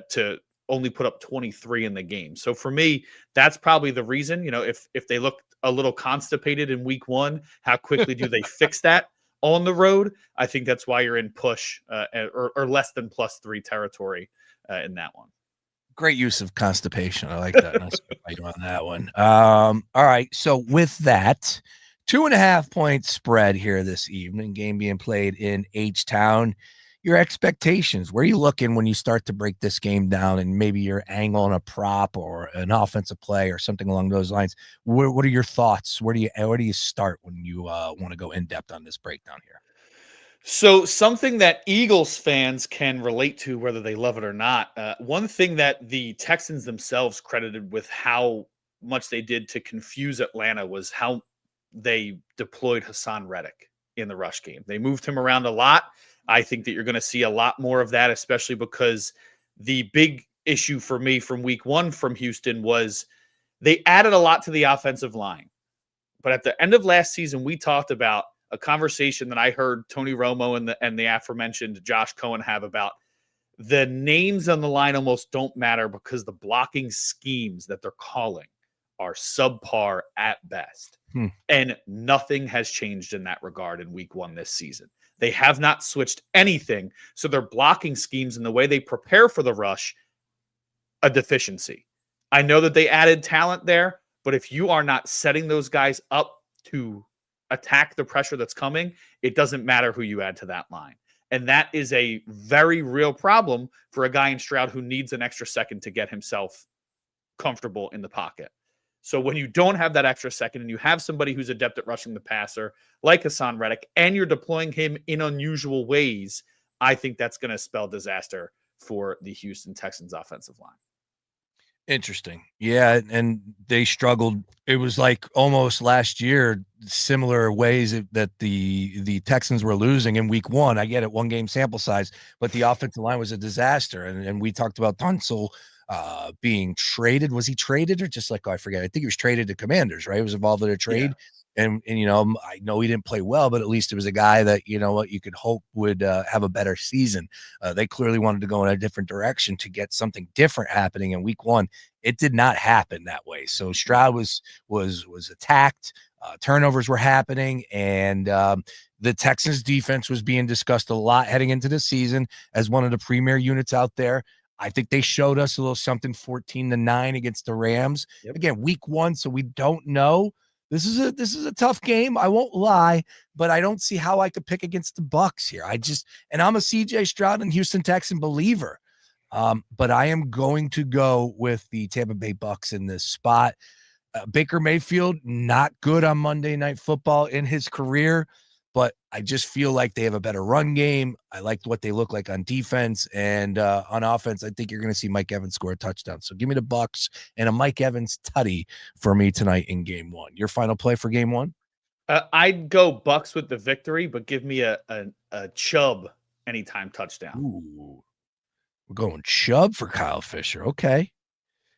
to only put up 23 in the game. So for me, that's probably the reason. If they look a little constipated in week 1, how quickly do they fix that on the road? I think that's why you're in push or less than +3 territory in that one. Great use of constipation. I like that. Nice fight on that one. All right. So with that, 2.5 point spread here this evening, game being played in H-Town. Your expectations, where are you looking when you start to break this game down, and maybe you're angling a prop or an offensive play or something along those lines? What are your thoughts? Where do you start when you want to go in depth on this breakdown here? So something that Eagles fans can relate to, whether they love it or not, one thing that the Texans themselves credited with how much they did to confuse Atlanta was how they deployed Hassan Reddick in the rush game. They moved him around a lot. I think that you're going to see a lot more of that, especially because the big issue for me from week 1 from Houston was they added a lot to the offensive line. But at the end of last season, we talked about a conversation that I heard Tony Romo and the aforementioned Josh Cohen have about the names on the line almost don't matter because the blocking schemes that they're calling are subpar at best. And nothing has changed in that regard in week 1 this season. They have not switched anything. So their blocking schemes and the way they prepare for the rush, a deficiency. I know that they added talent there, but if you are not setting those guys up to attack the pressure that's coming, it doesn't matter who you add to that line. And that is a very real problem for a guy in Stroud who needs an extra second to get himself comfortable in the pocket. So when you don't have that extra second and you have somebody who's adept at rushing the passer, like Hassan Reddick, and you're deploying him in unusual ways, I think that's going to spell disaster for the Houston Texans offensive line. Interesting. Yeah, and they struggled. It was like almost last year, similar ways that the Texans were losing in week 1. I get it, 1 game sample size, but the offensive line was a disaster. And we talked about Tunsil being traded. Was he traded or just I forget? I think he was traded to Commanders, right? He was involved in a trade. Yeah. And I know he didn't play well, but at least it was a guy that, you could hope would have a better season. They clearly wanted to go in a different direction to get something different happening in week 1. It did not happen that way. So Stroud was attacked. Turnovers were happening, and the Texans defense was being discussed a lot heading into the season as one of the premier units out there. I think they showed us a little something 14-9 against the Rams. Yep. Again, week 1, so we don't know. This is a tough game. I won't lie, but I don't see how I could pick against the Bucs here. And I'm a CJ Stroud and Houston Texan believer. But I am going to go with the Tampa Bay Bucs in this spot. Baker Mayfield, not good on Monday Night Football in his career, but I just feel like they have a better run game. I liked what they look like on defense, and on offense, I think you're going to see Mike Evans score a touchdown. So give me the Bucs and a Mike Evans tutty for me tonight in game 1. Your final play for game 1? I'd go Bucs with the victory, but give me a Chubb anytime touchdown. Ooh, we're going Chubb for Kyle Fisher. Okay.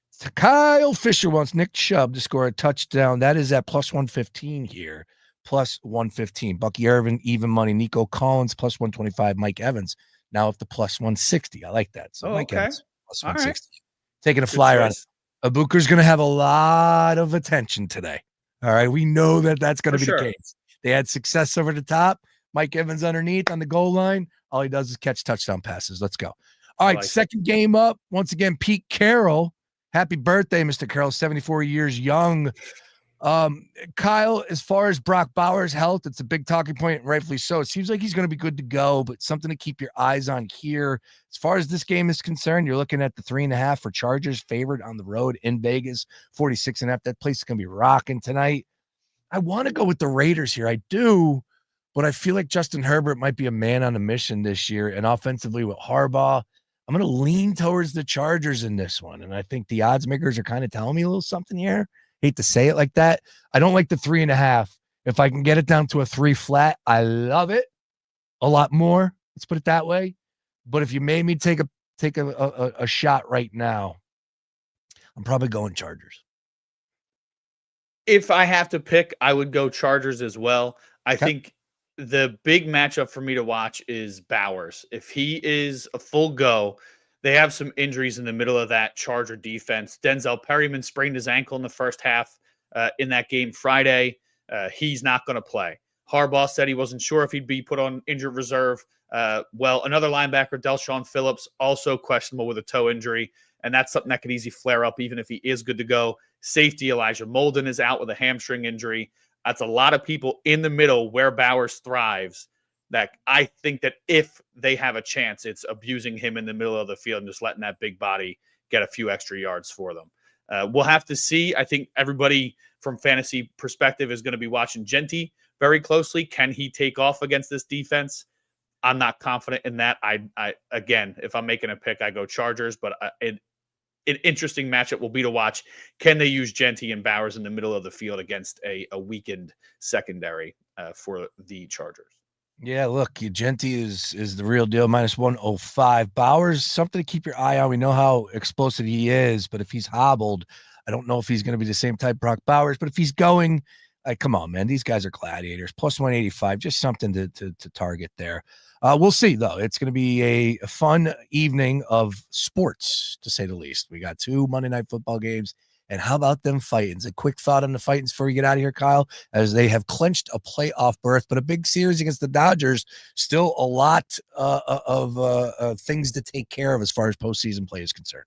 So Kyle Fisher wants Nick Chubb to score a touchdown. That is at plus 115 here. Plus 115. Bucky Irvin, even money. Nico Collins, plus 125. Mike Evans, now up to plus 160. I like that. So Mike Evans, plus 160. Right. Taking a flyer on it. Abuka's going to have a lot of attention today. All right. We know that that's going to be the case. They had success over the top. Mike Evans underneath on the goal line. All he does is catch touchdown passes. Let's go. All right. Second game up. Once again, Pete Carroll. Happy birthday, Mr. Carroll. 74 years young. Kyle, as far as Brock Bowers' health, it's a big talking point, and rightfully so. It seems like he's going to be good to go, but something to keep your eyes on here. As far as this game is concerned, you're looking at the 3.5 for Chargers favored on the road in Vegas, 46.5. That place is going to be rocking tonight. I want to go with the Raiders here. I do, but I feel like Justin Herbert might be a man on a mission this year, and offensively with Harbaugh, I'm going to lean towards the Chargers in this one, and I think the odds makers are kind of telling me a little something here. Hate to say it like that. I don't like the 3.5. If I can get it down to a 3 flat, I love it a lot more. Let's put it that way. But if you made me take a shot right now, I'm probably going Chargers. If I have to pick, I would go Chargers as well. I think the big matchup for me to watch is Bowers. If he is a full go, they have some injuries in the middle of that Charger defense. Denzel Perryman sprained his ankle in the first half in that game Friday. He's not going to play. Harbaugh said he wasn't sure if he'd be put on injured reserve. Another linebacker, Delshon Phillips, also questionable with a toe injury, and that's something that could easily flare up even if he is good to go. Safety Elijah Molden is out with a hamstring injury. That's a lot of people in the middle where Bowers thrives that I think that if they have a chance, it's abusing him in the middle of the field and just letting that big body get a few extra yards for them. We'll have to see. I think everybody from fantasy perspective is going to be watching Genty very closely. Can he take off against this defense? I'm not confident in that. I again, if I'm making a pick, I go Chargers, but an interesting matchup will be to watch. Can they use Genty and Bowers in the middle of the field against a weakened secondary for the Chargers? Yeah, look, Genty is the real deal, -105. Bowers, something to keep your eye on. We know how explosive he is, but if he's hobbled, I don't know if he's going to be the same type Brock Bowers. But if he's going, come on, man, these guys are gladiators. +185, just something to target there. We'll see, though. It's going to be a fun evening of sports, to say the least. We got 2 Monday Night Football games. And how about them Fightins? A quick thought on the Fightins before we get out of here, Kyle, as they have clinched a playoff berth, but a big series against the Dodgers. Still a lot of things to take care of as far as postseason play is concerned.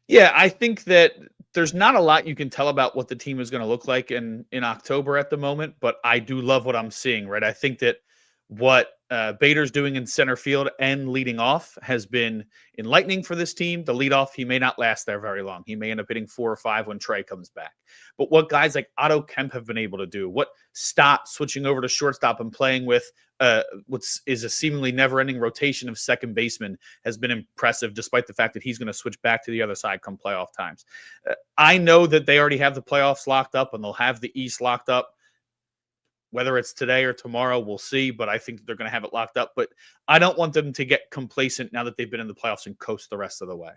Yeah, I think that there's not a lot you can tell about what the team is going to look like in October at the moment, but I do love what I'm seeing, right? I think that what Bader's doing in center field and leading off has been enlightening for this team. The leadoff, he may not last there very long. He may end up hitting 4 or 5 when Trey comes back. But what guys like Otto Kemp have been able to do, what Stott switching over to shortstop and playing with what is a seemingly never-ending rotation of second baseman has been impressive, despite the fact that he's going to switch back to the other side come playoff times. I know that they already have the playoffs locked up and they'll have the East locked up. Whether it's today or tomorrow, we'll see, but I think they're going to have it locked up. But I don't want them to get complacent now that they've been in the playoffs and coast the rest of the way.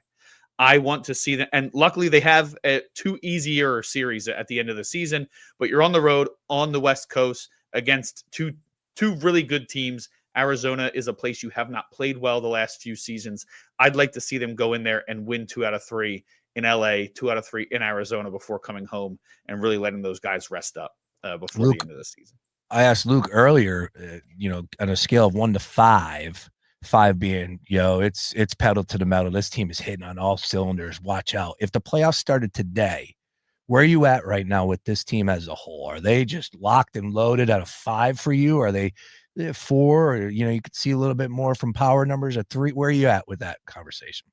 I want to see them, and luckily they have 2 easier series at the end of the season, but you're on the road on the West Coast against two really good teams. Arizona is a place you have not played well the last few seasons. I'd like to see them go in there and win 2 out of 3 in LA, 2 out of 3 in Arizona before coming home and really letting those guys rest up before the end of the season. I asked Luke earlier, on a scale of 1 to 5, 5 being, it's pedal to the metal. This team is hitting on all cylinders. Watch out. If the playoffs started today, where are you at right now with this team as a whole? Are they just locked and loaded at a 5 for you? Are they 4? Or, you could see a little bit more from power numbers at 3. Where are you at with that conversation?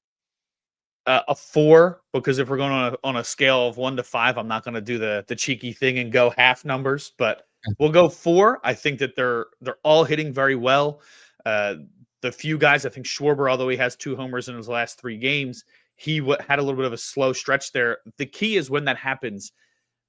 A 4, because if we're going on a scale of 1 to 5, I'm not going to do the cheeky thing and go half numbers, but we'll go 4. I think that they're all hitting very well. The few guys, I think Schwarber, although he has 2 homers in his last 3 games, he had a little bit of a slow stretch there. The key is when that happens,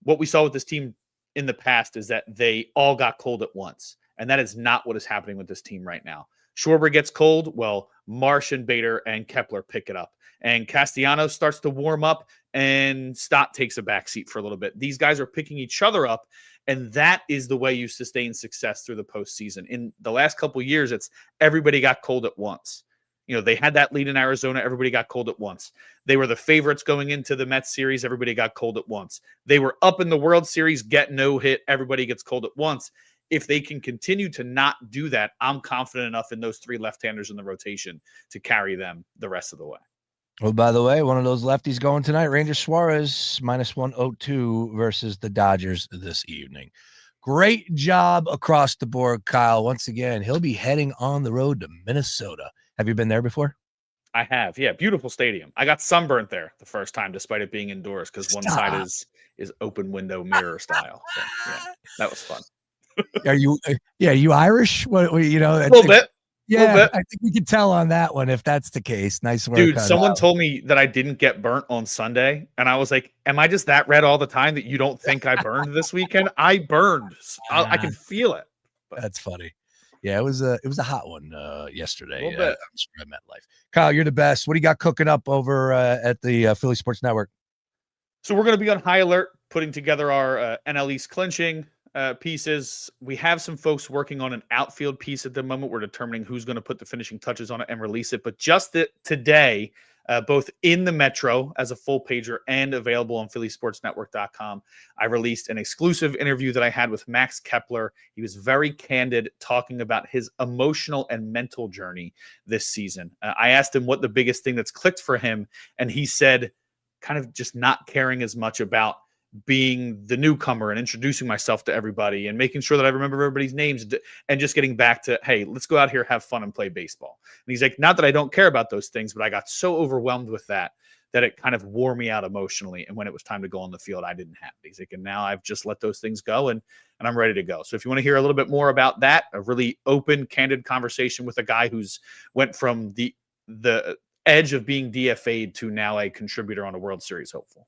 what we saw with this team in the past is that they all got cold at once. And that is not what is happening with this team right now. Schwarber gets cold. Well, Marsh and Bader and Kepler pick it up. And Castellanos starts to warm up and Stott takes a backseat for a little bit. These guys are picking each other up. And that is the way you sustain success through the postseason. In the last couple of years, it's everybody got cold at once. They had that lead in Arizona. Everybody got cold at once. They were the favorites going into the Mets series. Everybody got cold at once. They were up in the World Series, get no hit. Everybody gets cold at once. If they can continue to not do that, I'm confident enough in those 3 left-handers in the rotation to carry them the rest of the way. Oh, by the way, one of those lefties going tonight, Ranger Suarez, minus 102 versus the Dodgers this evening. Great job across the board, Kyle. Once again, he'll be heading on the road to Minnesota. Have you been there before? I have. Yeah, beautiful stadium. I got sunburnt there the first time, despite it being indoors, because one side is open window mirror style. So, yeah, that was fun. Are you Irish? What you know? A little bit. Yeah, I think we can tell on that one if that's the case. Nice work. Dude, someone told me that I didn't get burnt on Sunday, and I was like, am I just that red all the time that you don't think I burned this weekend? I burned. I can feel it. But. That's funny. Yeah, it was a hot one yesterday. A little bit. I'm sure I met life. Kyle, you're the best. What do you got cooking up over at the Philly Sports Network? So we're going to be on high alert, putting together our NL East clinching pieces. We have some folks working on an outfield piece at the moment. We're determining who's going to put the finishing touches on it and release it. But just today, both in the Metro as a full pager and available on phillysportsnetwork.com, I released an exclusive interview that I had with Max Kepler. He was very candid, talking about his emotional and mental journey this season. I asked him what the biggest thing that's clicked for him, and he said kind of just not caring as much about being the newcomer and introducing myself to everybody and making sure that I remember everybody's names and just getting back to, hey, let's go out here, have fun and play baseball. And he's like, not that I don't care about those things, but I got so overwhelmed with that it kind of wore me out emotionally. And when it was time to go on the field, I didn't have it. He's like, and now I've just let those things go and I'm ready to go. So if you want to hear a little bit more about that, a really open, candid conversation with a guy who's went from the edge of being DFA'd to now a contributor on a World Series hopeful.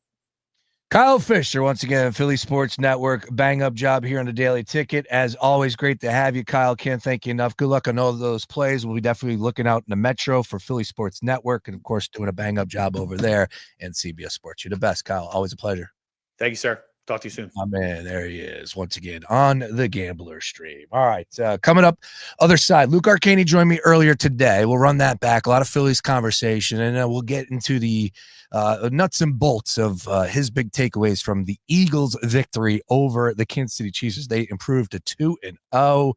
Kyle Fisher, once again, Philly Sports Network, bang-up job here on the Daily Ticket. As always, great to have you, Kyle. Can't thank you enough. Good luck on all of those plays. We'll be definitely looking out in the Metro for Philly Sports Network and, of course, doing a bang-up job over there and CBS Sports. You're the best, Kyle. Always a pleasure. Thank you, sir. Talk to you soon. Oh, man, there he is once again on the Gambler Stream. All right, coming up, other side. Luke Arcaini joined me earlier today. We'll run that back. A lot of Phillies conversation, and we'll get into the nuts and bolts of his big takeaways from the Eagles' victory over the Kansas City Chiefs as they improved to 2-0.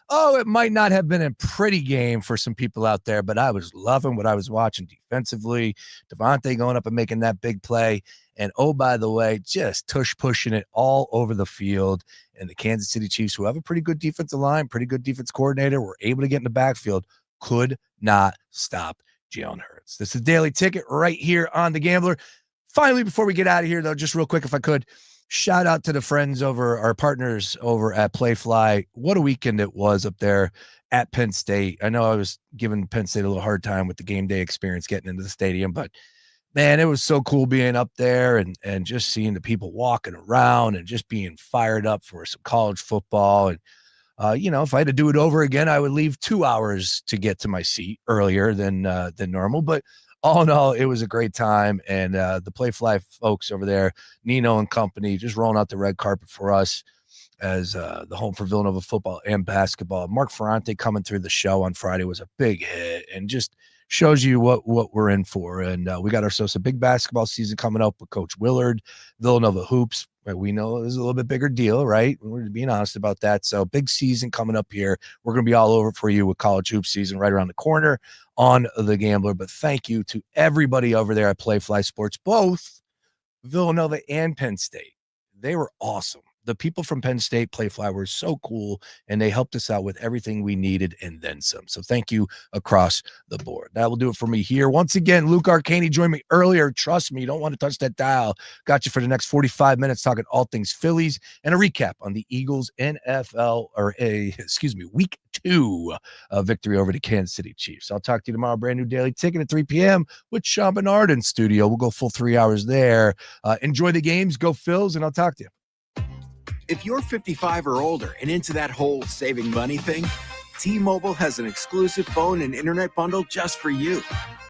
Oh, it might not have been a pretty game for some people out there, but I was loving what I was watching defensively. Devontae going up and making that big play. And, oh, by the way, just pushing it all over the field. And the Kansas City Chiefs, who have a pretty good defensive line, pretty good defense coordinator, were able to get in the backfield, could not stop Jalen Hurts. This is Daily Ticket right here on The Gambler. Finally, before we get out of here, though, just real quick, if I could, shout out to the friends over, our partners over at Playfly. What a weekend it was up there at Penn State. I know I was giving Penn State a little hard time with the game day experience getting into the stadium, but man, it was so cool being up there and just seeing the people walking around and just being fired up for some college football. And, if I had to do it over again, I would leave 2 hours to get to my seat earlier than normal. But all in all, it was a great time. And the Playfly folks over there, Nino and company, just rolling out the red carpet for us as the home for Villanova football and basketball. Mark Ferrante coming through the show on Friday was a big hit and just shows you what we're in for. And we got ourselves a big basketball season coming up with Coach Willard, Villanova Hoops. Right, we know it's a little bit bigger deal, right? We're being honest about that. So big season coming up here. We're going to be all over for you with college hoops season right around the corner on The Gambler. But thank you to everybody over there at Playfly Sports, both Villanova and Penn State. They were awesome. The people from Penn State Playfly were so cool, and they helped us out with everything we needed and then some. So thank you across the board. That will do it for me here. Once again, Luke Arcaini joined me earlier. Trust me, you don't want to touch that dial. Got you for the next 45 minutes talking all things Phillies and a recap on the Eagles week 2 victory over the Kansas City Chiefs. I'll talk to you tomorrow. Brand new Daily Ticket at 3 p.m. with Sean Bernard in studio. We'll go full 3 hours there. Enjoy the games. Go Phils, and I'll talk to you. If you're 55 or older and into that whole saving money thing, T-Mobile has an exclusive phone and internet bundle just for you.